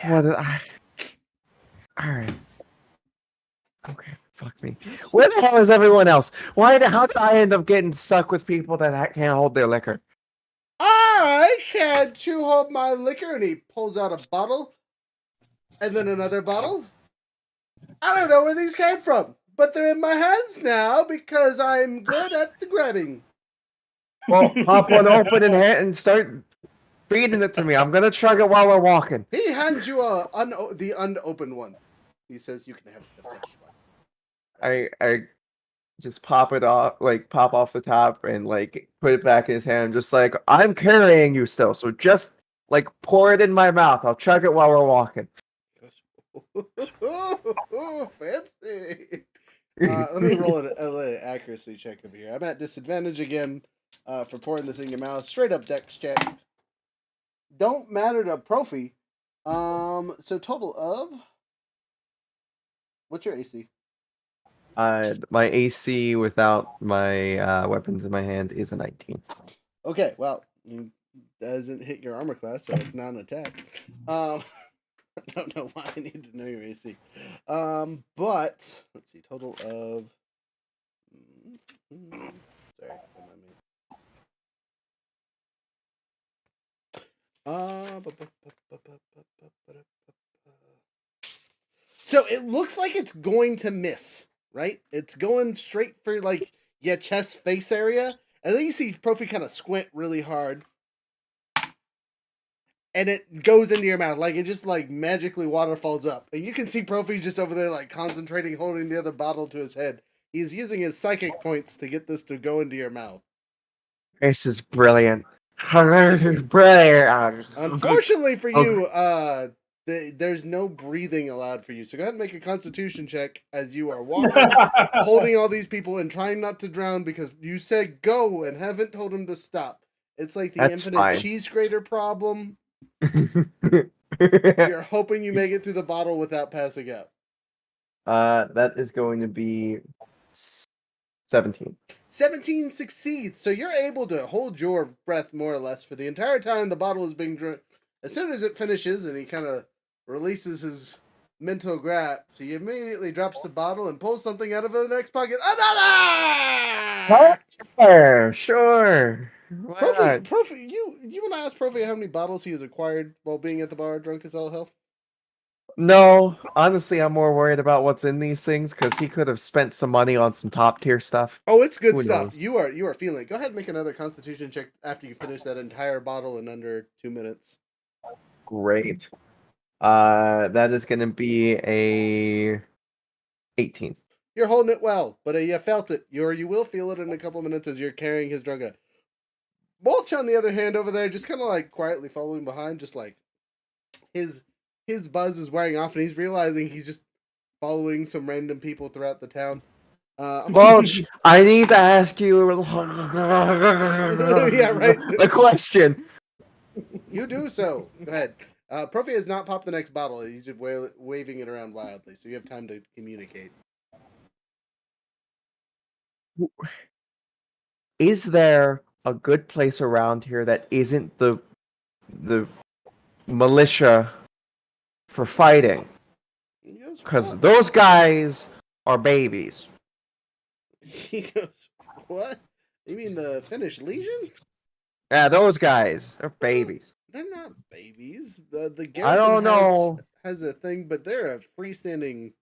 What? All right. Okay. Fuck me. Where the hell is everyone else? How did I end up getting stuck with people that can't hold their liquor? I can't hold my liquor, and he pulls out a bottle, and then another bottle. I don't know where these came from, but they're in my hands now because I'm good at the grabbing. Well, pop one open and start feeding it to me. I'm gonna chug it while we're walking. He hands you the unopened one. He says you can have the fresh one. I just pop it off, like pop off the top and like put it back in his hand, just like I'm carrying you still, so just like pour it in my mouth. I'll chug it while we're walking. Fancy. Let me roll an accuracy check over here. I'm at disadvantage again for pouring this in your mouth. Straight up dex check. Don't matter to Profi. So total of, what's your AC? My AC without my weapons in my hand is a 19. Okay, well, it doesn't hit your armor class, so it's not an attack. I don't know why I need to know your AC. But let's see, total of. Sorry, one minute. So it looks like it's going to miss, right? It's going straight for like your chest face area. And then you see Profi kind of squint really hard. And it goes into your mouth. Like it just like magically waterfalls up. And you can see Profi just over there like concentrating, holding the other bottle to his head. He's using his psychic points to get this to go into your mouth. This is brilliant. Brilliant. Unfortunately for you, there's no breathing allowed for you. So go ahead and make a Constitution check as you are walking, holding all these people, and trying not to drown because you said go and haven't told them to stop. It's like the That's infinite fine. cheese grater problem. You're hoping you make it through the bottle without passing out. That is going to be 17. 17 succeeds, so you're able to hold your breath more or less for the entire time the bottle is being drunk. As soon as it finishes and he kind of releases his mental grasp, he immediately drops the bottle and pulls something out of the next pocket. Another! Sure. Why not? Profi, you want to ask Profi how many bottles he has acquired while being at the bar drunk as all hell? No, honestly, I'm more worried about what's in these things because he could have spent some money on some top tier stuff. Oh, it's good Who stuff. knows? You are feeling it. Go ahead and make another Constitution check after you finish that entire bottle in under 2 minutes. Great. That is going to be a 18. You're holding it well, but you felt it. You will feel it in a couple minutes as you're carrying his drug out. Mulch, on the other hand, over there, just kind of like quietly following behind, just like his buzz is wearing off, and he's realizing he's just following some random people throughout the town. Mulch, I need to ask you Yeah, right. a question. You do so. Go ahead. Profi has not popped the next bottle. He's just waving it around wildly, so you have time to communicate. Is there a good place around here that isn't the militia for fighting? Because those guys are babies. He goes, what? You mean the Finnish Legion? Yeah, those guys are babies. They're not babies. The I don't garrison know. has a thing, but they're a freestanding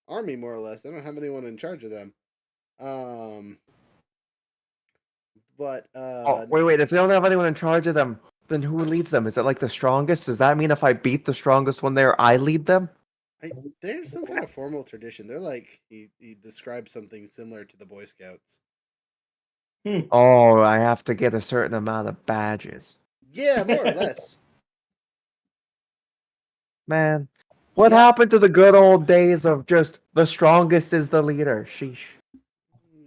army, more or less. They don't have anyone in charge of them. Oh, wait. If they don't have anyone in charge of them, then who leads them? Is it like the strongest? Does that mean if I beat the strongest one there, I lead them? There's some kind of formal tradition. They're like he describes something similar to the Boy Scouts. Oh, I have to get a certain amount of badges. Yeah, more or less. Man, what happened to the good old days of just the strongest is the leader? Sheesh.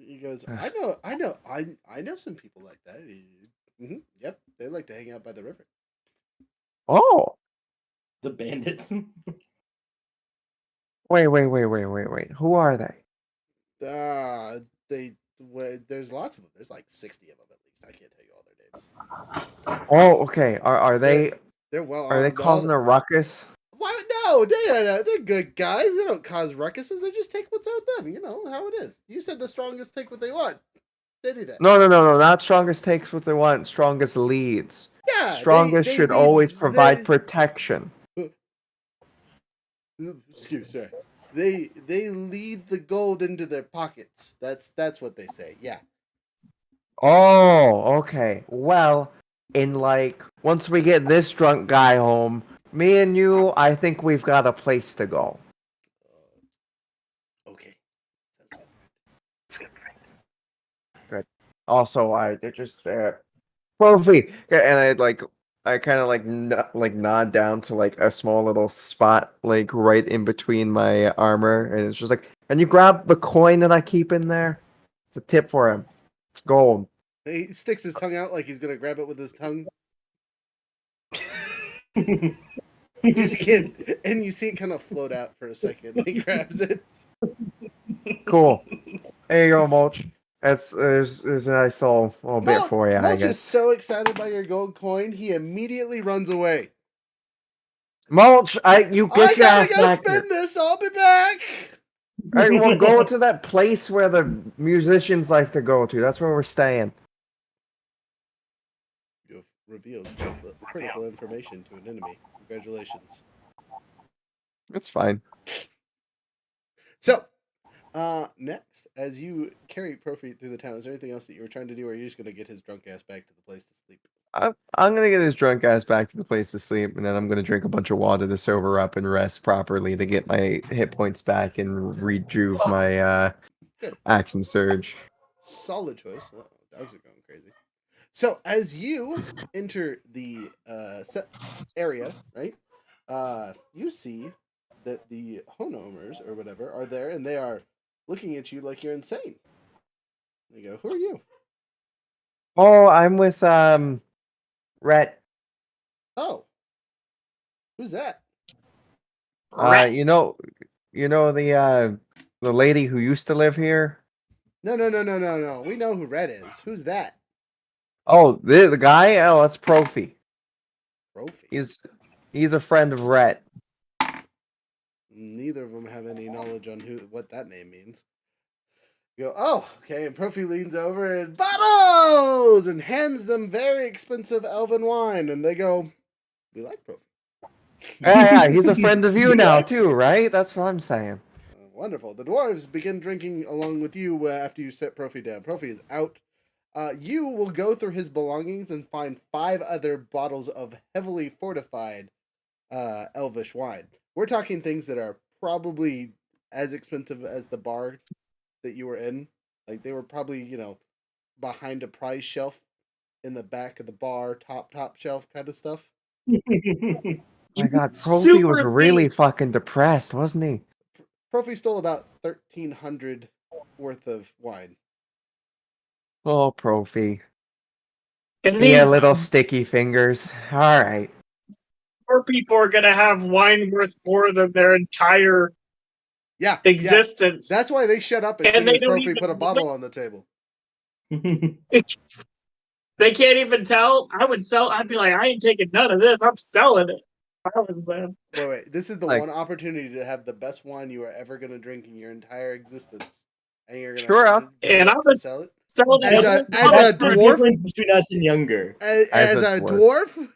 He goes, I know some people like that. Yep, they like to hang out by the river. Oh. The bandits. Wait. Who are they? There's lots of them. There's like 60 of them at least. I can't tell you all their names. Oh, okay. Are they? They're well Are they armed. causing a ruckus? Why? No, they're good guys. They don't cause ruckuses. They just take what's owed them. You know how it is. You said the strongest take what they want. They do that. No. Not strongest takes what they want. Strongest leads. Yeah. Strongest they should lead- always provide protection. Excuse me. They lead the gold into their pockets. That's what they say. Yeah. Oh, okay. Well, in like once we get this drunk guy home, me and you, I think we've got a place to go. Okay. Good. Also, I just Profi, and I kind of like nod down to like a small little spot like right in between my armor, and it's just like, can you grab the coin that I keep in there? It's a tip for him. It's gold. He sticks his tongue out like he's gonna grab it with his tongue. Just kidding. And you see it kind of float out for a second. He grabs it. Cool. There you go, Mulch. There's a nice little bit for you, I Mulch is guess. so excited by your gold coin, he immediately runs away. Mulch, you get your ass I gotta back go here. spend this. I'll be back. All right, well, go to that place where the musicians like to go to. That's where we're staying. You've revealed critical information to an enemy. Congratulations. It's fine. So, next, as you carry Profi through the town, is there anything else that you were trying to do, or are you just going to get his drunk ass back to the place to sleep? I'm gonna get this drunk ass back to the place to sleep, and then I'm gonna drink a bunch of water to sober up and rest properly to get my hit points back and rejuve my Good. action surge. Solid choice. Oh, dogs are going crazy. So, as you enter the set area, right, you see that the homeowners or whatever are there, and they are looking at you like you're insane. They go, "Who are you?" Oh, I'm with Rhett. Oh, who's that? You know the lady who used to live here. No. We know who Red is. Who's that? Oh, the guy. Oh, that's Profi. Profi. He's a friend of Rhett. Neither of them have any knowledge on what that name means. You go, oh, okay, and Profi leans over and bottles and hands them very expensive elven wine, and they go, we like Profi. Yeah, he's a friend of you now too, right? That's what I'm saying. Wonderful. The dwarves begin drinking along with you after you set Profi down. Profi is out. You will go through his belongings and find 5 other bottles of heavily fortified elvish wine. We're talking things that are probably as expensive as the bar that you were in. Like they were probably, behind a prize shelf in the back of the bar, top shelf kind of stuff. My God, Profi was really fucking depressed, wasn't he? Profi stole about 1,300 worth of wine. Oh, Profi. And He had these little sticky fingers. All right. poor people are gonna have wine worth more than their entire existence. Yeah. That's why they shut up as soon as Profi put a bottle on the table. They can't even tell. I'd be like, I ain't taking none of this. I'm selling it. I was there. Wait. This is the one opportunity to have the best wine you are ever going to drink in your entire existence. And you're going to sell it? As a dwarf? Difference between us and younger. As a dwarf?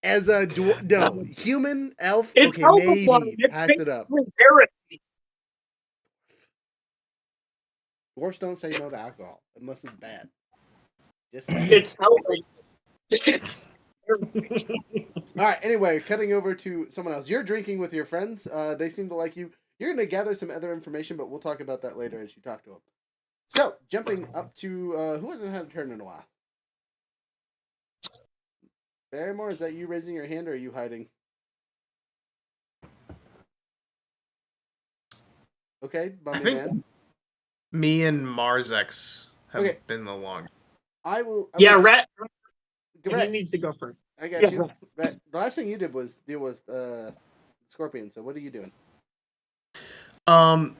No, human, elf, it's okay, maybe. Pass it up. Dwarfs don't say no to alcohol unless it's bad. Just saying. It's All right. Anyway, cutting over to someone else. You're drinking with your friends. They seem to like you. You're going to gather some other information, but we'll talk about that later as you talk to them. So, jumping up to who hasn't had a turn in a while? Barrymore, is that you raising your hand, or are you hiding? Okay, Bummy Man. Me and Marzex have been the longest. Rhett. He needs to go first. I got you. Rhett, the last thing you did was deal with Scorpion. So what are you doing?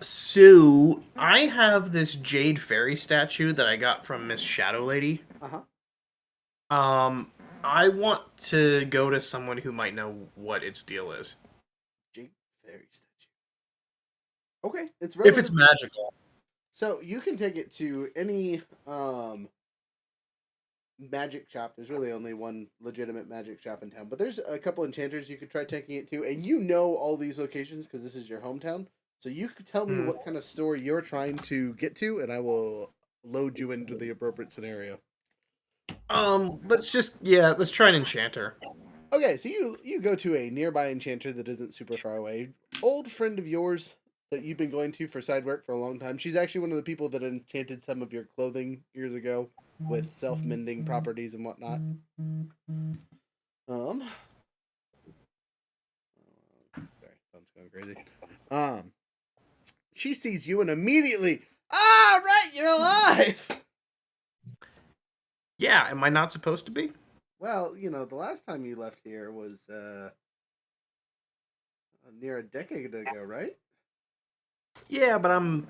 So I have this Jade Fairy statue that I got from Miss Shadow Lady. I want to go to someone who might know what its deal is. Jade Fairy statue. Okay, it's if it's magical. So you can take it to any magic shop. There's really only one legitimate magic shop in town, but there's a couple enchanters you could try taking it to, and you know all these locations because this is your hometown. So you could tell me what kind of store you're trying to get to, and I will load you into the appropriate scenario. Let's try an enchanter. Okay, so you go to a nearby enchanter that isn't super far away. Old friend of yours that you've been going to for side work for a long time. She's actually one of the people that enchanted some of your clothing years ago with self-mending properties and whatnot. Sorry, phone's going crazy. She sees you and immediately, right, you're alive! Yeah, am I not supposed to be? Well, the last time you left here was near a decade ago, right? Yeah, but I'm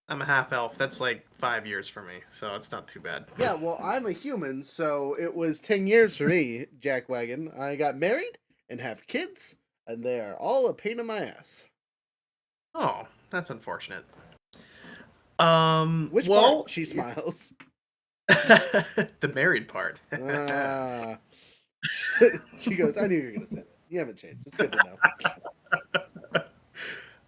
a half elf. That's like 5 years for me, so it's not too bad. Yeah, well, I'm a human, so it was 10 years for me, Jackwagon. I got married and have kids, and they are all a pain in my ass. Oh, that's unfortunate. Which part? She smiles. The married part. She goes, I knew you were going to say that. You haven't changed. It's good to know.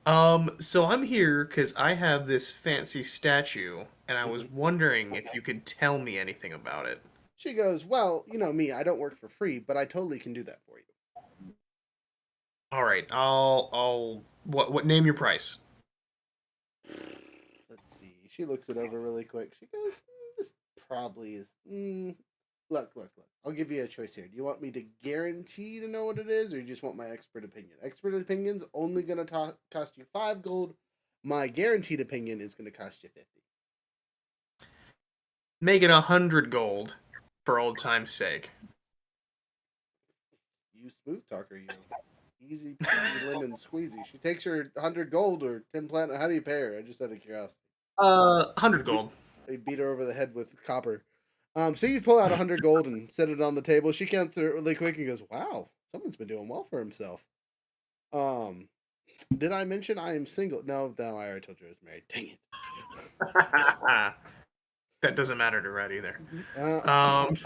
So I'm here because I have this fancy statue, and I was Mhm. wondering if you could tell me anything about it. She goes, well, you know me, I don't work for free, but I totally can do that for you. All right, what name your price? Let's see. She looks it over really quick. She goes, this probably is. Look. I'll give you a choice here. Do you want me to guarantee to know what it is, or you just want my expert opinion? Expert opinion's only going to cost you 5 gold. My guaranteed opinion is going to cost you 50. Make it 100 gold, for old time's sake. You smooth talker, you. Easy peasy lemon squeezy. She takes her 100 gold or 10 platinum. How do you pay her? I just out of curiosity. 100 gold. They beat her over the head with copper. So you pull out 100 gold and set it on the table. She counts it really quick and goes, "Wow, someone's been doing well for himself." Um, did I mention I am single? No, I already told you I was married. Dang it. That doesn't matter to Red either. Um,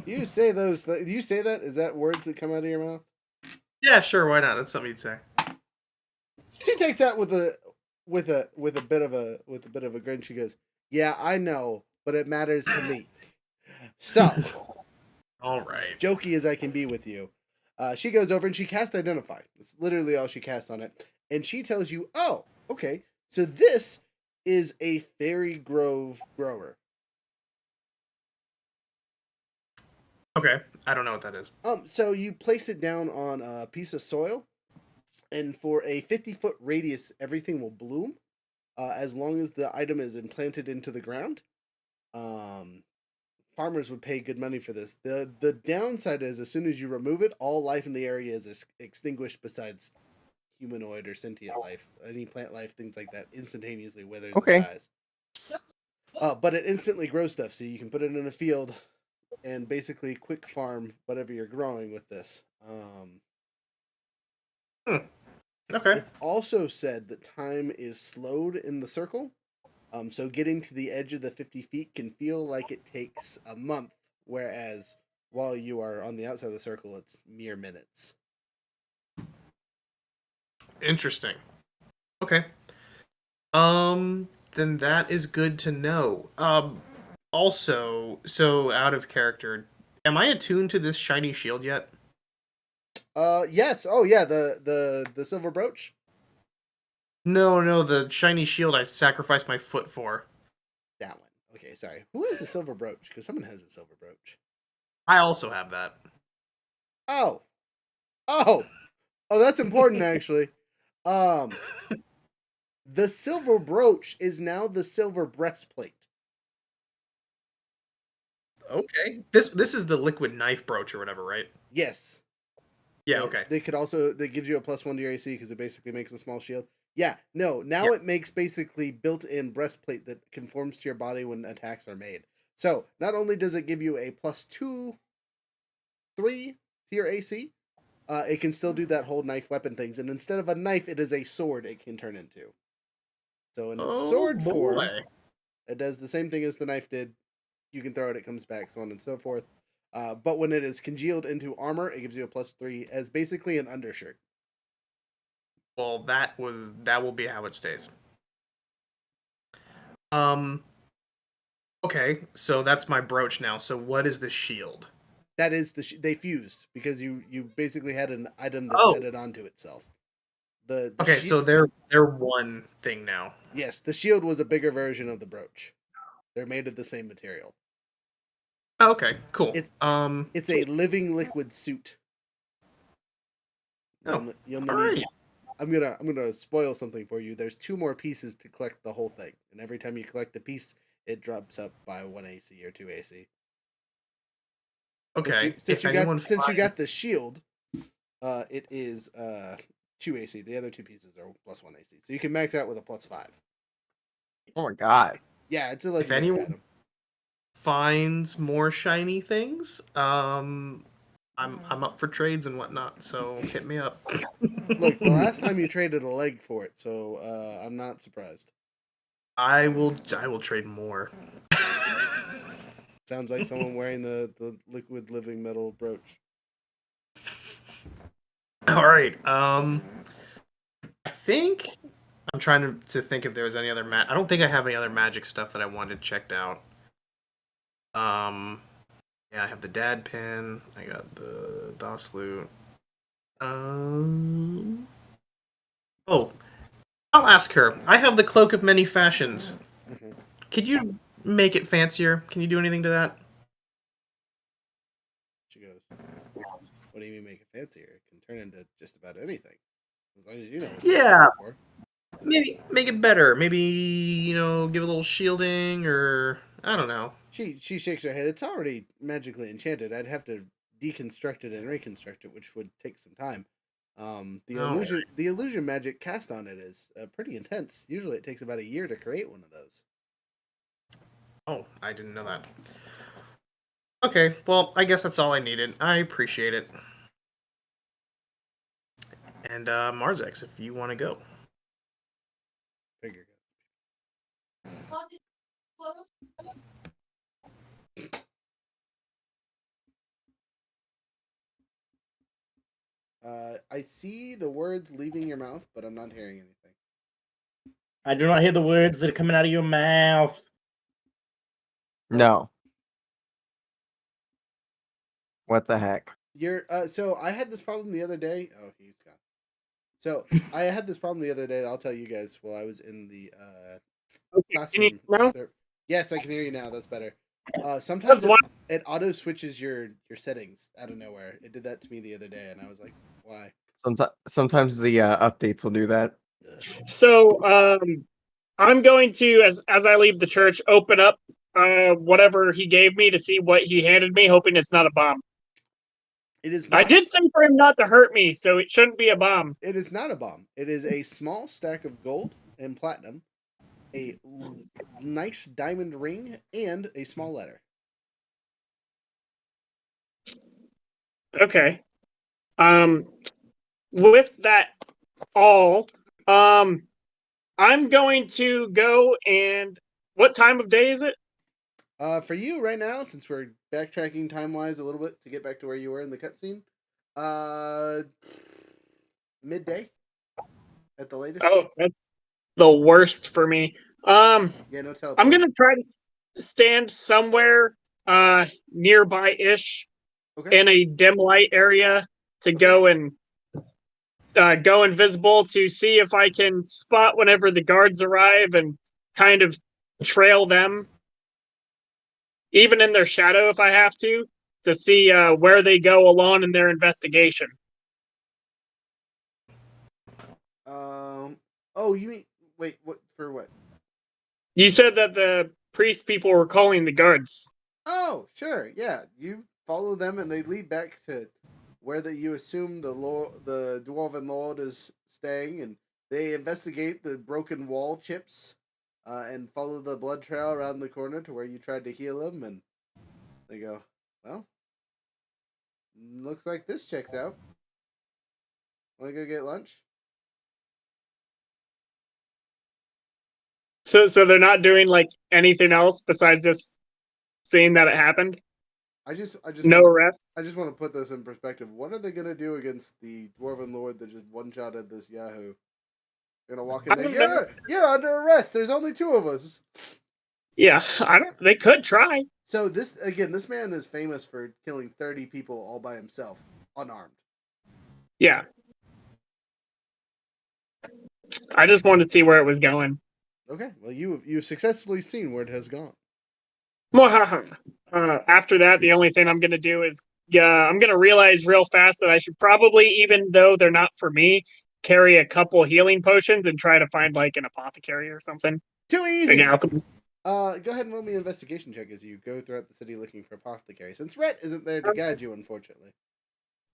you say those. You say that? Is that words that come out of your mouth? Yeah, sure. Why not? That's something you'd say. She takes that with a bit of a grin. She goes, "Yeah, I know, but it matters to me." So, all right, jokey as I can be with you, she goes over and she casts Identify. That's literally all she casts on it, and she tells you, "Oh, okay, so this is a fairy grove grower." Okay, I don't know what that is. So you place it down on a piece of soil, and for a 50-foot radius, everything will bloom, as long as the item is implanted into the ground. Farmers would pay good money for this. The downside is, as soon as you remove it, all life in the area is extinguished besides humanoid or sentient life. Any plant life, things like that, instantaneously withers and dies. But it instantly grows stuff, so you can put it in a field and basically quick farm whatever you're growing with this. Okay. It's also said that time is slowed in the circle. So getting to the edge of the 50 feet can feel like it takes a month, whereas while you are on the outside of the circle, it's mere minutes. Interesting. Okay. Then that is good to know. Also, so out of character, am I attuned to this shiny shield yet? Yes. Oh, yeah. The silver brooch. No, the shiny shield I sacrificed my foot for. That one. Okay, sorry. Who has the silver brooch? Because someone has a silver brooch. I also have that. Oh, that's important actually. The silver brooch is now the silver breastplate. Okay. This is the liquid knife brooch or whatever, right? Yes. Yeah, okay. They could also that gives you a +1 to your AC because it basically makes a small shield. Yeah, no. Now it makes basically built-in breastplate that conforms to your body when attacks are made. So not only does it give you a +2, 3 to your AC, it can still do that whole knife weapon things. And instead of a knife, it is a sword it can turn into. So in its sword form, it does the same thing as the knife did. You can throw it comes back, so on and so forth. But when it is congealed into armor, it gives you a +3 as basically an undershirt. Well, that will be how it stays. Okay, so that's my brooch now. So what is the shield? That is they fused because you basically had an item that added onto itself. The okay, so they're one thing now. Yes, the shield was a bigger version of the brooch. They're made of the same material. Oh, okay, cool. It's a living liquid suit. Oh, you'll need. I'm gonna spoil something for you. There's 2 more pieces to collect the whole thing, and every time you collect a piece, it drops up by 1 AC or 2 AC. Okay. Since you got the shield, it is 2 AC. The other 2 pieces are +1 AC, so you can max out with a +5. Oh my god! Yeah, it's a if legendary anyone item. finds more shiny things, I'm up for trades and whatnot. So hit me up. Look, the last time you traded a leg for it, so I'm not surprised. I will trade more. Sounds like someone wearing the liquid living metal brooch. All right. I think I'm trying to think if there was any other I don't think I have any other magic stuff that I wanted checked out. Um, yeah, I have the dad pin. I got the DOS loot. Um, oh, I'll ask her. I have the cloak of many fashions. Mhm. Could you make it fancier? Can you do anything to that? She goes, "What do you mean make it fancier? It can turn into just about anything, as long as you know what you're Yeah, looking for." maybe make it better. Maybe give a little shielding, or I don't know. She shakes her head. It's already magically enchanted. I'd have to deconstruct it and reconstruct it, which would take some time. Oh, The illusion magic cast on it is pretty intense. Usually, it takes about a year to create one of those. oh, I didn't know that. Okay, well, I guess that's all I needed. I appreciate it. And Marzex, if you want to go. Figure. I see the words leaving your mouth, but I'm not hearing anything. I do not hear the words that are coming out of your mouth. No. What the heck? You're so I had this problem the other day. Oh, he's gone. So I had this problem the other day. I'll tell you guys while I was in the Okay, can you classroom. now? Yes, I can hear you now. That's better. Sometimes That's one. it auto switches your settings out of nowhere. It did that to me the other day, and I was like, "Why?" Sometimes the updates will do that. Ugh. So, I'm going to, as I leave the church, open up whatever he gave me to see what he handed me, hoping it's not a bomb. It is I not. did say for him not to hurt me, so it shouldn't be a bomb. It is not a bomb. It is a small stack of gold and platinum, a nice diamond ring, and a small letter. Okay. With that all, I'm going to go and what time of day is it? For you right now, since we're backtracking time wise a little bit to get back to where you were in the cutscene, uh, midday at the latest. Oh, that's the worst for me. Yeah, no I'm teleport. gonna try to stand somewhere nearby ish Okay. in a dim light area to Okay. go and go invisible to see if I can spot whenever the guards arrive and kind of trail them, even in their shadow if I have to see where they go along in their investigation. Oh, you mean wait? What for? What? You said that the priest people were calling the guards. Oh, sure. Yeah, you follow them, and they lead back to where you assume the dwarven lord is staying, and they investigate the broken wall chips, and follow the blood trail around the corner to where you tried to heal him, and they go, "Well, looks like this checks out. Want to go get lunch?" So they're not doing like anything else besides just seeing that it happened. I just No want arrest. I just want to put this in perspective. What are they gonna do against the dwarven lord that just one shotted this Yahoo? They're gonna walk in I there. don't know. You're under arrest. There's only two of us. Yeah, I don't. They could try. So this man is famous for killing 30 people all by himself, unarmed. Yeah, I just wanted to see where it was going. Okay, well you've successfully seen where it has gone. After that, the only thing I'm gonna do is I'm gonna realize real fast that I should probably, even though they're not for me, carry a couple healing potions and try to find like an apothecary or something. Too Like easy. alchemy. Go ahead and roll me an investigation check as you go throughout the city looking for apothecary. Since Rhett isn't there to guide you, unfortunately.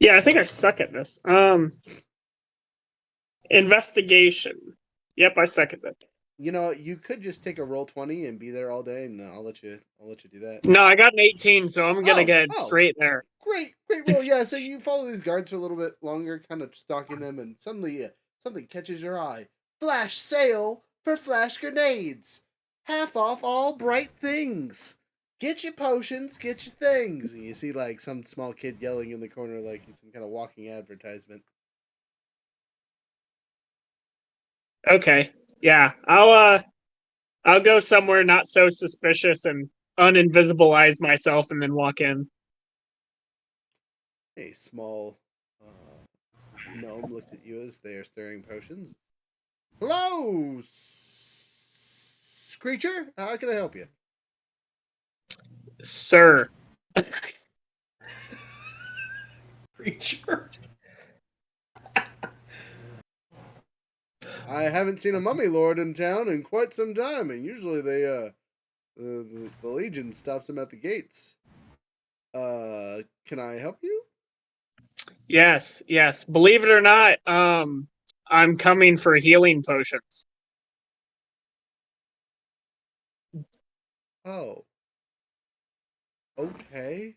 Yeah, I think I suck at this. Investigation. Yep, I suck at that. You know, you could just take a roll 20 and be there all day, and I'll let you do that. No, I got an 18, so I'm gonna get Oh, straight there. great roll. Yeah, so you follow these guards for a little bit longer, kind of stalking them, and suddenly something catches your eye. Flash sale for flash grenades. Half off all bright things. Get your potions, get your things. And you see like some small kid yelling in the corner like he's some kind of walking advertisement. Okay. Yeah. I'll go somewhere not so suspicious and uninvisibilize myself and then walk in. A small gnome looks at you as they are stirring potions. Hello, creature. How can I help you? Sir. Creature. I haven't seen a mummy lord in town in quite some time, and usually they the Legion stops them at the gates. Can I help you? Yes, yes. Believe it or not, I'm coming for healing potions. Oh, okay.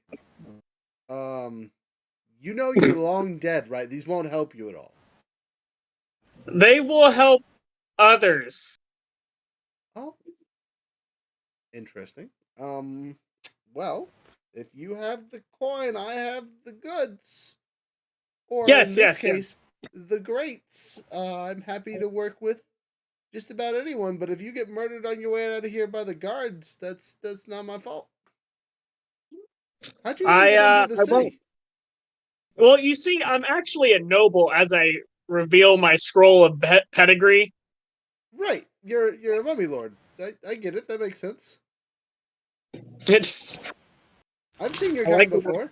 You know you're long dead, right? These won't help you at all. They will help others. Oh, interesting. Well, if you have the coin, I have the goods. Or in Yes, this yes, yes. case, the greats. I'm happy to work with just about anyone, but if you get murdered on your way out of here by the guards, that's not my fault. How'd you even get into the I won't. city? Well, you see, I'm actually a noble as I reveal my scroll of pedigree. Right, you're a mummy lord. I get it. That makes sense. It's I've seen your I kind like it. before.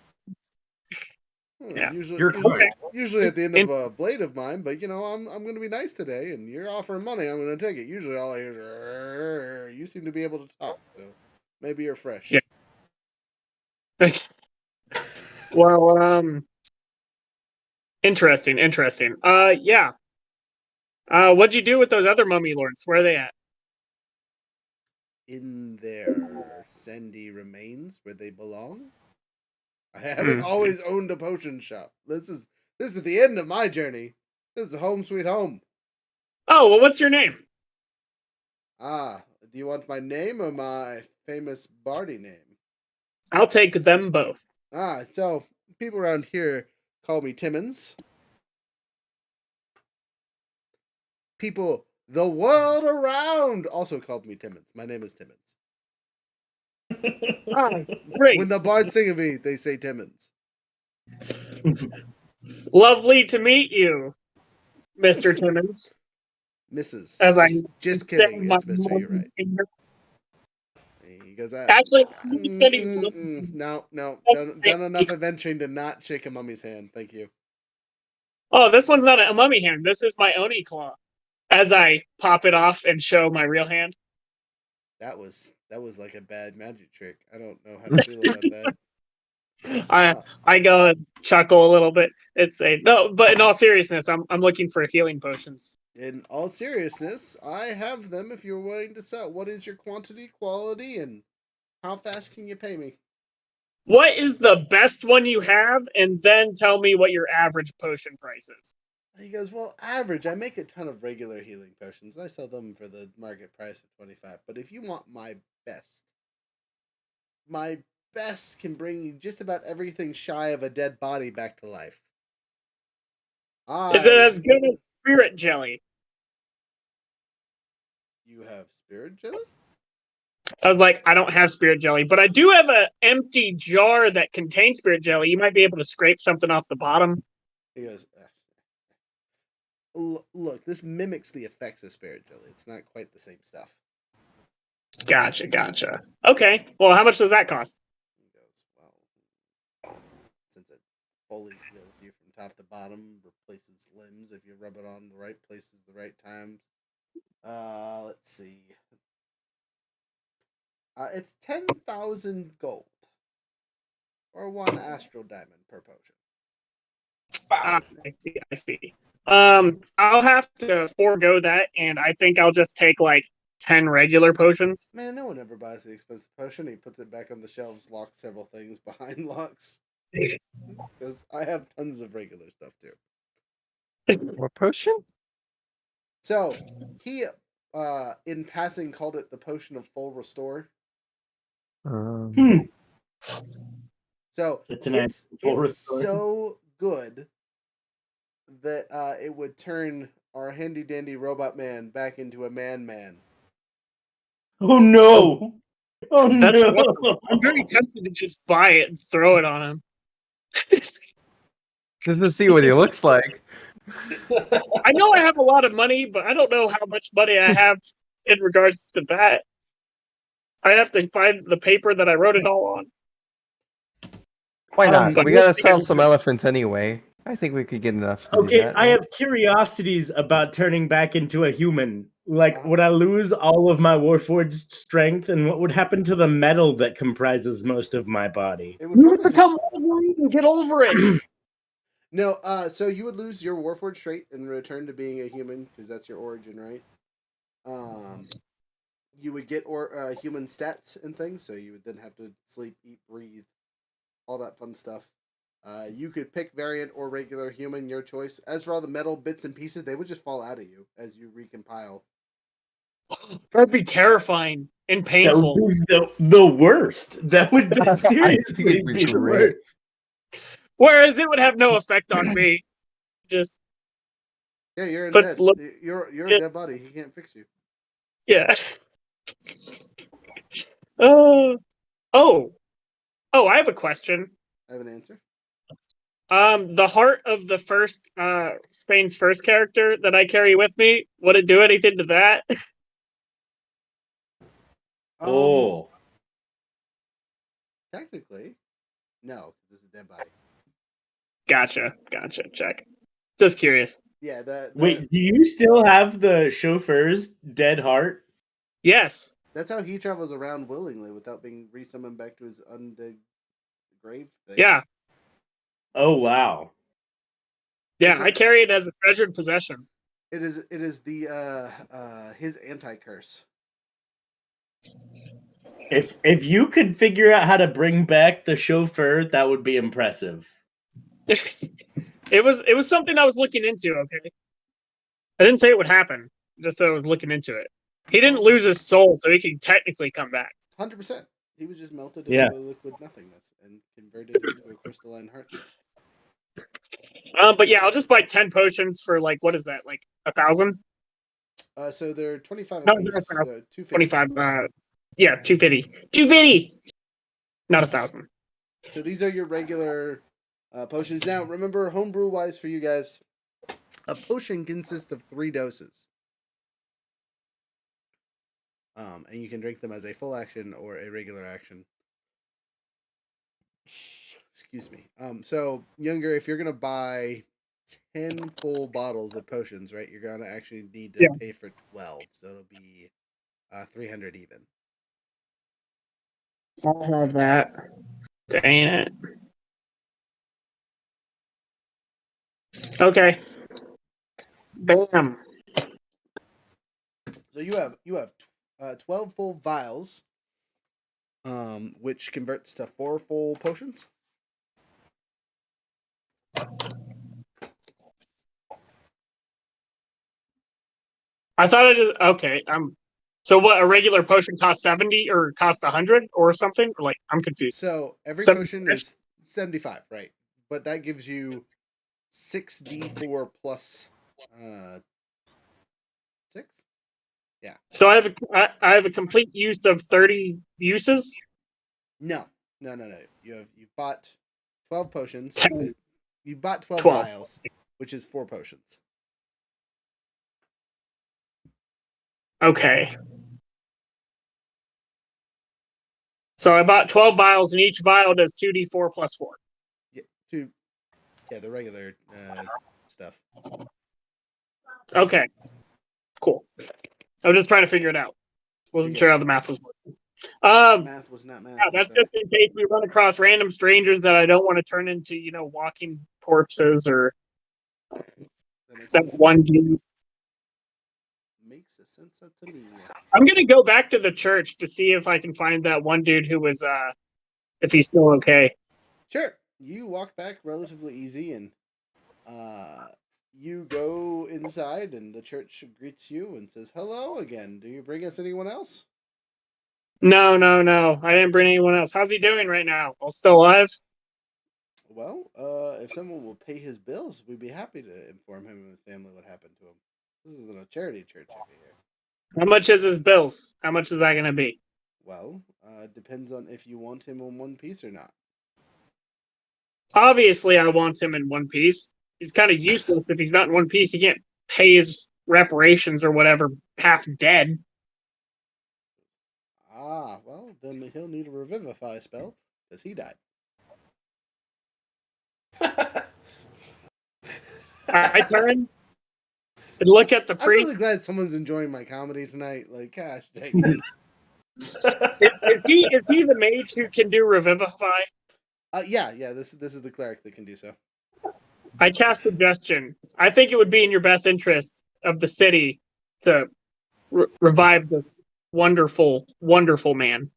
Yeah. You're kind. Usually at the end of a blade of mine, but I'm going to be nice today, and you're offering money. I'm going to take it. Usually all I hear is, "Rrrr." You seem to be able to talk, so maybe you're fresh. Yeah. Well, interesting. Yeah. What'd you do with those other mummy lords? Where are they at? In their sandy remains where they belong. I haven't Hmm. always owned a potion shop. This is the end of my journey. This is home sweet home. Oh, well, what's your name? Ah, do you want my name or my famous bardy name? I'll take them both. Ah, so people around here call me Timmons. People the world around also called me Timmons. My name is Timmons. Oh, great. When the bards sing of me, they say Timmons. Lovely to meet you, Mr. Timmons. Mrs. As I Just extend kidding. my It's Mister. You're right. finger. He goes, Actually, he said he was no. Done looking. enough adventuring to not shake a mummy's hand. Thank you. Oh, this one's not a mummy hand. This is my Oni claw. As I pop it off and show my real hand. That was like a bad magic trick. I don't know how to feel about that. I go and chuckle a little bit. It's a no, but in all seriousness, I'm looking for healing potions. In all seriousness, I have them if you're willing to sell. What is your quantity, quality, and how fast can you pay me? What is the best one you have, and then tell me what your average potion price is. He goes, well, average. I make a ton of regular healing potions. I sell them for the market price of 25. But if you want my best can bring you just about everything shy of a dead body back to life. Is it as good as spirit jelly? You have spirit jelly? I don't have spirit jelly, but I do have an empty jar that contains spirit jelly. You might be able to scrape something off the bottom. He goes, look, this mimics the effects of spirit jelly. It's not quite the same stuff. Gotcha. Okay, well, how much does that cost? He goes, well, since it fully heals you from top to bottom, replaces limbs if you rub it on the right places, the right times. Let's see. It's 10,000 gold. Or 1 astral diamond per potion. I see. I'll have to forego that, and I think I'll just take like 10 regular potions. Man, no one ever buys the expensive potion. He puts it back on the shelves, locks several things behind locks. Because I have tons of regular stuff too. What potion? So he, in passing, called it the potion of full restore. So it's full restore. so good that it would turn our handy dandy robot man back into a man. Oh no! Oh That's no! awesome. I'm very tempted to just buy it and throw it on him. Just to see what he looks like. I know I have a lot of money, but I don't know how much money I have in regards to that. I have to find the paper that I wrote it all on. Why not? but We gotta sell some elephants anyway. I think we could get enough to do Okay, that. I right? have curiosities about turning back into a human. Like, would I lose all of my Warforged strength, and what would happen to the metal that comprises most of my body? It would You would probably become Wolverine and get over it. No, so you would lose your Warforged trait and return to being a human because that's your origin, right? You would get human stats and things, so you would then have to sleep, eat, breathe, all that fun stuff. You could pick variant or regular human, your choice. As for all the metal bits and pieces, they would just fall out of you as you recompile. That'd be terrifying and That painful. would be the worst. That would I think seriously it'd be be the great. worst. Whereas it would have no effect on me. Just Yeah, you're puts dead. look. You're a Yeah. dead body. He can't fix you. Yeah. Oh, I have a question. I have an answer. The heart of the first Spain's first character that I carry with me, would it do anything to that? Oh. Technically, no, this is a dead body. Gotcha. Check. Just curious. Yeah, Wait, do you still have the chauffeur's dead heart? Yes. that's how he travels around willingly without being resummoned back to his undead grave thing. Yeah. Oh wow. Yeah, I carry it as a treasured possession. It is the his anti-curse. If you could figure out how to bring back the chauffeur, that would be impressive. It was something I was looking into, okay? I didn't say it would happen, just that I was looking into it. He didn't lose his soul, so he can technically come back. 100%. He was just melted Yeah. into a liquid nothingness and converted into a crystalline heart. But yeah, I'll just buy 10 potions for like, what is that, like 1,000? So they're 25 No, apiece. no, no. 250. 25. Yeah, 250. 250. Not 1,000. So these are your regular potions. Now, remember, homebrew wise for you guys, a potion consists of 3 doses. And you can drink them as a full action or a regular action. Excuse me. So Younger, if you're gonna buy 10 full bottles of potions, right, you're gonna actually need to pay for 12, so it'll be 300 even. I'll have that. Dang it. Okay. Bam. So you have 12 full vials, which converts to 4 full potions. I thought I just okay. So what? A regular potion costs 70 or costs 100 or something? Like I'm confused. So every 75? potion is 75, right? But that gives you 6d4 plus 6. Yeah. So I have a complete use of 30 uses. No. You've bought 12 potions. 10. You bought 12 12. vials, which is 4 potions. Okay. So I bought 12 vials, and each vial does 2d4 plus 4. Yeah, the regular stuff. Okay. Cool. I was just trying to figure it out. Wasn't sure how the math was working. Math was not math. Yeah, that's just in case we run across random strangers that I don't want to turn into, walking corpses or that one dude. Makes sense to me. I'm gonna go back to the church to see if I can find that one dude who was if he's still okay. Sure. You walk back relatively easy, and you go inside, and the church greets you and says, "Hello again. Do you bring us anyone else?" No. I didn't bring anyone else. How's he doing right now? Still alive? Well, if someone will pay his bills, we'd be happy to inform him and his family what happened to him. This isn't a charity church over here. How much is his bills? How much is that going to be? Well, depends on if you want him in one piece or not. Obviously, I want him in one piece. He's kind of useless if he's not in one piece. He can't pay his reparations or whatever, half dead. Ah, well, then he'll need a revivify spell because he died. I turn and look at the I'm really priest. glad someone's enjoying my comedy tonight. Like, gosh dang it. Is he the mage who can do revivify? Yeah. This is the cleric that can do so. I cast suggestion. I think it would be in your best interest of the city to revive this wonderful, wonderful man.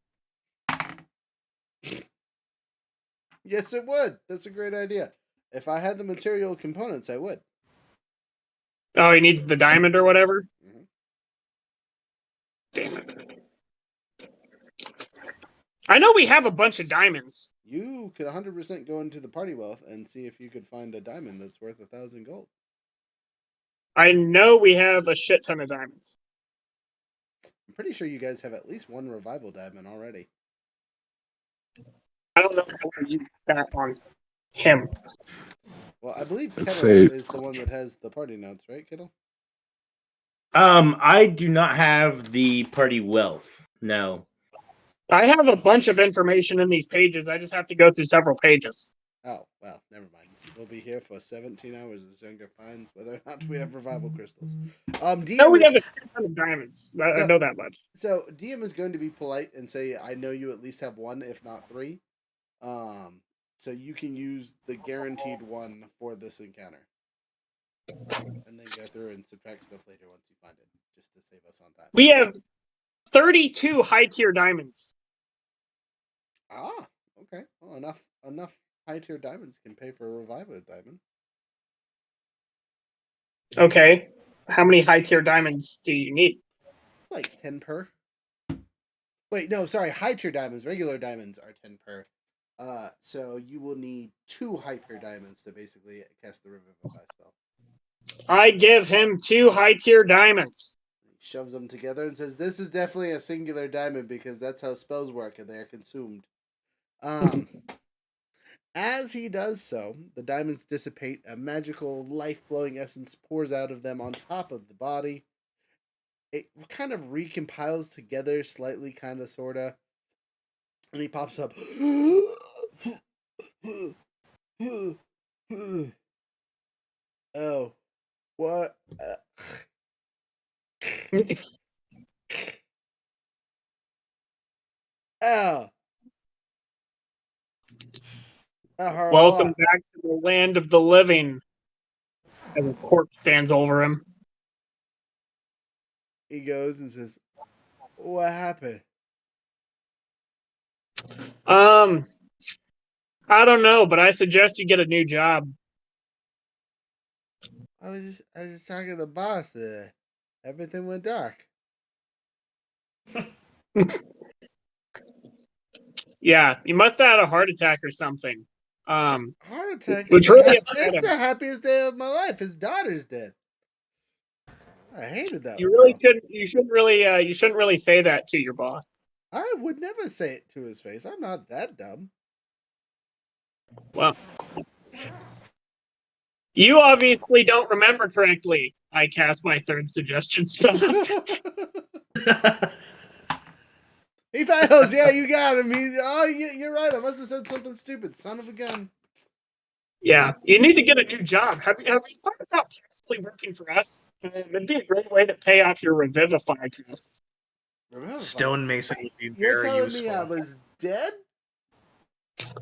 Yes, it would. That's a great idea. If I had the material components, I would. Oh, he needs the diamond or whatever? Mhm. Damn it. I know we have a bunch of diamonds. You could 100% go into the party wealth and see if you could find a diamond that's worth 1,000 gold. I know we have a shit ton of diamonds. I'm pretty sure you guys have at least one revival diamond already. I don't know if I want to use that on him. Well, I believe Let's Kettle say- is the one that has the party notes, right, Kettle? I do not have the party wealth. No. I have a bunch of information in these pages. I just have to go through several pages. Oh, well, never mind. We'll be here for 17 hours as Younger finds whether or not we have revival crystals. DM No, we have a ton of diamonds. I So- know that much. So DM is going to be polite and say, "I know you at least have one, if not three. So you can use the guaranteed one for this encounter, and then go through and subtract stuff later once you find it, just to save us on time." We have 32 high tier diamonds. Ah, okay. Well, enough high tier diamonds can pay for a revival diamond. Okay. How many high tier diamonds do you need? Like 10 per. Wait, no, sorry. High tier diamonds, regular diamonds are 10 per. So you will need 2 high tier diamonds to basically cast the Revivify spell. I give him 2 high tier diamonds. He shoves them together and says, "This is definitely a singular diamond because that's how spells work and they are consumed." As he does so, the diamonds dissipate. A magical, life-flowing essence pours out of them on top of the body. It kind of recompiles together slightly, kind of, sort of. And he pops up. Oh, what? Oh. That hurt a Welcome lot. back to the land of the living. As a corpse stands over him. He goes and says, "What happened?" I don't know, but I suggest you get a new job. I was just talking to the boss. Everything went dark. Yeah, you must have had a heart attack or something. Heart attack. Which really upset It's him. the happiest day of my life. His daughter's dead. I hated that. You really girl. shouldn't. You shouldn't really say that to your boss. I would never say it to his face. I'm not that dumb. Well, you obviously don't remember correctly. I cast my third suggestion spell. He fails. Yeah, you got him. You're right. I must have said something stupid. Son of a gun. Yeah, you need to get a new job. Have you thought about possibly working for us? It'd be a great way to pay off your revivify costs. Remember, Stonemason would be you're very telling useful. me I was dead?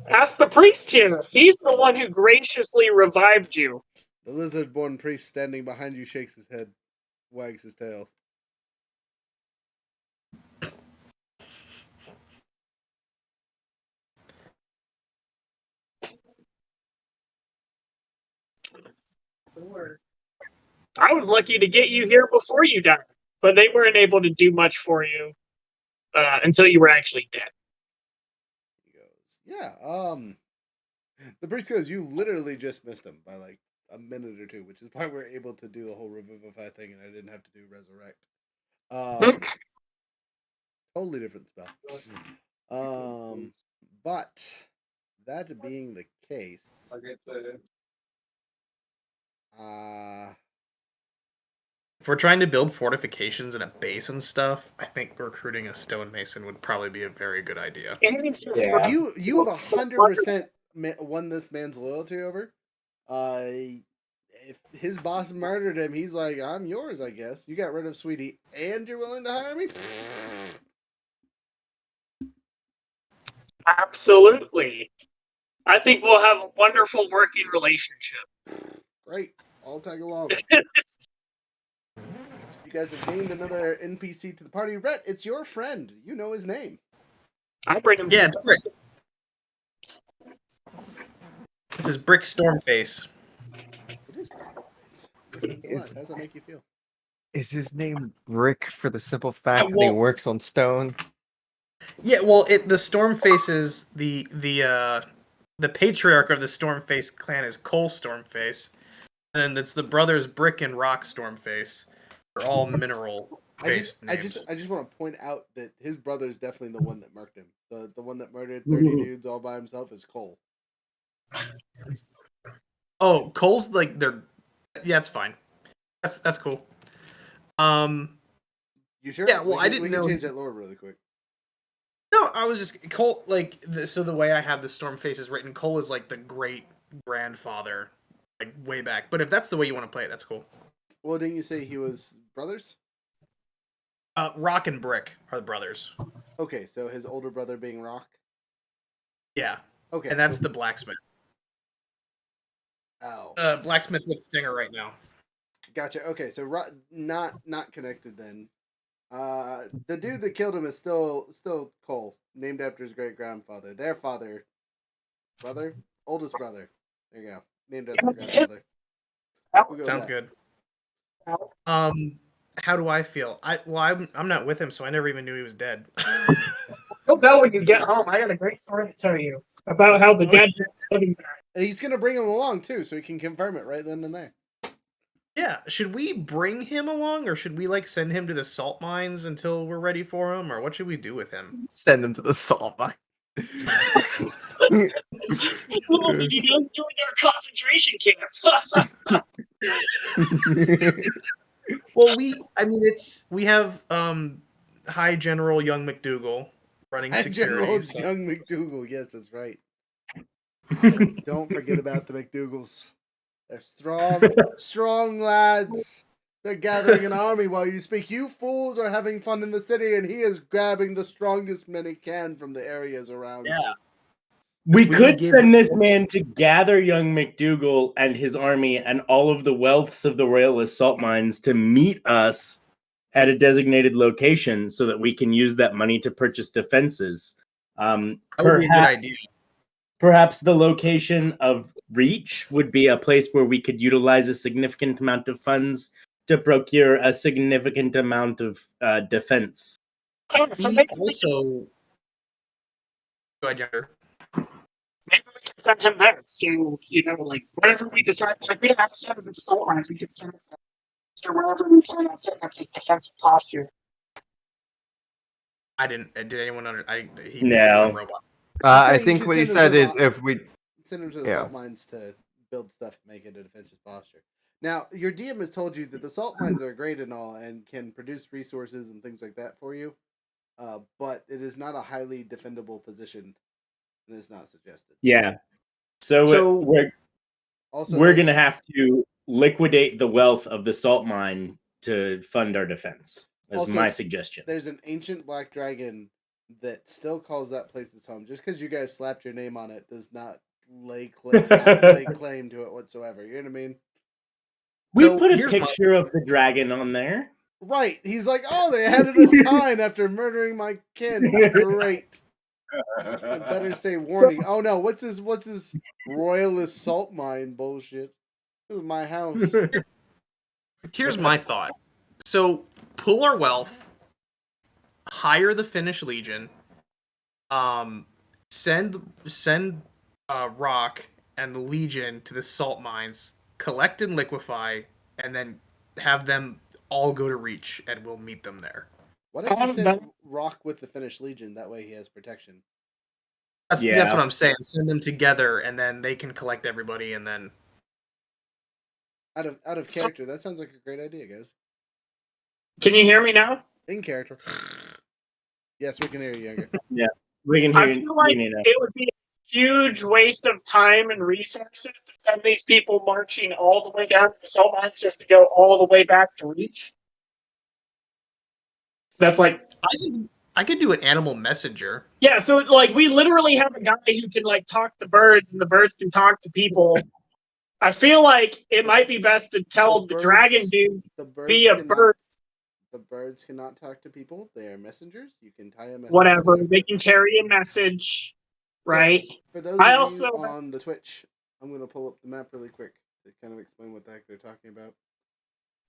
Ask the priest here. He's the one who graciously revived you. The lizard-born priest standing behind you shakes his head, wags his tail. I was lucky to get you here before you died, but they weren't able to do much for you until you were actually dead. He goes, "Yeah, the priest goes, you literally just missed him by like a minute or two, which is why we're able to do the whole revivify thing, and I didn't have to do resurrect. Totally different spell. But that being the case, If we're trying to build fortifications and a base and stuff, I think recruiting a stonemason would probably be a very good idea. Yeah. you have 100% won this man's loyalty over. If his boss murdered him, he's like, I'm yours, I guess. You got rid of Sweetie, and you're willing to hire me? Absolutely. I think we'll have a wonderful working relationship. Great. I'll tag along. You guys have gained another NPC to the party. Rhett, it's your friend. You know his name. I'll bring him. Yeah, it's Brick. This is Brick Stormface. It is pretty nice. How does that make you feel? Is his name Brick for the simple fact that he works on stone? Yeah, well, the Stormface is the patriarch of the Stormface clan is Cole Stormface, and it's the brothers Brick and Rock Stormface. They're all mineral-based names. I just want to point out that his brother is definitely the one that murked him. The one that murdered 30 dudes all by himself is Cole. Oh, Cole's like they're. Yeah, it's fine. That's cool. You sure? Yeah. Well, I didn't we know. can change that lore really quick. No, I was just Cole. So the way I have the Stormface is written, Cole is like the great grandfather, like way back. But if that's the way you want to play it, that's cool. Well, didn't you say he was brothers? Rock and Brick are the brothers. Okay, so his older brother being Rock. Yeah. Okay. And that's the blacksmith. Oh. Blacksmith with Stinger right now. Gotcha. Okay, so not connected then. The dude that killed him is still Cole, named after his great grandfather. Their brother, oldest brother. There you go, named after grandfather. We'll Sounds good. How do I feel? I'm not with him, so I never even knew he was dead. You'll know when you get home. I got a great story to tell you about how the dead are living there. He's gonna bring him along too, so he can confirm it right then and there. Yeah, should we bring him along, or should we send him to the salt mines until we're ready for him, or what should we do with him? Send him to the salt mine. What did you do during our concentration camp? Well, we have High General Young McDougal running security. Young McDougal, yes, that's right. Don't forget about the McDougals. They're strong lads. They're gathering an army while you speak. You fools are having fun in the city, and he is grabbing the strongest men he can from the areas around. Yeah. We could send this man to gather young McDougal and his army and all of the wealths of the Royalist salt mines to meet us at a designated location so that we can use that money to purchase defenses. That would be a good idea. Perhaps the location of Reach would be a place where we could utilize a significant amount of funds to procure a significant amount of defense. So maybe also, go ahead, Younger. Maybe we can send him there. So, wherever we decide, we don't have to send him to the salt mines. We can send him to wherever we plan on setting up this defensive posture. I didn't. Did anyone under? No. Robot. I think what he said is if we send him to the salt mines to build stuff, make it a defensive posture. Now, your DM has told you that the salt mines are great and all, and can produce resources and things like that for you, but it is not a highly defendable position, and it's not suggested. Yeah. So we're going to have to liquidate the wealth of the salt mine to fund our defense. That's my suggestion. There's an ancient black dragon that still calls that place its home. Just because you guys slapped your name on it does not lay claim to it whatsoever. You know what I mean? We put a picture of the dragon on there. Right. He's like, oh, they added a sign after murdering my kin. Great. I better say warning. Oh no, what's his royalist salt mine bullshit? This is my house. Here's my thought. So pull our wealth, hire the Finnish Legion, send Rock and the Legion to the salt mines, collect and liquefy, and then have them all go to Reach, and we'll meet them there. Why don't you that- send Rock with the Finnish Legion? That way he has protection. That's Yeah. what I'm saying. Send them together, and then they can collect everybody, and then Out of character, that sounds like a great idea, guys. Can you hear me now? In character. Yes, we can hear you, Younger. Yeah, we can hear I you. feel like it would be a huge waste of time and resources to send these people marching all the way down to the salt mines just to go all the way back to Reach. That's like, I could do an animal messenger. yeah, so like we literally have a guy who can like talk to birds and the birds can talk to people. I feel like it might be best to tell the dragon dude The birds be a cannot, bird, The birds cannot talk to people. They are messengers. You can tie a message. whatever. to They can carry a message, right? For those I of also you on the Twitch, I'm going to pull up the map really quick to kind of explain what the heck they're talking about.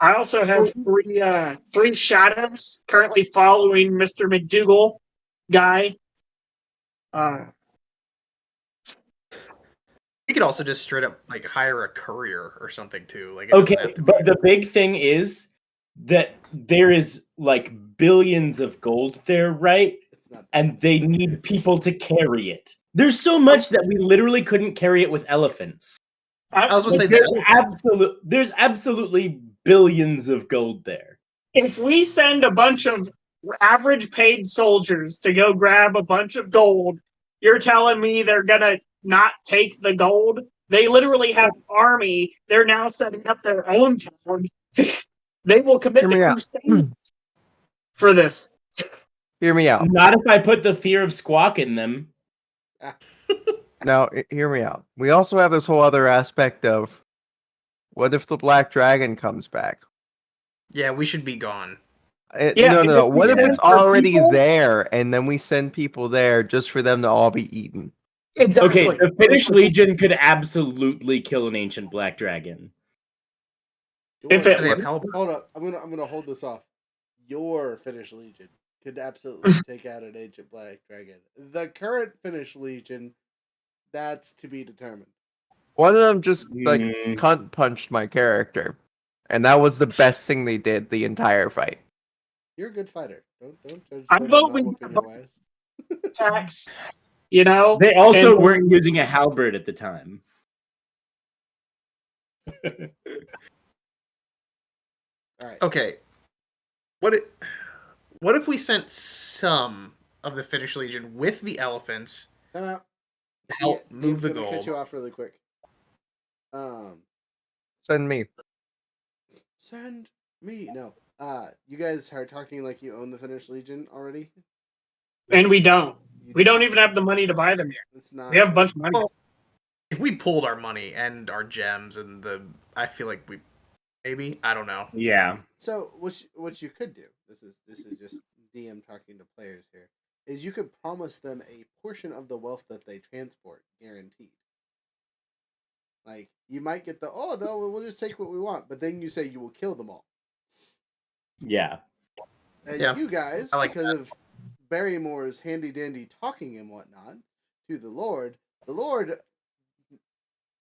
I also have three shadows currently following Mr. McDougal guy. We could also just straight up like hire a courier or something too. Like, it doesn't Okay, have to but be. the big thing is that there is like billions of gold there, right? It's not. And they need people to carry it. There's so much that we literally couldn't carry it with elephants. I was gonna say There's absolutely billions of gold there. If we send a bunch of average paid soldiers to go grab a bunch of gold, you're telling me they're gonna not take the gold? They literally have an army. They're now setting up their own town. They will commit the crusades for this. Hear me out. Not if I put the fear of squawk in them. Now, hear me out. We also have this whole other aspect of what if the Black Dragon comes back? Yeah, we should be gone. No. What if it's for already people- there and then we send people there just for them to all be eaten? Exactly. Okay, the Finnish Legion could absolutely kill an ancient black dragon. If it- They have Hold up, I'm gonna hold this off. Your Finnish Legion could absolutely take out an ancient black dragon. The current Finnish Legion, that's to be determined. One of them just cunt punched my character, and that was the best thing they did the entire fight. You're a good fighter. Don't judge I'm them voting not whooping your ass. Tax, you know. They also and- weren't using a halberd at the time. All right. Okay. What if we sent some of the Finnish Legion with the elephants Time out. to help move the I'm gonna cut gold? you off really quick. Send me. Send me. No. You guys are talking like you own the Finnish Legion already. And we don't. You We do don't not. even have the money to buy them yet. It's not. We have a bunch of money. Well, if we pulled our money and our gems and I feel like we maybe, I don't know. Yeah. So what you could do, this is just DM talking to players here, is you could promise them a portion of the wealth that they transport, guaranteed. Like you might get we'll just take what we want, but then you say you will kill them all. Yeah. And Yeah, you guys, I like because that. of Barrymore's handy dandy talking and whatnot to the Lord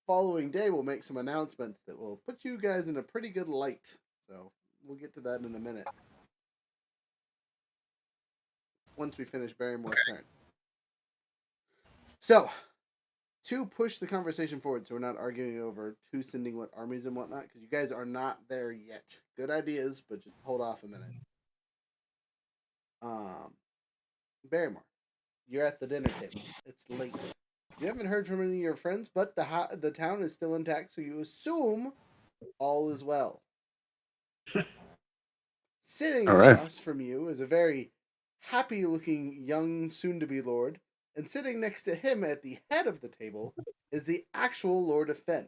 following day will make some announcements that will put you guys in a pretty good light. So we'll get to that in a minute. Once we finish Barrymore's turn. So, to push the conversation forward so we're not arguing over who's sending what armies and whatnot, because you guys are not there yet. Good ideas, but just hold off a minute. Barrymore, you're at the dinner table. It's late. You haven't heard from any of your friends, but the town is still intact, so you assume all is well. Sitting across from you is a very happy-looking young soon-to-be lord, and sitting next to him at the head of the table is the actual Lord of Fen.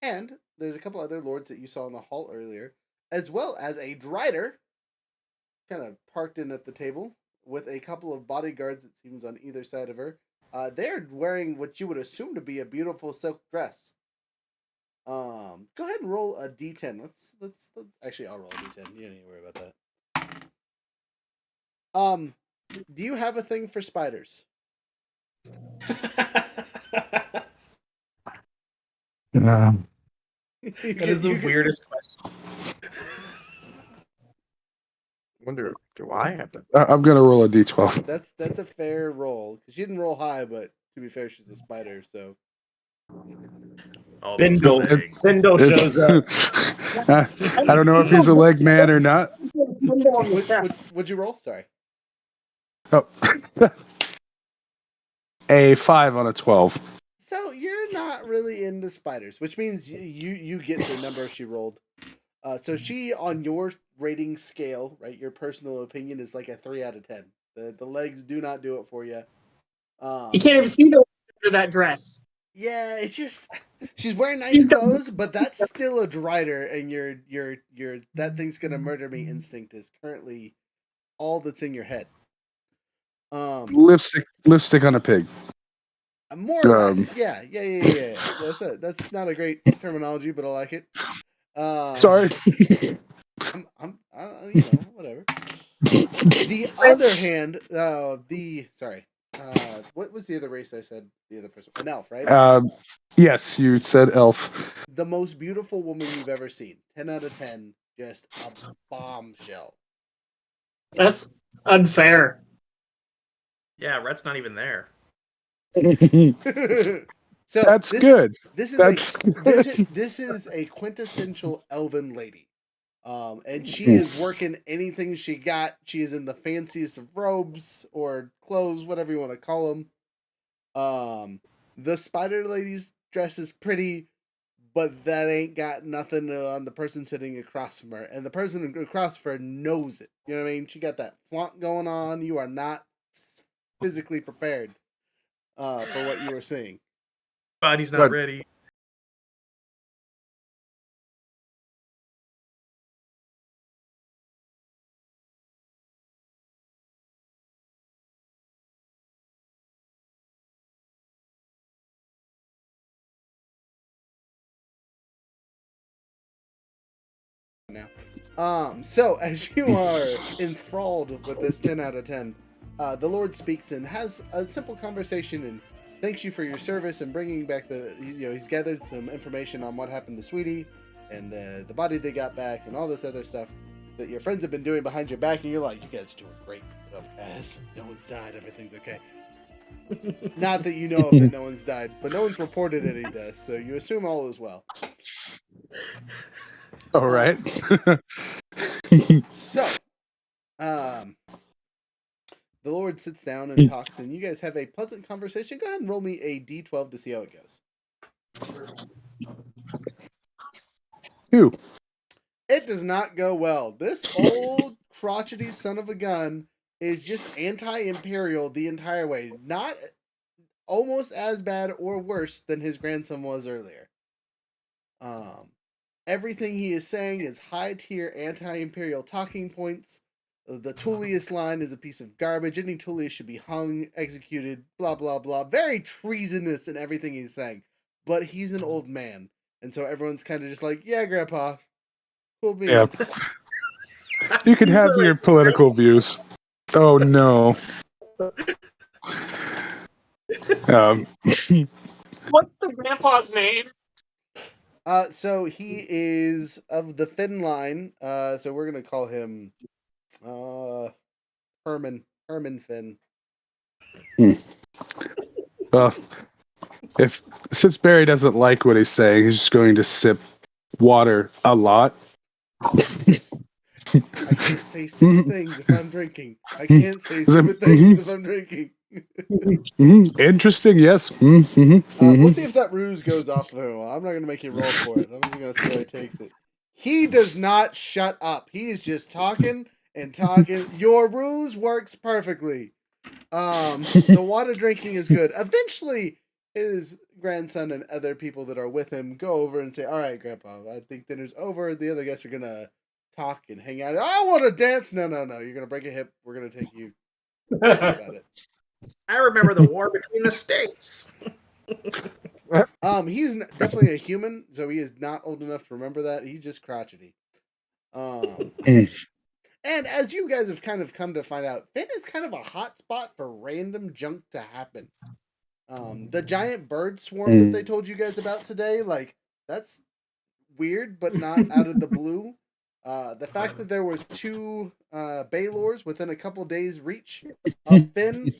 And there's a couple other lords that you saw in the hall earlier, as well as a drider kind of parked in at the table with a couple of bodyguards, it seems, on either side of her. They're wearing what you would assume to be a beautiful silk dress. Go ahead and roll a d10. Let's actually, I'll roll a d10. You don't need to worry about that. Do you have a thing for spiders? Uh, That is the weirdest question. Wonder, do I have to? I'm gonna roll a d12. That's a fair roll because she didn't roll high, but to be fair, she's a spider. So All those Bindle. legs. Bindle shows up. I don't know if he's a leg man or not. would you roll? Sorry. Oh. A 5 on a 12. So you're not really into spiders, which means you get the number she rolled. So she on your rating scale, right? Your personal opinion is like a 3 out of 10. The legs do not do it for you. You can't even see the under that dress. Yeah, it's just she's wearing nice clothes, but that's still a drider, and your that thing's gonna murder me instinct is currently all that's in your head. Lipstick on a pig. More or less, yeah. That's not a great terminology, but I like it. Sorry. Whatever. The other hand, what was the other race I said? The other person, an elf, right? Yes, you said elf. The most beautiful woman you've ever seen. 10 out of 10, just a bombshell. That's unfair. Yeah, Rhett's not even there. So that's good. This is a quintessential elven lady. And she is working anything she got. She is in the fanciest of robes or clothes, whatever you want to call them. The spider lady's dress is pretty, but that ain't got nothing on the person sitting across from her. And the person across from her knows it. You know what I mean? She got that flaunt going on. You are not physically prepared for what you were seeing. Body's not ready. Now, so as you are enthralled with this 10 out of 10, the Lord speaks and has a simple conversation and thanks you for your service and bringing back he's gathered some information on what happened to Sweetie and the body they got back and all this other stuff that your friends have been doing behind your back, and you're like, you guys doing great. Guys, no one's died, everything's okay. Not that you know that no one's died, but no one's reported any deaths, so you assume all is well. All right. So, the Lord sits down and talks, and you guys have a pleasant conversation. Go ahead and roll me a d12 to see how it goes. 2. It does not go well. This old crotchety son of a gun is just anti-imperial the entire way. Not almost as bad or worse than his grandson was earlier. Everything he is saying is high-tier anti-imperial talking points. The Tullius line is a piece of garbage. Any Tullius should be hung, executed, blah, blah, blah. Very treasonous in everything he's saying. But he's an old man. And so everyone's kind of just like, yeah, Grandpa. Cool beans. Yeah. You can have your political views. Oh, no. What's the grandpa's name? So he is of the Finn line. So we're gonna call him Herman Finn. Well, since Barry doesn't like what he's saying, he's just going to sip water a lot. I can't say stupid things if I'm drinking. I can't say stupid things if I'm drinking. Interesting, yes. We'll see if that ruse goes off of him. I'm not going to make you roll for it. I'm just going to see how he takes it. He does not shut up. He is just talking and talking. Your ruse works perfectly. The water drinking is good. Eventually, his grandson and other people that are with him go over and say, all right, Grandpa, I think dinner's over. The other guests are going to talk and hang out. I want to dance. No. You're going to break a hip. We're going to take you. About it. I remember the war between the states. He's definitely a human, so he is not old enough to remember that. He's just crotchety. And as you guys have kind of come to find out, Finn is kind of a hot spot for random junk to happen. The giant bird swarm that they told you guys about today, like that's weird, but not out of the blue. The fact that there was 2 Baylors within a couple days reach of Finn,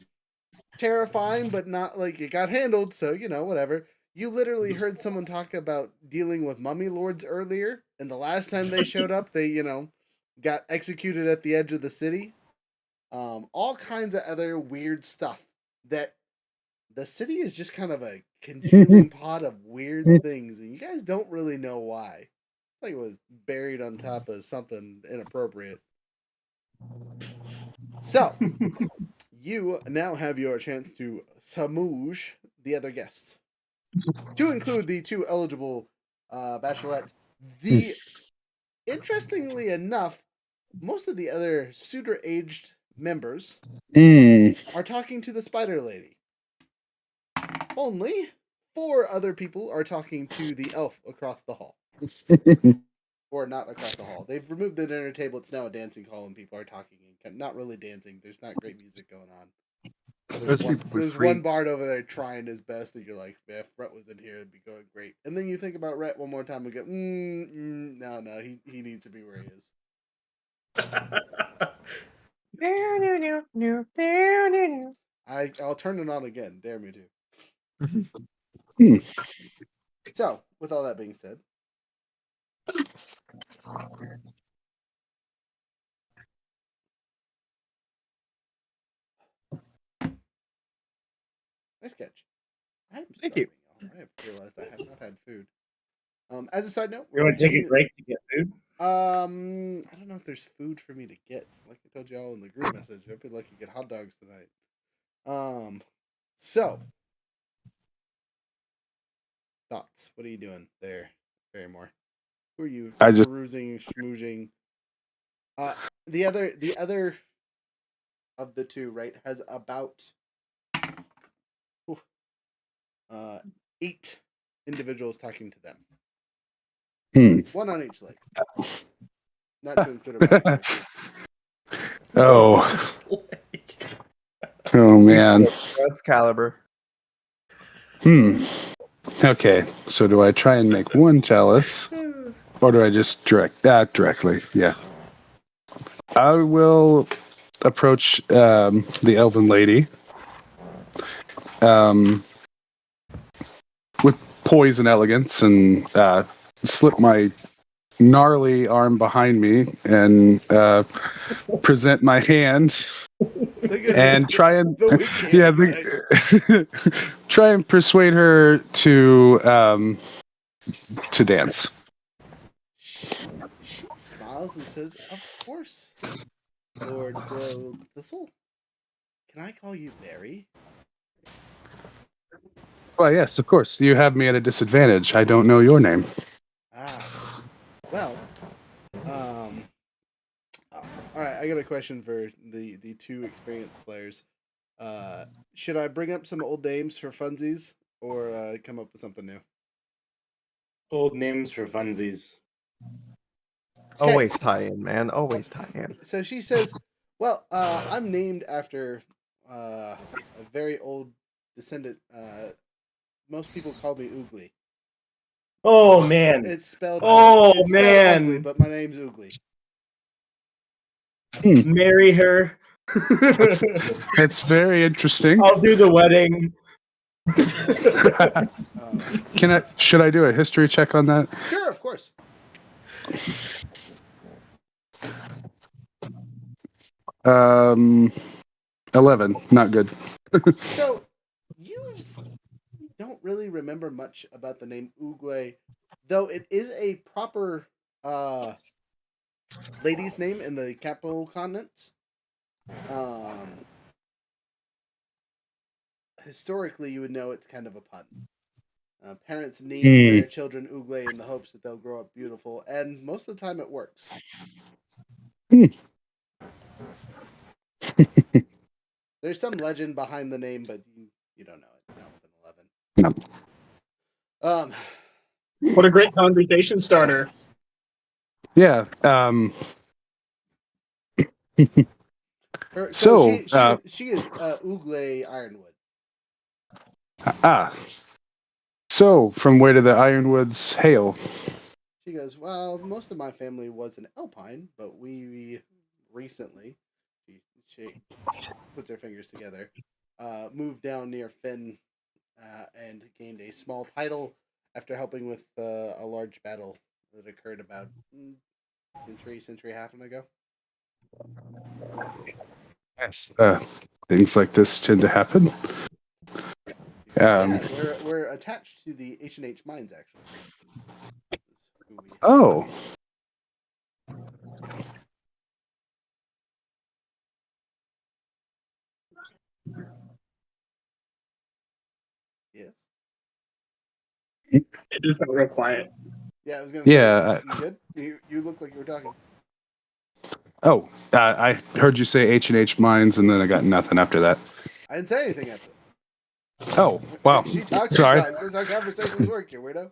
terrifying, but not like it got handled. So whatever. You literally heard someone talk about dealing with mummy lords earlier, and the last time they showed up, they got executed at the edge of the city. All kinds of other weird stuff that the city is just kind of a congealing pot of weird things, and you guys don't really know why. It's like it was buried on top of something inappropriate. So, you now have your chance to samouge the other guests, to include the 2 eligible bachelorettes. Interestingly enough, most of the other suitor-aged members are talking to the spider lady. Only 4 other people are talking to the elf across the hall. Or not across the hall. They've removed the dinner table. It's now a dancing hall, and people are talking. And not really dancing. There's not great music going on. There's one bard over there trying his best, and you're like, if Rhett was in here, it'd be going great. And then you think about Rhett one more time and go, no, he needs to be where he is. I'll turn it on again. Dare me to. So, with all that being said, nice catch. Thank you. I have realized I have not had food. As a side note, You want to take a break to get food? I don't know if there's food for me to get. Like I told y'all in the group message, I'd be lucky to get hot dogs tonight. So thoughts? What are you doing there, Barrymore? Who are you? I just perusing, schmoozing. The other of the 2, right, has about 8 individuals talking to them. 1 on each leg. Not to include a back. Oh man. That's caliber. Okay, so do I try and make 1 chalice, or do I just direct that directly? Yeah. I will approach the elven lady with poise and elegance, and slip my gnarly arm behind me and present my hand and try and try and persuade her to dance. She smiles and says, "Of course, Lord Thistle. Can I call you Barry?" Well, yes, of course. You have me at a disadvantage. I don't know your name. Well, all right. I got a question for the 2 experienced players. Should I bring up some old names for funsies, or come up with something new? Old names for funsies. Always tie in, man. Always tie in. So she says, "Well, I'm named after a very old descendant. Most people call me Oogly. Oh man, it's spelled. Spelled ugly, but my name's Oogly. Marry her. It's very interesting. I'll do the wedding. Should I do a history check on that? Sure, of course. Um, 11. Not good. So you don't really remember much about the name Ugle, though it is a proper lady's name in the capital continents. Historically, you would know it's kind of a pun. Parents name their children Ugle in the hopes that they'll grow up beautiful, and most of the time it works. There's some legend behind the name, but you don't know it. Not within 11. No. What a great conversation starter. Yeah. So she is Ugle Ironwood. So, from where do the Ironwoods hail? She goes, well, most of my family was an Alpine, but we recently, she puts her fingers together, moved down near Finn and gained a small title after helping with a large battle that occurred about century and a half ago. Yes. Things like this tend to happen. Yeah, we're attached to the H&H mines, actually. Oh. Yes. It just got real quiet. Yeah, I was gonna say. Yeah. You good? You look like you were talking. Oh, I heard you say H&H Mines, and then I got nothing after that. I didn't say anything after. Oh, wow. She talked. Sorry. That's how conversations work, you weirdo.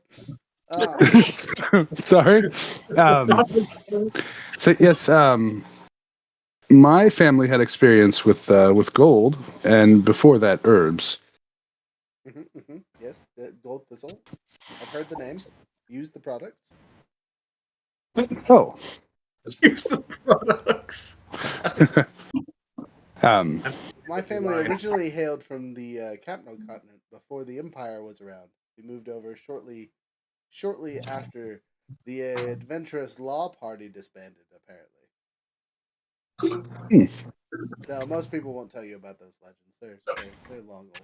Sorry. So yes, my family had experience with gold, and before that, herbs. Yes, the gold thistle. I've heard the name. Used the products. Oh. Use the products. My family originally hailed from the Capno continent before the Empire was around. We moved over shortly after the adventurous Law Party disbanded, apparently. No, most people won't tell you about those legends. They're long old.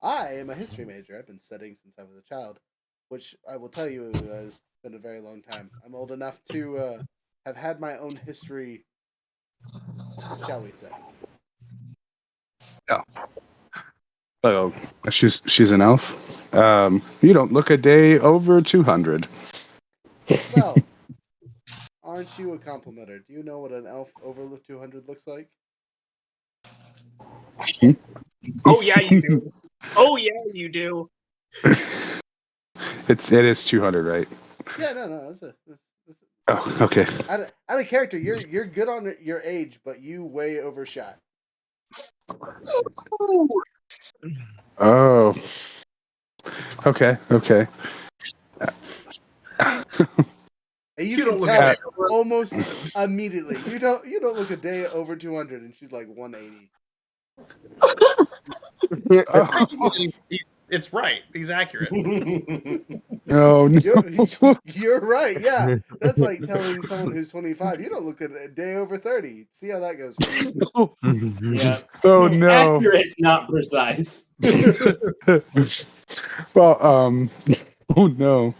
I am a history major. I've been studying since I was a child, which I will tell you has been a very long time. I'm old enough to have had my own history, shall we say. Yeah. Oh, she's an elf. You don't look a day over 200. Well, aren't you a complimenter? Do you know what an elf over 200 looks like? Oh yeah, you do. Oh yeah, you do. It is 200, right? Yeah, no, that's Oh, okay. Out of character, you're good on your age, but you way overshot. Oh. Okay. And you can tell almost immediately. You don't look a day over 200, and she's like 180. It's right. He's accurate. Oh no. You're right. Yeah, that's like telling someone who's 25 you don't look a day over 30. See how that goes for you. Yeah. Oh no. Accurate, not precise. Well, oh no.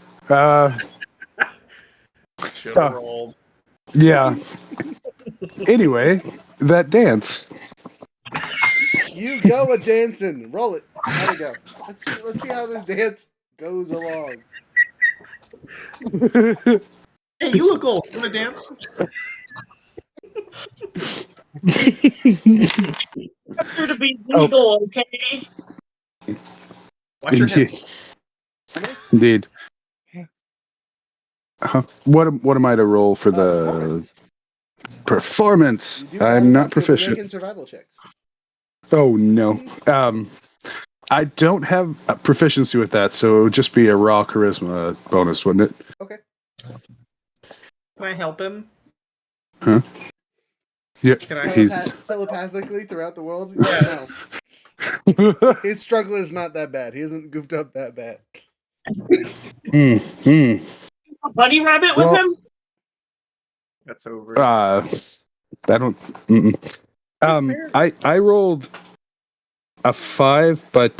Should have rolled. Yeah. Anyway, that dance. You go a dancing. Roll it. How'd it go? Let's see how this dance goes along. Hey, you look old. You want to dance? Consider to be legal, okay? Watch your hip. Indeed. What am I to roll for the performance? I'm not proficient. Making survival checks. Oh no. I don't have a proficiency with that, so it would just be a raw charisma bonus, wouldn't it? Okay. Can I help him? Huh? Yeah. Can I telepathically throughout the world? Yeah, no. His struggle is not that bad. He hasn't goofed up that bad. A bunny rabbit with him? That's over. I don't. I rolled a 5, but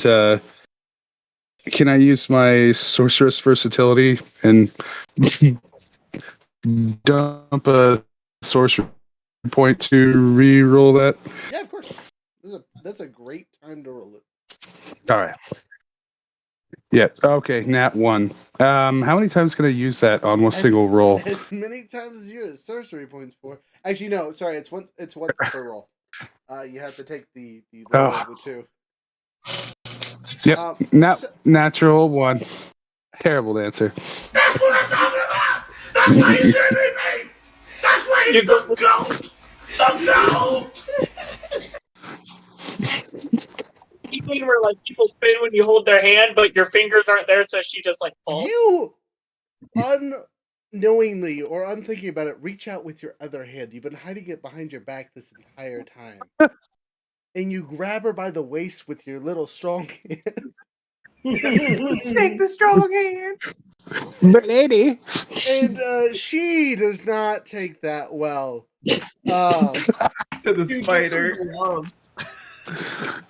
can I use my sorceress versatility and dump a sorcery point to re-roll that? Yeah, of course. That's a great time to roll it. All right. Yeah. Okay. Nat 1. How many times can I use that on one single roll? As many times as you use sorcery points for. Actually, no. Sorry, it's once per roll. You have to take the lower of the two. Yep. Natural 1. Terrible answer. That's what I'm talking about. That's why he's your enemy. That's why he's the goat. The goat. Even remember, like, people spin when you hold their hand, but your fingers aren't there, so she just, like, falls? You unknowingly or unthinking about it, reach out with your other hand. You've been hiding it behind your back this entire time. And you grab her by the waist with your little strong hand. Take the strong hand. Lady. And she does not take that well. To the Dude, get some spider. gloves.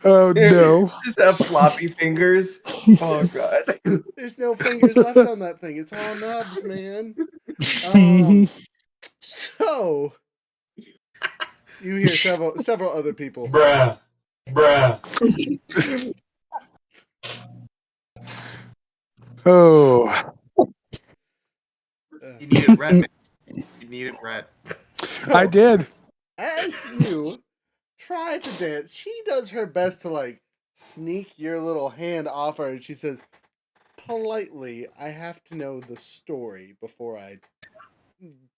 Oh no. Just have floppy fingers. Oh god. There's no fingers left on that thing. It's all nubs, man. So you hear several other people. Bruh. Oh. You needed red, man. You needed red. So, I did. as you try to dance, she does her best to like sneak your little hand off her, and she says, politely, I have to know the story before I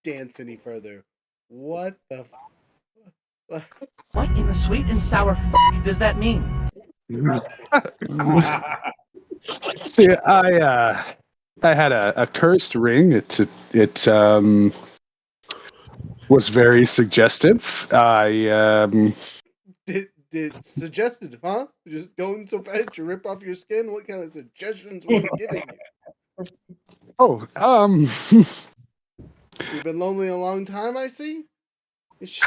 dance any further. What the What in the sweet and sour does that mean? See, I had a cursed ring. It was very suggestive. did suggested, huh? Just going so fast you rip off your skin? What kind of suggestions was it giving you? Oh, You've been lonely a long time, I see? it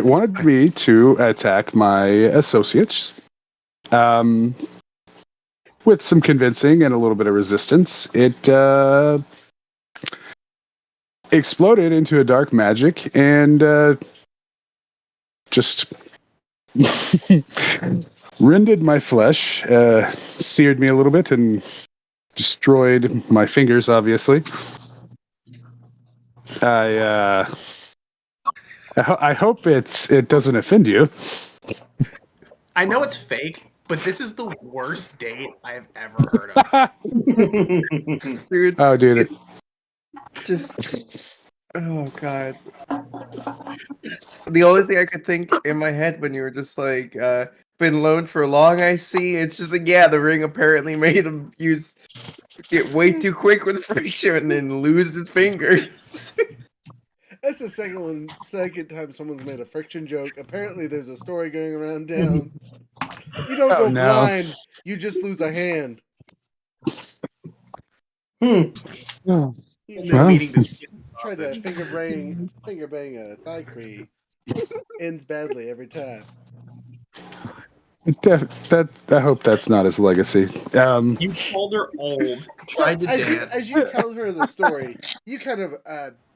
wanted me to attack my associates. With some convincing and a little bit of resistance, it exploded into a dark magic and just rended my flesh, seared me a little bit, and destroyed my fingers, obviously. I hope it doesn't offend you. I know it's fake, but this is the worst date I have ever heard of. Dude. Oh, dude. Just. Oh, God. The only thing I could think in my head when you were just like, been alone for long, I see. It's just like, yeah, the ring apparently made him get way too quick with friction and then lose his fingers. That's the second time someone's made a friction joke. Apparently, there's a story going around town. You don't go blind. You just lose a hand. You try to finger bang a thigh cree. Ends badly every time. I hope that's not his legacy. You called her old. So Tried to dance. as you tell her the story, you kind of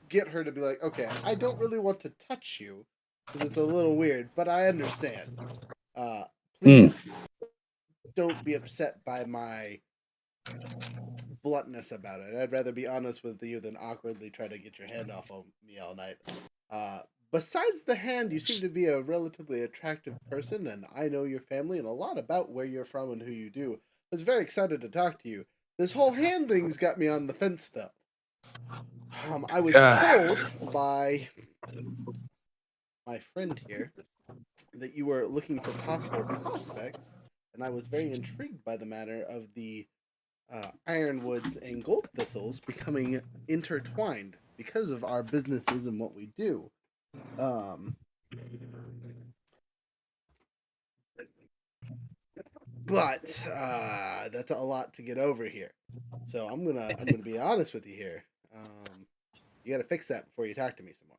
get her to be like, okay, I don't really want to touch you because it's a little weird, but I understand. Please don't be upset by my bluntness about it. I'd rather be honest with you than awkwardly try to get your hand off of me all night. Besides the hand, you seem to be a relatively attractive person, and I know your family and a lot about where you're from and who you do. I was very excited to talk to you. This whole hand thing's got me on the fence, though. I was told by my friend here that you were looking for possible prospects, and I was very intrigued by the matter of the ironwoods and gold thistles becoming intertwined because of our businesses and what we do. But that's a lot to get over here. So I'm gonna be honest with you here. You got to fix that before you talk to me some more.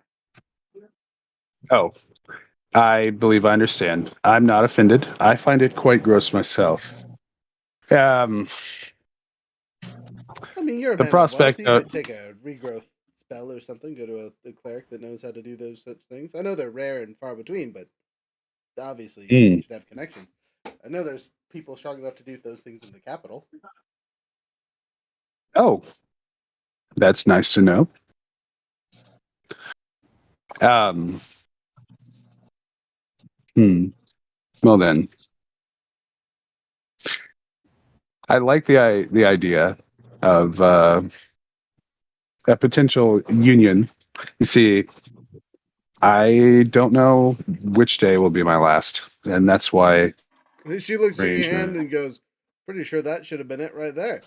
Oh, I believe I understand. I'm not offended. I find it quite gross myself. I mean, you're a man prospect. of wealth. You might take a regrowth spell or something. Go to a cleric that knows how to do those such things. I know they're rare and far between, but obviously you should have connections. I know there's people strong enough to do those things in the capital. Oh, that's nice to know. Well then, I like the idea of a potential union. You see, I don't know which day will be my last, and that's why. And she looks at your Ranger. hand and goes, "Pretty sure that should have been it right there."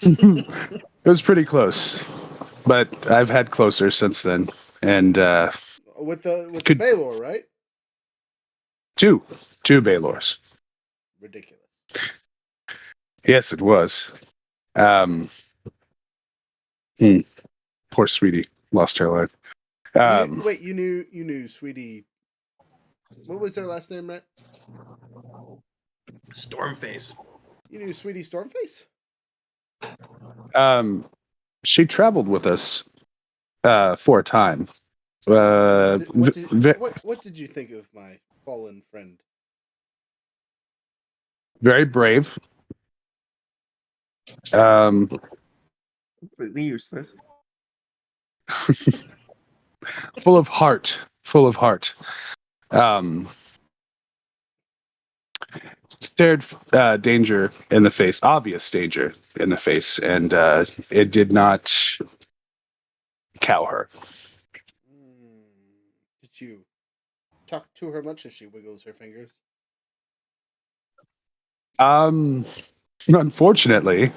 It was pretty close, but I've had closer since then, and With the could Baylor, right? two Baylors. Ridiculous. Yes, it was. Poor sweetie lost her life. You knew Sweetie. What was their last name, right? Stormface. You knew Sweetie Stormface? She traveled with us for a time. What did you think of my fallen friend? Very brave. Completely useless. Full of heart. Stared danger in the face, obvious danger in the face, and it did not cow her. Did you talk to her much as she wiggles her fingers? Unfortunately,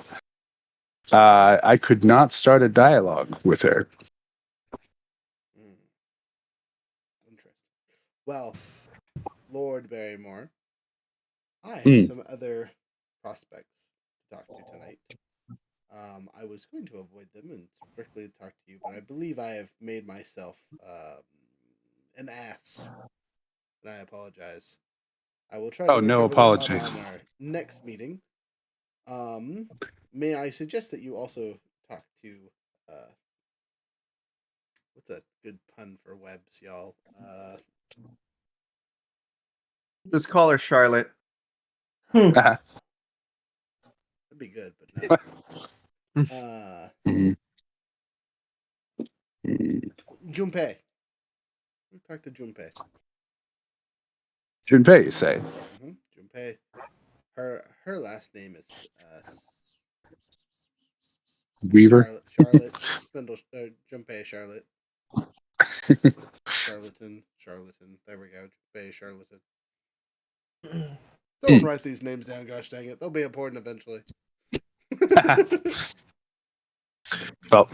I could not start a dialogue with her. Interesting. Well, Lord Barrymore, I have some other prospects to talk to tonight. I was going to avoid them and strictly talk to you, but I believe I have made myself an ass, and I apologize. I will try to No recover that apology. on our next meeting. May I suggest that you also talk to what's a good pun for webs, y'all? Just call her Charlotte. That'd be good, but no. Junpei. Talk to Junpei. Junpei, you say? Junpei. Her last name is Weaver. Charlotte Spindle. Junpei Charlotte. Charlatan. There we go. Junpei Charlatan. Someone write these names down. Gosh dang it, they'll be important eventually. Well,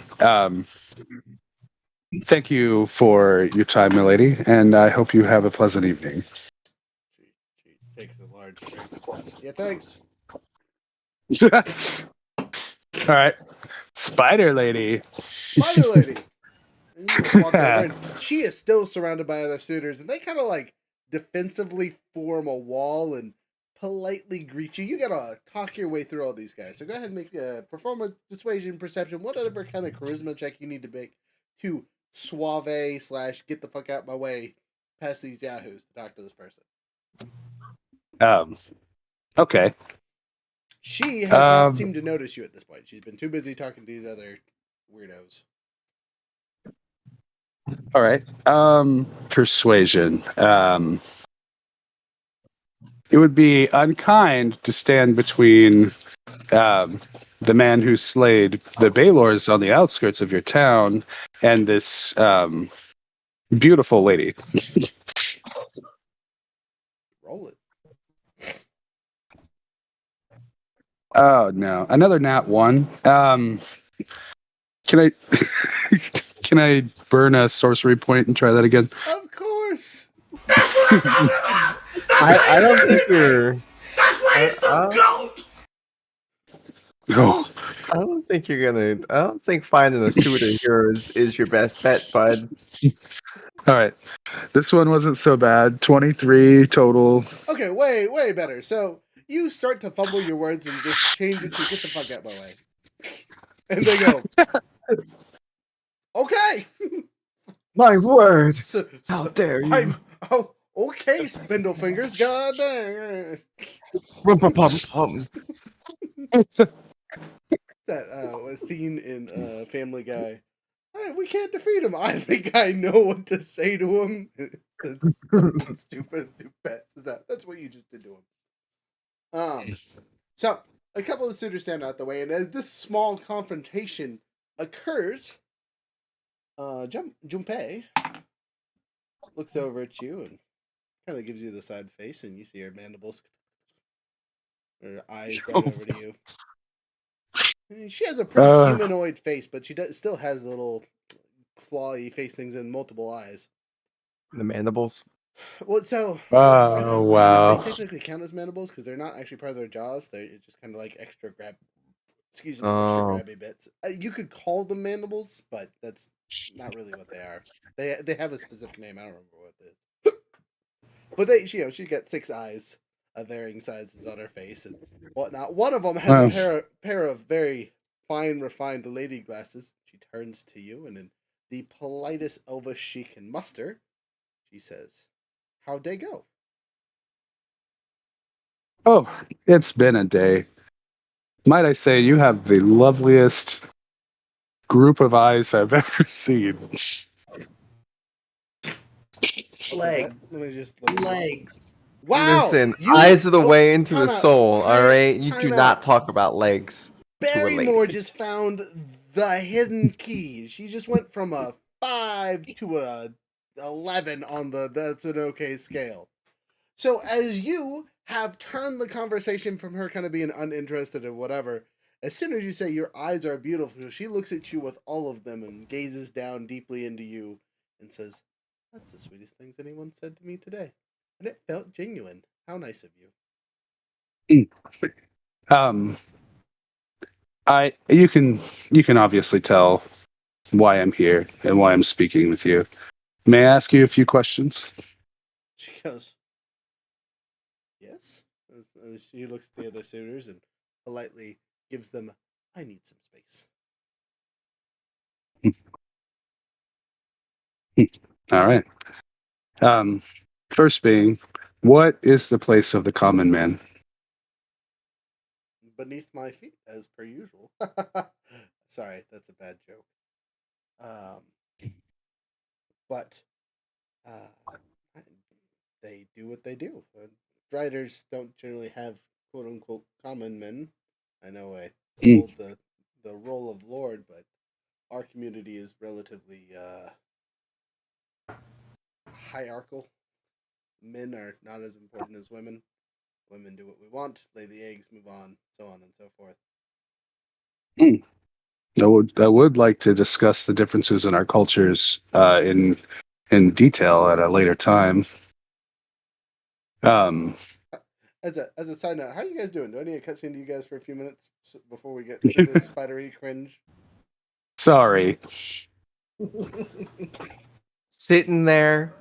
thank you for your time, milady, and I hope you have a pleasant evening. She takes a large drink. Yeah, thanks. All right, Spider Lady. Spider Lady. And you walk over, and she is still surrounded by other suitors, and they kind of like defensively form a wall and politely greet you. You gotta talk your way through all these guys. So go ahead and make a performance, persuasion, perception, whatever kind of charisma check you need to make to suave / get the fuck out my way past these yahoos to talk to this person. Okay. She has not seemed to notice you at this point. She's been too busy talking to these other weirdos. All right. Persuasion. It would be unkind to stand between the man who slayed the Baylors on the outskirts of your town and this beautiful lady. Roll it. Oh no, another nat 1. Can I can I burn a sorcery point and try that again? Of course. That's what I'm talking about. I don't think you're. That's why he's the GOAT. Oh. I don't think you're gonna. I don't think finding a suitor here is your best bet, bud. All right, this one wasn't so bad. 23 total. Okay, way better. So you start to fumble your words and just change it to "get the fuck out my way," and they go, "Okay." My word! How dare you? Okay, Spindle Fingers. God dang. Rum-pum-pum-pum. That was seen in Family Guy. Hey, we can't defeat him. I think I know what to say to him. That's something stupid. That's what you just did to him. So a couple of suitors stand out the way, and as this small confrontation occurs, Junpei looks over at you and kind of gives you the side face, and you see her mandibles, her eyes dart over to you. I mean, she has a pretty humanoid face, but she still has little clawy face things and multiple eyes. The mandibles. Well, so I don't know wow. if they technically count as mandibles because they're not actually part of their jaws. They're just kind of like extra extra grabby bits. You could call them mandibles, but that's not really what they are. They have a specific name. I don't remember what it is. But she's got 6 eyes of varying sizes on her face and whatnot. One of them has a pair of very fine, refined lady glasses. She turns to you and in the politest Elvish she can muster, she says, "How'd they go?" Oh, it's been a day. Might I say you have the loveliest group of eyes I've ever seen. Legs. Let me just Legs. Wow! Listen, eyes are the way into the soul, alright? You do not out. talk about legs to a Barrymore lady. just found the hidden key. She just went from a 5 to a 11 on the that's an okay scale. So as you have turned the conversation from her kind of being uninterested in whatever, as soon as you say your eyes are beautiful, she looks at you with all of them and gazes down deeply into you and says, "That's the sweetest things anyone said to me today. And it felt genuine. How nice of you." You can obviously tell why I'm here and why I'm speaking with you. May I ask you a few questions? She goes, "Yes." As she looks at the other suitors and politely gives them, "I need some space." All right. First being, what is the place of the common man? Beneath my feet, as per usual. Sorry, that's a bad joke. But uh, they do what they do. Driders don't generally have quote unquote common men. I know I hold the role of lord, but our community is relatively hierarchical. Men are not as important as women. Women do what we want, lay the eggs, move on, so on and so forth. I would like to discuss the differences in our cultures in detail at a later time. As a side note, how are you guys doing? Do I need to cutscene to you guys for a few minutes before we get into this spidery cringe? Sorry. Sitting there,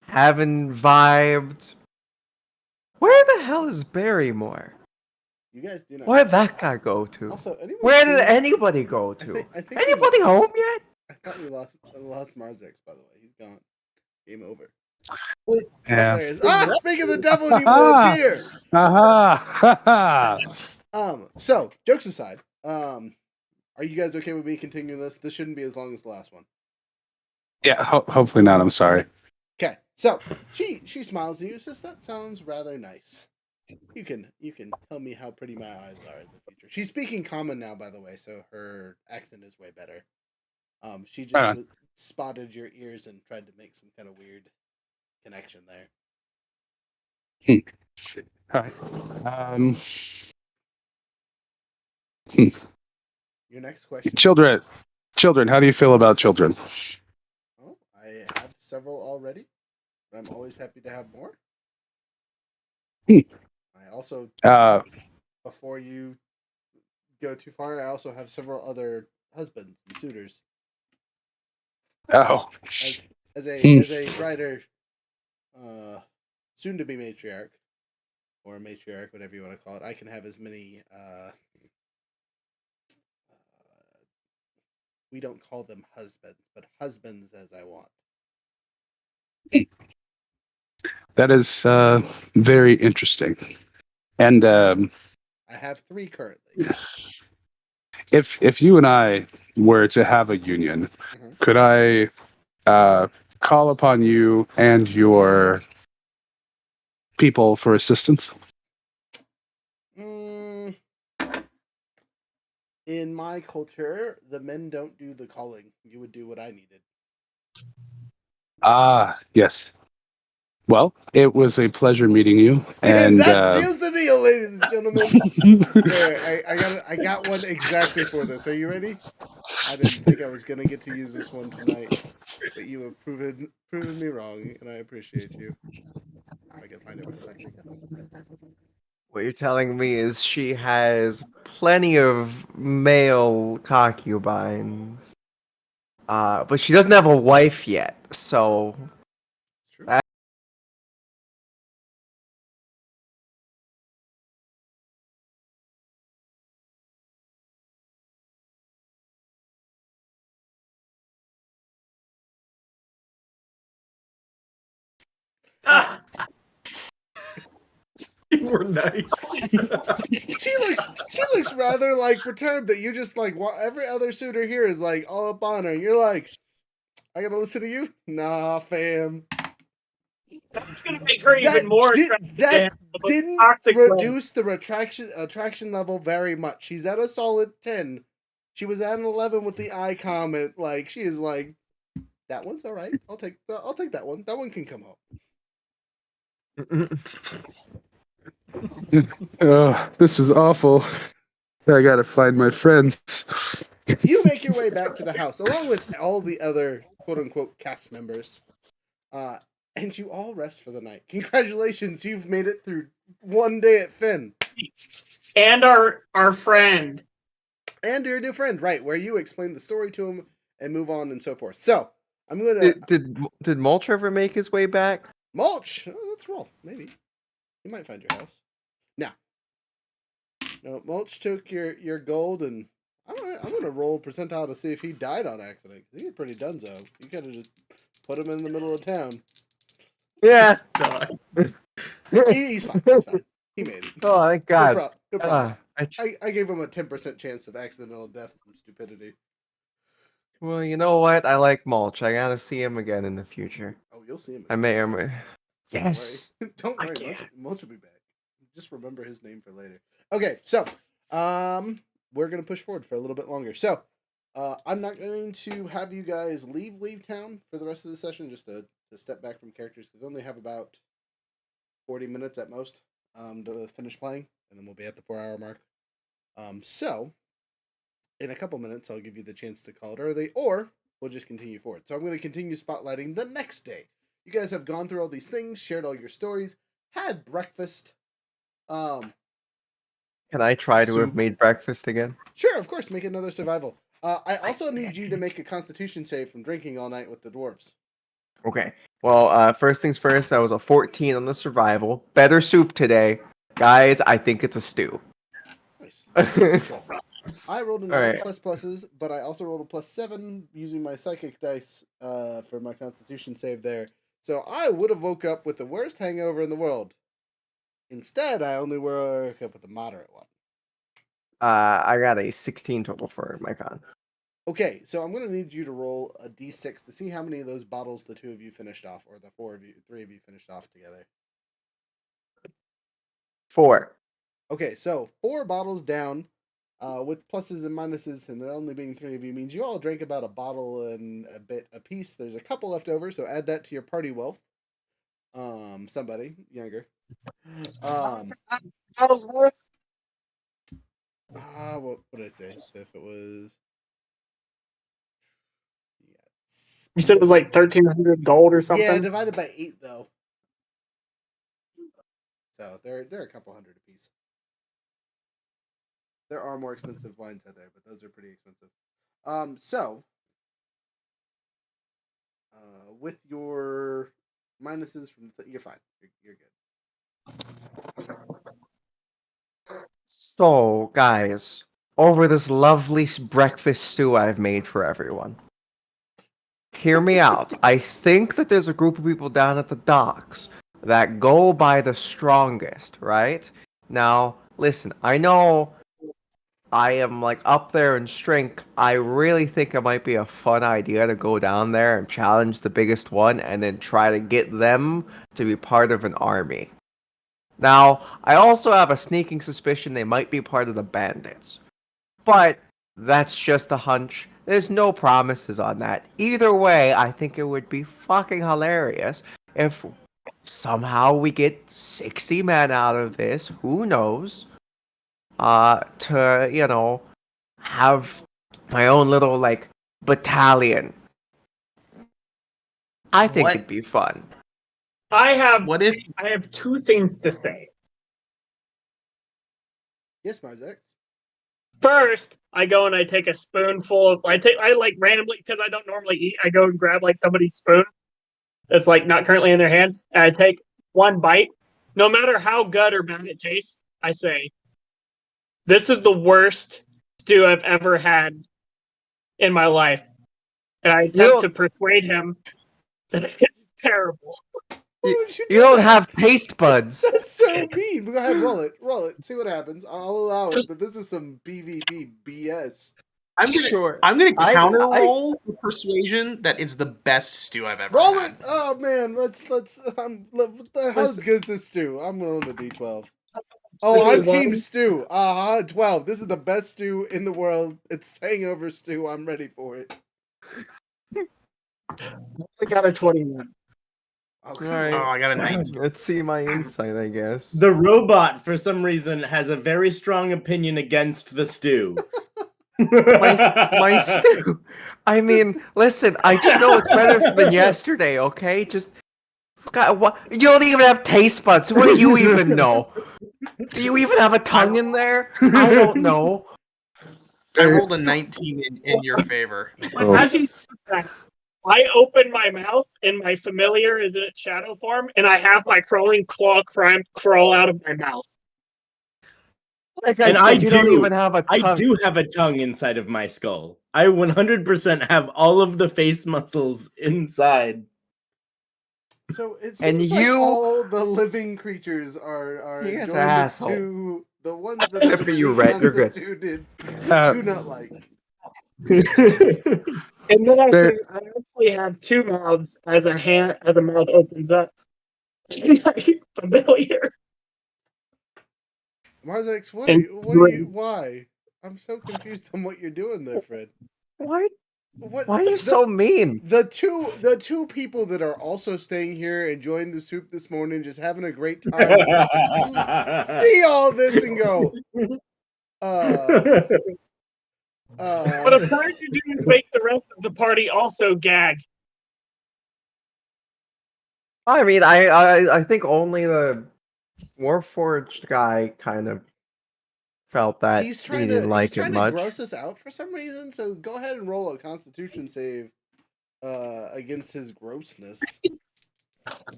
having vibed. Where the hell is Barrymore? You guys do not. Where'd that guy go to? Also, where did anybody go to? I think anybody home yet? I thought we lost Marzex, by the way. He's gone. Game over. Yeah. There he is. Ah, speak of the devil and you will appear. So, jokes aside, are you guys okay with me continuing this? This shouldn't be as long as the last one. Yeah, hopefully not. I'm sorry. Okay, so she smiles at you, says that sounds rather nice. You can tell me how pretty my eyes are in the future. She's speaking common now, by the way, so her accent is way better. She just spotted your ears and tried to make some kind of weird connection there. All right. Your next question. Children. How do you feel about children? Oh, I have several already, but I'm always happy to have more. I also, before you go too far, I also have several other husbands and suitors. Oh. As a writer, soon to be matriarch, or matriarch, whatever you want to call it, I can have as many. We don't call them husbands, but husbands as I want. That is very interesting. And I have 3 currently. If you and I were to have a union, could I call upon you and your people for assistance? In my culture, the men don't do the calling. You would do what I needed. Ah, yes. Well, it was a pleasure meeting you. And And that seals the deal, ladies and gentlemen. There, I got one exactly for this. Are you ready? I didn't think I was gonna get to use this one tonight, but you have proven me wrong, and I appreciate you. If I can find it, where the fuck did it go? What you're telling me is she has plenty of male concubines, but she doesn't have a wife yet. So It's true. that Ah, We're nice. She looks rather like perturbed that you just like every other suitor here is like all up on her, and you're like, I gotta listen to you? Nah, fam. that's gonna make her even more attractive to That him. The most didn't toxic way. reduce the attraction level very much. She's at a solid 10. She was at an 11 with the eye comment. Like she is like, that one's all right. I'll take that one. That one can come home. this is awful. I gotta find my friends. You make your way back to the house along with all the other quote unquote cast members. And you all rest for the night. Congratulations, you've made it through one day at Finn. And our friend. And your new friend, right, where you explain the story to him and move on and so forth. So, I'm gonna did Mulch ever make his way back? Mulch. Let's roll. Maybe you might find your house. Now, no, Mulch took your gold, and I'm gonna roll percentile to see if he died on accident. He's pretty dunzo. You could have just put him in the middle of town. Yeah. He's fine. He's fine. He made it. Oh, thank God. No problem. I I gave him a 10% chance of accidental death from stupidity. Well, you know what? I like Mulch. I gotta see him again in the future. Oh, you'll see him. I may or may. Yes. Don't worry. Mulch will be back. Just remember his name for later. Okay, so we're gonna push forward for a little bit longer. So I'm not going to have you guys leave town for the rest of the session, just to step back from characters, because we only have about 40 minutes at most to finish playing, and then we'll be at the 4-hour mark. So in a couple minutes, I'll give you the chance to call it early, or we'll just continue forward. So I'm going to continue spotlighting the next day. You guys have gone through all these things, shared all your stories, had breakfast. Can I try to have made breakfast again? Sure, of course. Make another survival. I also need you to make a Constitution save from drinking all night with the dwarves. Okay. Well, first things first, I was a 14 on the survival. Better soup today. Guys, I think it's a stew. Nice. I rolled a 9 plus pluses, but I also rolled a +7 using my psychic dice for my Constitution save there. So I would have woke up with the worst hangover in the world. Instead, I only woke up with a moderate one. I got a 16 total for my con. Okay, so I'm going to need you to roll a d6 to see how many of those bottles the 2 of you finished off, or the 3 of you finished off together. 4. Okay, so 4 bottles down, with pluses and minuses, and there only being 3 of you, means you all drank about a bottle and a bit apiece. There's a couple left over, so add that to your party wealth. Somebody younger. Bottles worth? What did I say? So if it was, You said it was like 1,300 gold or something. yeah, divided by 8 though. So they're a couple hundred apiece. There are more expensive wines out there, but those are pretty expensive. So with your minuses from you're fine. You're good. So, guys, over this lovely breakfast stew I've made for everyone. Hear me out. I think that there's a group of people down at the docks that go by the strongest, right? Now, listen, I know I am like up there in strength. I really think it might be a fun idea to go down there and challenge the biggest one and then try to get them to be part of an army. Now, I also have a sneaking suspicion they might be part of the bandits. But that's just a hunch. There's no promises on that. Either way, I think it would be fucking hilarious if somehow we get 60 men out of this. Who knows? To have my own little like battalion. I think What- it'd be fun. I have What if I have two things to say. Yes, Marzex. First, I go and I take a spoonful of I like randomly because I don't normally eat. I go and grab like somebody's spoon that's like not currently in their hand, and I take one bite. No matter how good or bad it tastes, I say, "This is the worst stew I've ever had in my life," and I attempt to persuade him that it's terrible. Why would You do don't that? have taste buds. That's so mean. Go ahead, roll it. See what happens. I'll allow it, but this is some PvP BS. I'm gonna counter roll the persuasion that it's the best stew I've ever Roll had. it. Oh man, how good is this stew? I'm rolling a D12. Oh, I'm Team Stew. 12. This is the best stew in the world. It's hangover stew. I'm ready for it. I got a 21. Okay. Alright. Oh, I got a 19. Let's see my insight, I guess. The robot, for some reason, has a very strong opinion against the stew. my stew. I mean, listen, I just know it's better than yesterday, okay? Just God, what? You don't even have taste buds. What do you even know? Do you even have a tongue in there? I don't know. I rolled a 19 in your favor. As he said that, I open my mouth and my familiar is in its shadow form, and I have my crawling claw crawl out of my mouth. Like And said, I you don't even have a tongue. I do have a tongue inside of my skull. I 100% have all of the face muscles inside. So it And seems like you- all the living creatures are You guys are enjoying this asshole. too. The ones that Except for you, Rhett, you're good. reconstituted Uh, do not like. And then I There- say, I actually have two mouths as a mouth opens up. Familiar. Marzex, And why? I'm so confused on what you're doing there, Fred. Why? What? Why are you so mean? The two people that are also staying here enjoying the soup this morning, just having a great time, see all this and go, What I'm trying to do is make the rest of the party also gag. I mean, I think only the Warforged guy kind of felt that he's he trying didn't to like it much. gross us out for some reason. So go ahead and roll a Constitution save against his grossness.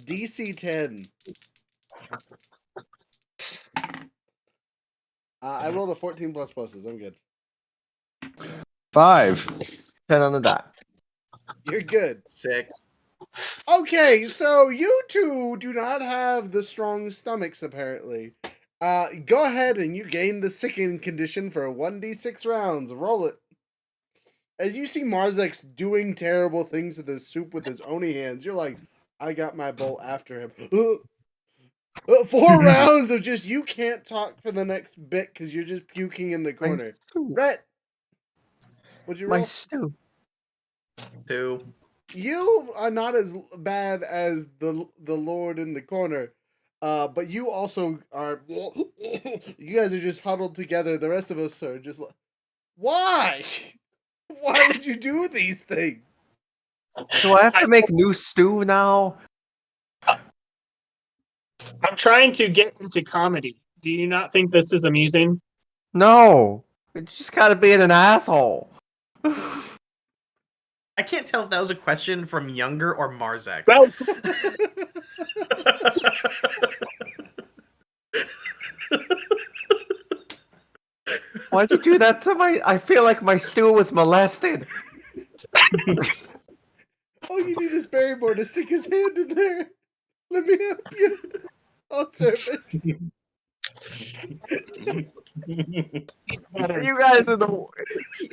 DC 10. I rolled a 14 plus pluses. I'm good. 5. 10 on the dot. You're good. 6. Okay, so you two do not have the strong stomachs, apparently. Go ahead and you gain the sickened condition for 1d6 rounds. Roll it. As you see Marzex doing terrible things to the soup with his Oni hands, you're like, I got my bowl after him. 4 rounds of just, you can't talk for the next bit because you're just puking in the corner. Rhett, what'd you roll? My stew. 2. You are not as bad as the Lord in the corner, but you also are. You guys are just huddled together. The rest of us are just like, why? Why would you do these things? Do I have to make new stew now? I'm trying to get into comedy. Do you not think this is amusing? No. You just gotta be an asshole. I can't tell if that was a question from Younger or Marzex. Well, Why'd you do that to my... I feel like my stew was molested. All you need is Barrymore to stick his hand in there. Let me help you. I'll serve it. You guys are the...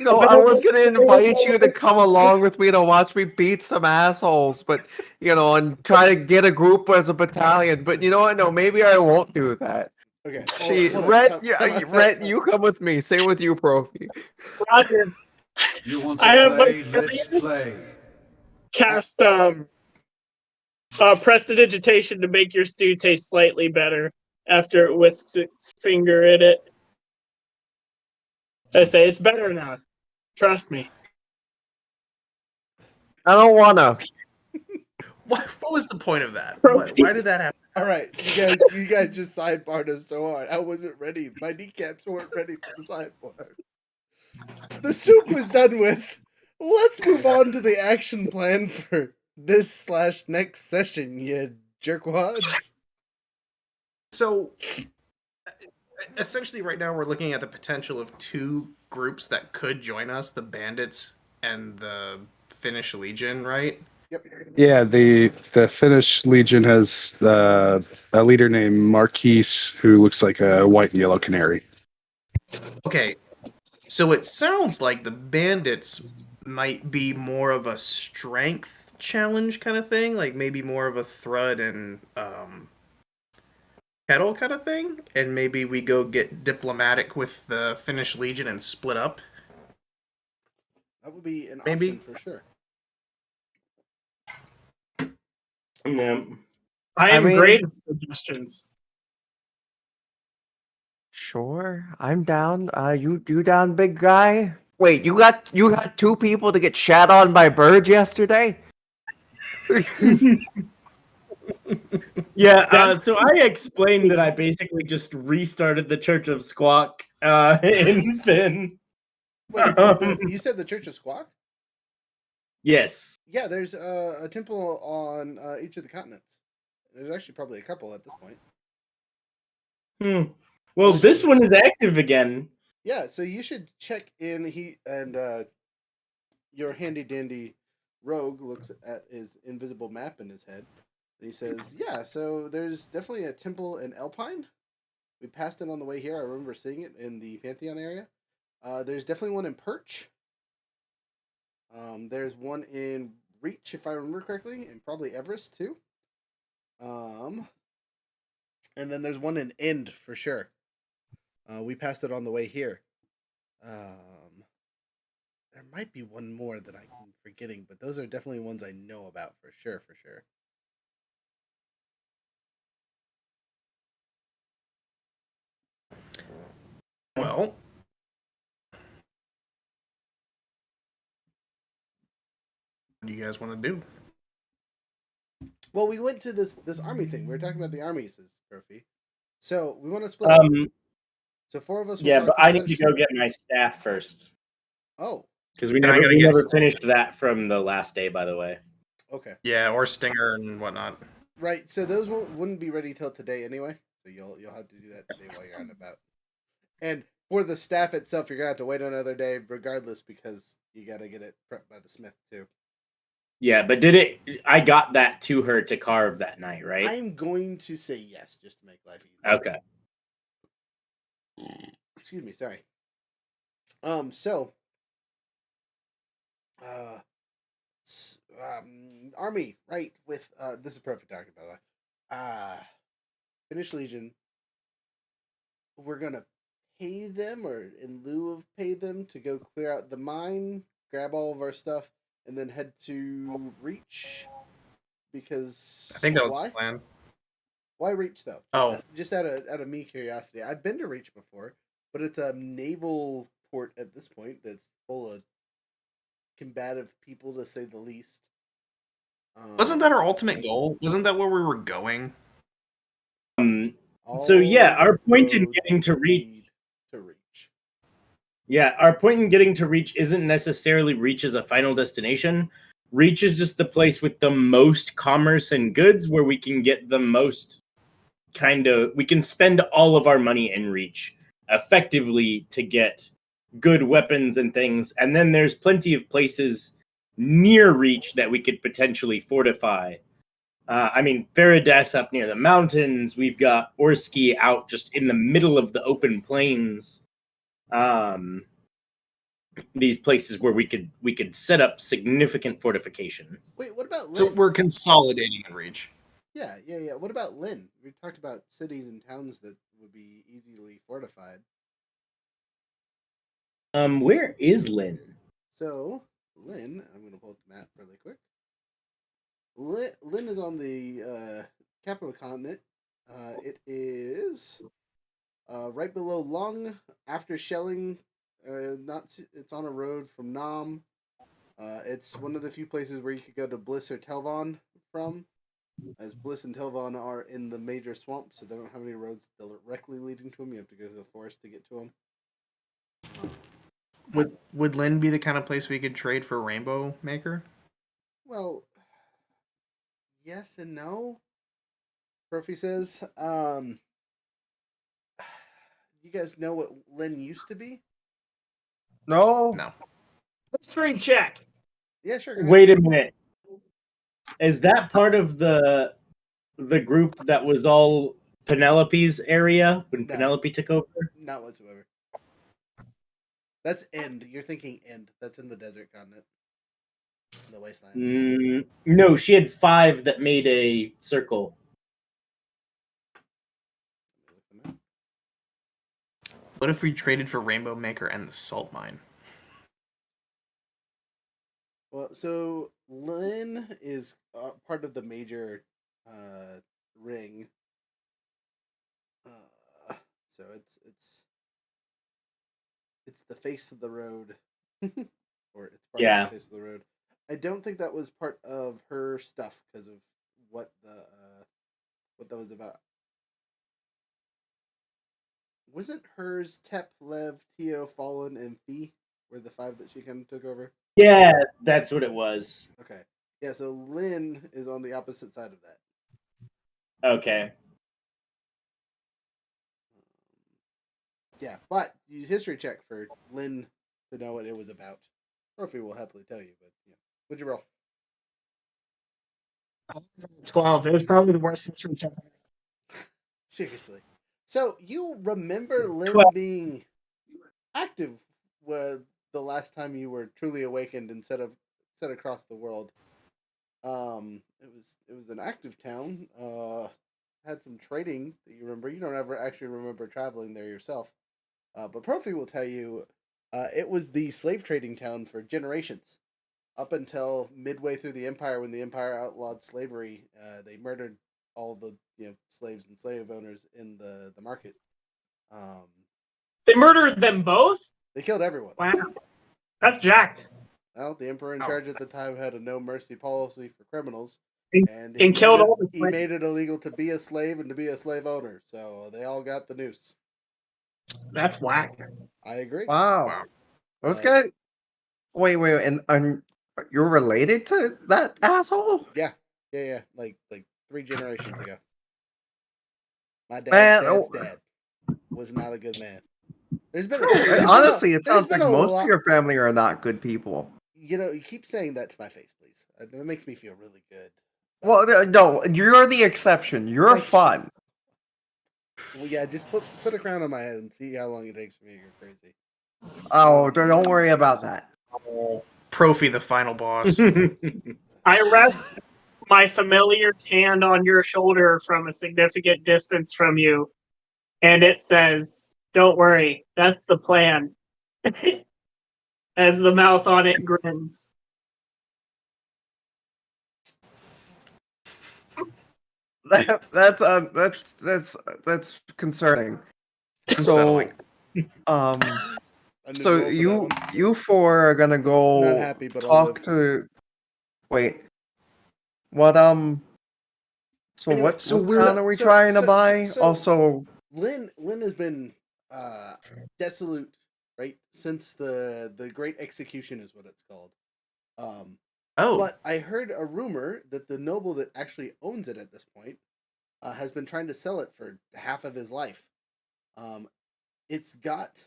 I was gonna invite you to come along with me to watch me beat some assholes, but, and try to get a group as a battalion. But you know what? No, maybe I won't do that. Okay. Rhett, you come with me. Same with you, Profi. Roger. You want I to have play? Let's play. cast prestidigitation to make your stew taste slightly better after it whisks its finger in it. I say it's better now. Trust me. I don't wanna. What was the point of that? Protein. Why did that happen? All right, you guys just sidebarred us so hard. I wasn't ready. My kneecaps weren't ready for the sidebar. The soup is done with. Let's move on to the action plan for this/next session, you jerkwads. So, essentially, right now we're looking at the potential of two groups that could join us: the Bandits and the Finnish Legion, right? Yep. Yeah, the Finnish Legion has a leader named Marquise who looks like a white and yellow canary. Okay, so it sounds like the Bandits might be more of a strength challenge kind of thing, like maybe more of a Thrud and Kettle kind of thing, and maybe we go get diplomatic with the Finnish Legion and split up. That would be an Maybe. option for sure. Yeah. I am mean- great at suggestions. Sure, I'm down. You down, big guy? Wait, you had two people to get shat on by birds yesterday? Yeah, so I explained that I basically just restarted the Church of Squawk in Finn. Wait, you said the Church of Squawk? Yes. Yeah, there's a temple on each of the continents. There's actually probably a couple at this point. Well, this one is active again. Yeah, so you should check in. Your handy dandy rogue looks at his invisible map in his head, and he says, "Yeah, so there's definitely a temple in Alpine. We passed it on the way here. I remember seeing it in the Pantheon area. There's definitely one in Perch. There's one in Reach, if I remember correctly, and probably Everest too. And then there's one in End for sure. We passed it on the way here. There might be one more that I'm forgetting, but those are definitely ones I know about for sure, for sure. Well, what do you guys want to do? Well, we went to this army thing. We were talking about the armies, Trophy. So we want to split up. So 4 of us. Yeah, but I need to go get my staff first. Oh, because we never finished that from the last day, by the way. Okay. Yeah, or Stinger and whatnot. Right. So those wouldn't be ready till today anyway. So you'll have to do that today while you're out and about. And for the staff itself, you're gonna have to wait another day, regardless, because you gotta get it prepped by the smith too. Yeah, but I got that to her to carve that night, right? I'm going to say yes, just to make life easier. Okay. Excuse me, sorry. So, army, right? With this is perfect talking, by the way. Finnish Legion. We're gonna pay them, or in lieu of pay them, to go clear out the mine, grab all of our stuff, and then head to Reach. Because I think that was the plan. Why Reach though? Just out of me curiosity. I've been to Reach before, but it's a naval port at this point that's full of combative people, to say the least. Wasn't that our ultimate goal? Wasn't that where we were going? So yeah, our point in getting to Reach. Yeah, our point in getting to Reach isn't necessarily Reach as a final destination. Reach is just the place with the most commerce and goods where we can get the most we can spend all of our money in Reach effectively to get good weapons and things. And then there's plenty of places near Reach that we could potentially fortify. I mean, Faradeth up near the mountains. We've got Orski out just in the middle of the open plains. These places where we could set up significant fortification. Wait, what about Lynn? So we're consolidating in Reach. Yeah. What about Lynn? We talked about cities and towns that would be easily fortified. Where is Lynn? So, Lynn, I'm going to pull up the map really quick. Lynn is on the capital continent. It is right below Lung. After Shelling, it's on a road from Nam. It's one of the few places where you could go to Bliss or Telvon from, as Bliss and Telvon are in the major swamps, so they don't have any roads directly leading to them. You have to go through the forest to get to them. Would Lynn be the kind of place we could trade for Rainbow Maker? Well, yes and no. Profi says, you guys know what Lynn used to be? No. No. History check. Yeah, sure. Go ahead. Wait a minute. Is that part of the group that was all Penelope's area when No. Penelope took over? Not whatsoever. That's End. You're thinking End. That's in the desert continent. The wasteland. No, she had 5 that made a circle. What if we traded for Rainbow Maker and the salt mine? Well, so Lynn is part of the major ring. So it's the face of the road, or it's part of the face of the road. I don't think that was part of her stuff because of what that was about. Wasn't hers Tep, Lev, Tio, Fallen, and Fee were the 5 that she kind of took over? Yeah, that's what it was. Okay. Yeah, so Lynn is on the opposite side of that. Okay. Yeah, but use history check for Lynn to know what it was about. Profi will happily tell you, but yeah. What'd you roll? 12. It was probably the worst history check. Seriously. So you remember Lynn 12. being active the last time you were truly awakened and set across the world. It was an active town. Had some trading that you remember. You don't ever actually remember traveling there yourself. But Profi will tell you it was the slave trading town for generations. Up until midway through the Empire, when the Empire outlawed slavery, they murdered all the slaves and slave owners in the market. They murdered them both? They killed everyone. Wow. That's jacked. Well, the emperor in charge at the time had a no mercy policy for criminals, and killed all the slaves. He made it illegal to be a slave and to be a slave owner, so they all got the noose. That's whack. I agree. Wow. Those guys. Wait, and you're related to that asshole? Yeah. Like 3 generations ago. My dad's dad was not a good man. Honestly, it sounds like most of your family are not good people. You keep saying that to my face, please. That makes me feel really good. Well, no, you're the exception. You're fun. Well, yeah, just put a crown on my head and see how long it takes for me to go crazy. Oh, don't worry about that. Profi, the final boss. I rest my familiar's hand on your shoulder from a significant distance from you, and it says, "Don't worry, that's the plan." As the mouth on it grins. That's concerning. So, so you 4 are gonna go Not happy, but talk to. Wait, what So anyway, what town are we trying to buy? Also, Lynn has been desolate, right, since the Great Execution is what it's called. But I heard a rumor that the noble that actually owns it at this point has been trying to sell it for half of his life. It's got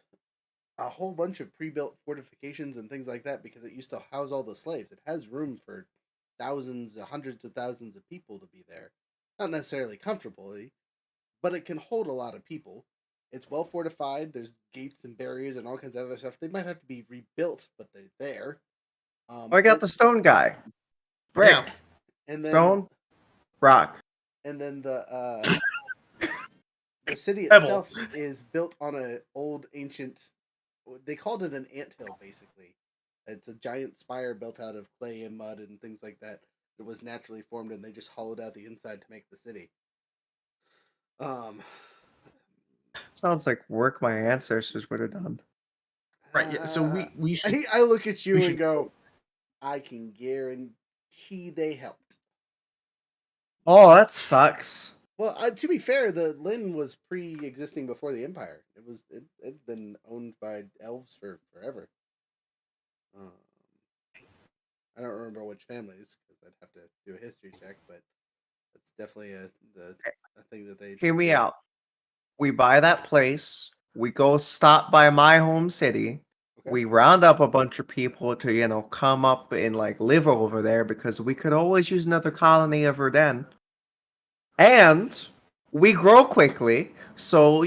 a whole bunch of pre-built fortifications and things like that because it used to house all the slaves. It has room for thousands, hundreds of thousands of people to be there. Not necessarily comfortably, but it can hold a lot of people. It's well fortified. There's gates and barriers and all kinds of other stuff. They might have to be rebuilt, but they're there. I got the stone guy. Brick. Yeah. And then stone. Rock. And then the city itself is built on an old ancient. They called it an anthill, basically. It's a giant spire built out of clay and mud and things like that. It was naturally formed, and they just hollowed out the inside to make the city. Sounds like work my ancestors would have done. Right. Yeah. So we should. I look at you we and should- go, I can guarantee they helped. Oh, that sucks. Well, to be fair, the Lin was pre-existing before the Empire. It'd been owned by elves for forever. I don't remember which families because I'd have to do a history check, but it's definitely a thing that they Hear me out. We buy that place. We go stop by my home city. Okay. We round up a bunch of people to, come up and like live over there because we could always use another colony ever then. And we grow quickly, so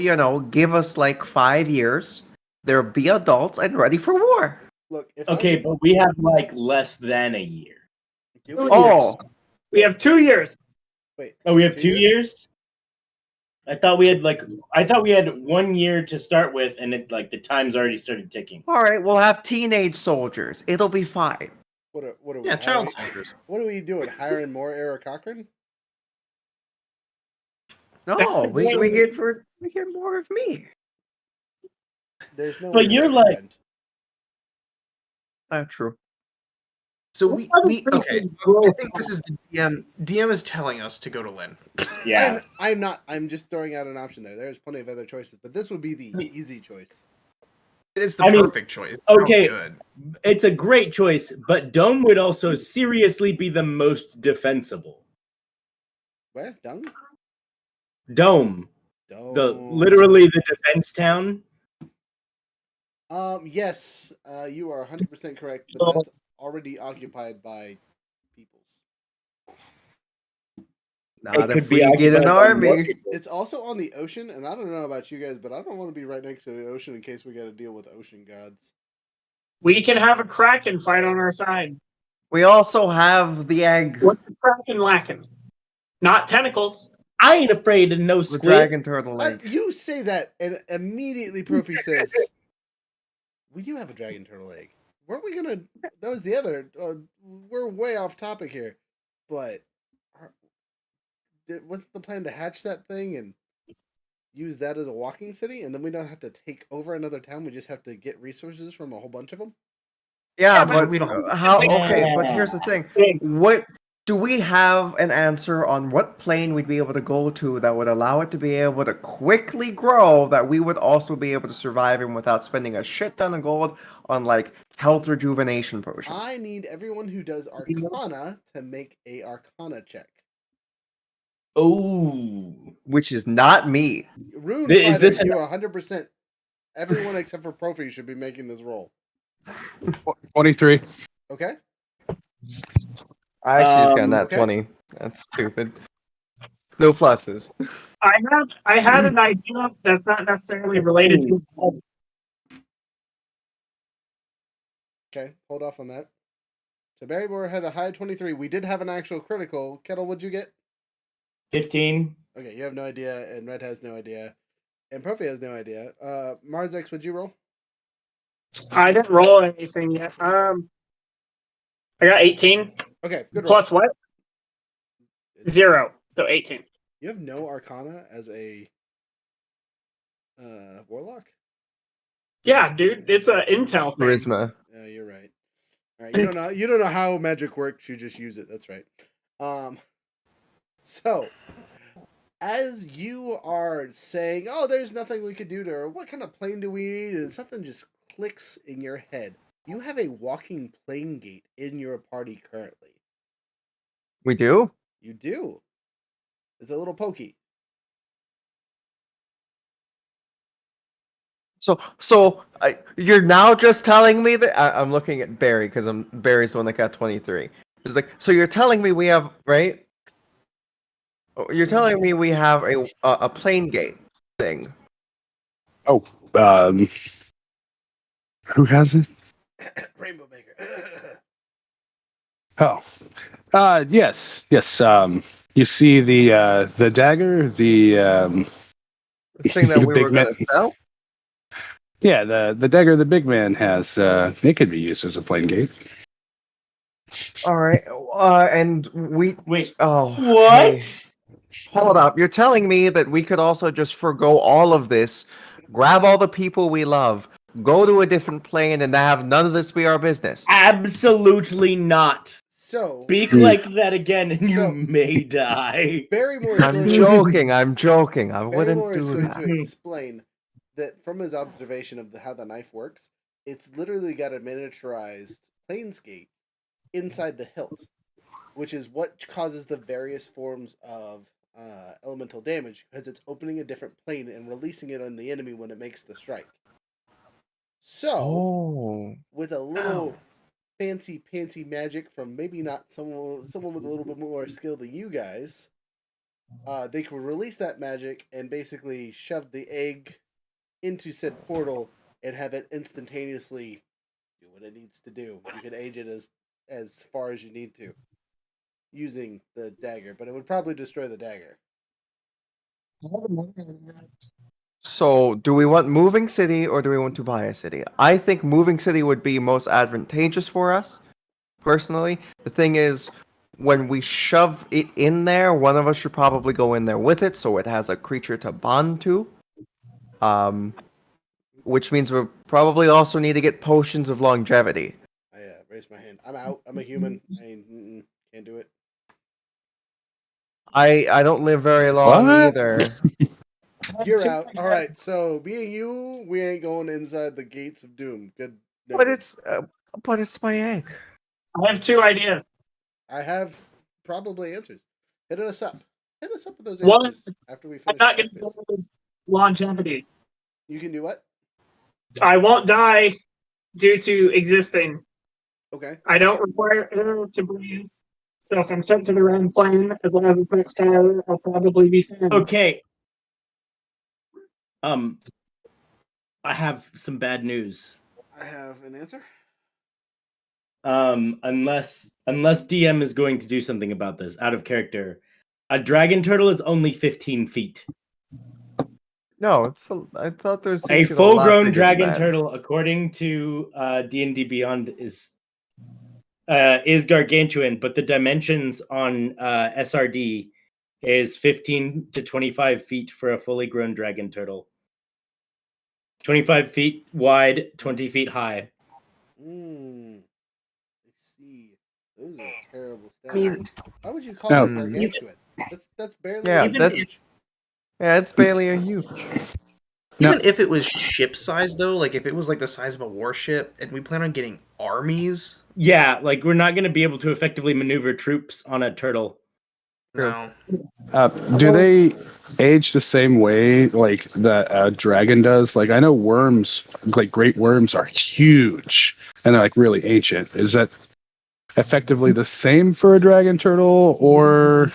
give us like 5 years. They'll be adults and ready for war. Look, if Okay, but we have like less than a year. We have 2 years. Wait. Oh, we have 2 years? I thought we had 1 year to start with, and it the time's already started ticking. All right, we'll have teenage soldiers. It'll be fine. What are we? Yeah, child hiring- soldiers. What are we doing? Hiring more Eric Cochran? No, we get more of me. There's no. But you're like, True. So we okay. I think this is the DM. DM is telling us to go to Lynn. Yeah. I'm not. I'm just throwing out an option there. There's plenty of other choices, but this would be the easy choice. It's the perfect choice. It sounds good. It's a great choice, but Dome would also seriously be the most defensible. Where? Dung? Dome. Literally the defense town. Yes, you are 100% correct, but that's already occupied by peoples. Not if we get an army. It's also on the ocean, and I don't know about you guys, but I don't want to be right next to the ocean in case we got to deal with ocean gods. We can have a Kraken fight on our side. We also have the egg. What's the Kraken lacking? Not tentacles. I ain't afraid of no The squid. dragon turtle egg. You say that, and immediately Profi says, "We do have a dragon turtle egg. Weren't we gonna? That was the other. We're way off topic here, but what's the plan to hatch that thing and use that as a walking city, and then we don't have to take over another town? We just have to get resources from a whole bunch of them. Yeah, but but we don't- how? Okay, but here's the thing. What do we have an answer on what plane we'd be able to go to that would allow it to be able to quickly grow that we would also be able to survive in without spending a shit ton of gold on like health rejuvenation potions? I need everyone who does Arcana to make a Arcana check. Oh, which is not me. Rune Is Fighter, this you 100%. Everyone except for Profi should be making this roll. 23. Okay. I actually just got that okay. 20. That's stupid. No pluses. I had an idea that's not necessarily related to. Okay, hold off on that. So Barrymore had a high 23. We did have an actual critical. Kettle, what'd you get? 15. Okay, you have no idea, and Red has no idea, and Profi has no idea. Marzex, what'd you roll? I didn't roll anything yet. I got 18. Okay, good roll. Plus what? 0. So 18. You have no Arcana as a warlock? Yeah, dude, it's an intel thing. Charisma. Yeah, you're right. All right, you don't know how magic works. You just use it. That's right. So as you are saying, "Oh, there's nothing we could do to her. What kind of plane do we need?" and something just clicks in your head. You have a walking plane gate in your party currently. We do? You do. It's a little pokey. So you're now just telling me that I'm looking at Barry because Barry's the one that got 23. It's like, so you're telling me we have, right? You're telling me we have a plane gate thing. Oh, who has it? Rainbow Maker. Oh, yes. You see the dagger, the thing that we big were going to sell. Yeah, the dagger the big man has, it could be used as a plane gate. All right. And we Wait, Oh, what? hey, hold up. You're telling me that we could also just forgo all of this, grab all the people we love, go to a different plane, and have none of this be our business? Absolutely not. So Speak like that again, and you So- may die. Barrymore is I'm going joking. I'm joking. I wouldn't Barrymore is do going that. to explain that from his observation of how the knife works, it's literally got a miniaturized planescape inside the hilt, which is what causes the various forms of elemental damage, because it's opening a different plane and releasing it on the enemy when it makes the strike. So, Oh. with a little fancy pantsy magic from maybe not someone with a little bit more skill than you guys, they could release that magic and basically shove the egg into said portal and have it instantaneously do what it needs to do. You can age it as far as you need to using the dagger, but it would probably destroy the dagger. So, do we want moving city or do we want to buy a city? I think moving city would be most advantageous for us, personally. The thing is, when we shove it in there, one of us should probably go in there with it so it has a creature to bond to. Which means we'll probably also need to get potions of longevity. I raised my hand. I'm out. I'm a human. Can't do it. I don't live very long What? either. You're out. All right. So me and you, we ain't going inside the gates of doom. Good. But noted. it's my egg. I have 2 ideas. I have probably answers. Hit us up. Hit us up with those One, answers after we I'm finish not going to breakfast. go with longevity. You can do what? I won't die due to existing. Okay. I don't require air to breathe. So if I'm sent to the wrong plane, as long as it's next tower, I'll probably be fine. Okay. I have some bad news. I have an answer. Unless DM is going to do something about this out of character, a dragon turtle is only 15 feet. No, I thought there was A usually a lot full-grown bigger than dragon that. turtle, according to D&D Beyond, is gargantuan, but the dimensions on SRD is 15 to 25 feet for a fully grown dragon turtle. 25 feet wide, 20 feet high. I see. Those are terrible stats. I mean, why would you call No. it gargantuan? That's barely. Yeah, even that's if it's barely a huge. No. even if it was ship size though, like if it was like the size of a warship, and we plan on getting armies. Yeah, like we're not going to be able to effectively maneuver troops on a turtle. No. Do they age the same way like the dragon does? Like I know worms, like great worms, are huge and they're like really ancient. Is that effectively the same for a dragon turtle, or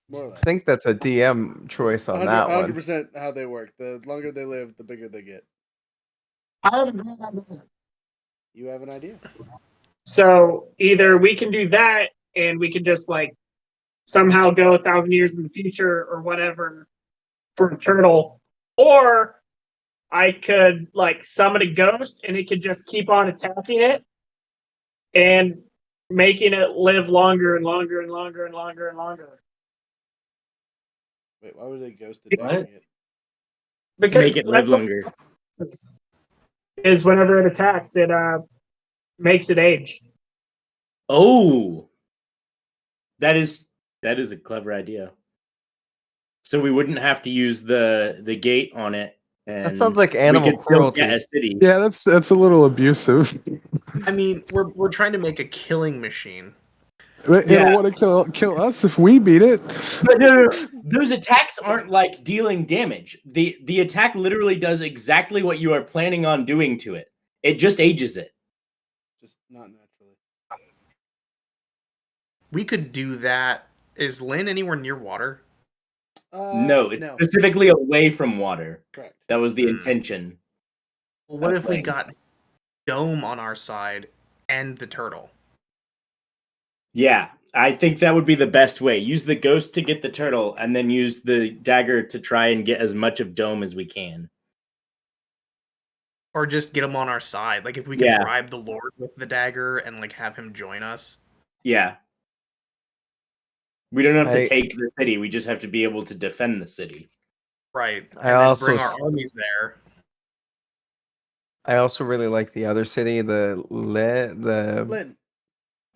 More or less. I think that's a DM choice on that one. 100% how they work. The longer they live, the bigger they get. I have a great idea. You have an idea? So either we can do that and we can just like somehow go 1,000 years in the future or whatever for a turtle, or I could like summon a ghost and it could just keep on attacking it and making it live longer and longer and longer and longer and longer. Wait, why would they ghost What? attacking it? Because Make it live longer. is whenever it attacks, it makes it age. Oh, that is a clever idea. So we wouldn't have to use the gate on it. And That sounds like animal we could still cruelty. get a city. yeah, that's a little abusive. I mean, we're trying to make a killing machine. It'll Yeah. want to kill us if we beat it. But no, those attacks aren't like dealing damage. The attack literally does exactly what you are planning on doing to it. It just ages it. Just not naturally. We could do that. Is Lynn anywhere near water? No, it's specifically away from water. Correct. That was the intention. Well, what That if we thing. got Dome on our side and the turtle? Yeah, I think that would be the best way. Use the ghost to get the turtle, and then use the dagger to try and get as much of Dome as we can. Or just get him on our side. Like if we can Yeah. bribe the Lord with the dagger and like have him join us. Yeah. We don't have to I- take the city. We just have to be able to defend the city. Right. I And then also bring our s- armies there. I also really like the other city, the Lynn.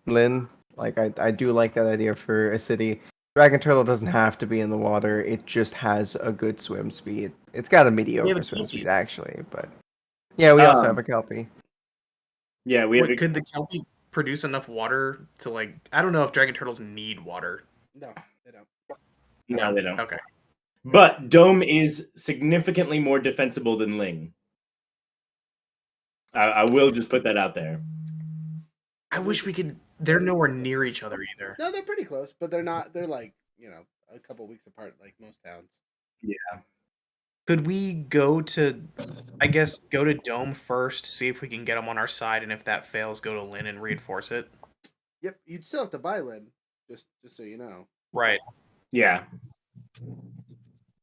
Lynn. Like I do like that idea for a city. Dragon Turtle doesn't have to be in the water. It just has a good swim speed. It's got a mediocre a swim Kelpie. speed actually, but yeah, we also have a Kelpie. Yeah, we have. Wait, could the Kelpie produce enough water to like? I don't know if dragon turtles need water. No, they don't. No, they don't. Okay. But Dome is significantly more defensible than Ling. I will just put that out there. I wish we could. They're nowhere near each other either. No, they're pretty close, but they're not. They're like a couple weeks apart, like most towns. Yeah. Could we go to? I guess go to Dome first, see if we can get them on our side, and if that fails, go to Lynn and reinforce it. Yep, you'd still have to buy Lynn, just so you know. Right. Yeah.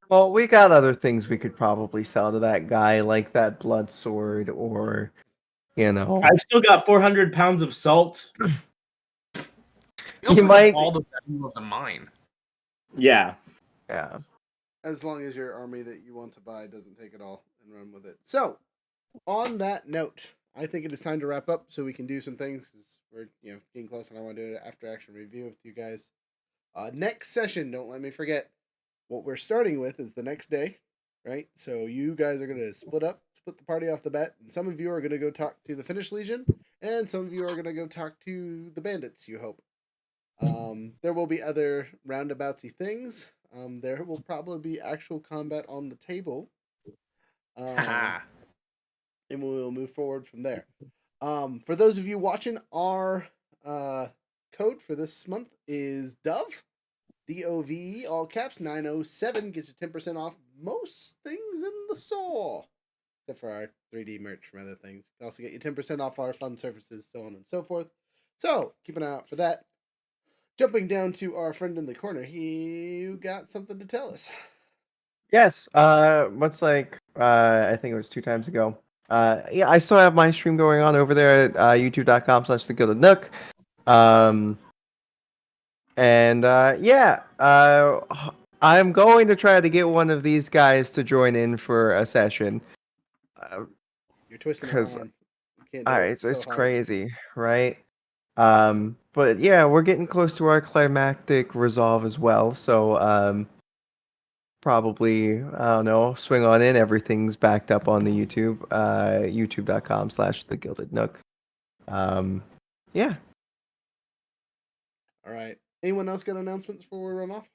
Well, we got other things we could probably sell to that guy, like that blood sword, or I've still got 400 pounds of salt. We also might- have all the value of the mine. Yeah. Yeah. As long as your army that you want to buy doesn't take it all and run with it. So, on that note, I think it is time to wrap up so we can do some things. We're getting close, and I want to do an after action review with you guys. Next session, don't let me forget. What we're starting with is the next day, right? So you guys are gonna split the party off the bat, and some of you are gonna go talk to the Finnish Legion, and some of you are gonna go talk to the bandits. You hope. There will be other roundaboutsy things. There will probably be actual combat on the table. And we will move forward from there. For those of you watching, our code for this month is Dove. DOVE, all caps, 907. Gets you 10% off most things in the store. Except for our 3D merch from other things. You can also get you 10% off our fun surfaces, so on and so forth. So, keep an eye out for that. Jumping down to our friend in the corner, he got something to tell us. Yes, much like I think it was 2 times ago. Yeah, I still have my stream going on over there at youtube.com/thegildednook. And yeah, I'm going to try to get one of these guys to join in for a session. You're twisting your arm. You can't do it. It's so hard. crazy, right? But yeah, we're getting close to our climactic resolve as well. So probably, I don't know, swing on in. Everything's backed up on the YouTube, youtube.com/thegildednook. Yeah. All right. Anyone else got announcements before we run off?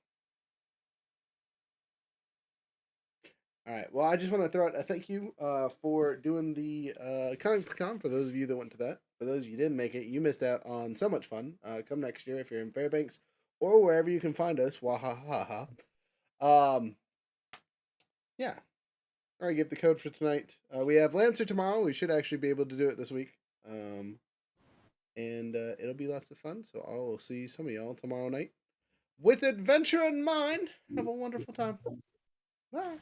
All right. Well, I just want to throw out a thank you for doing the Con for those of you that went to that. For those of you who didn't make it, you missed out on so much fun. Come next year if you're in Fairbanks or wherever you can find us. Wahahaha. Yeah. All right, give the code for tonight. We have Lancer tomorrow. We should actually be able to do it this week. And it'll be lots of fun. So I will see some of y'all tomorrow night. With adventure in mind, have a wonderful time. Bye.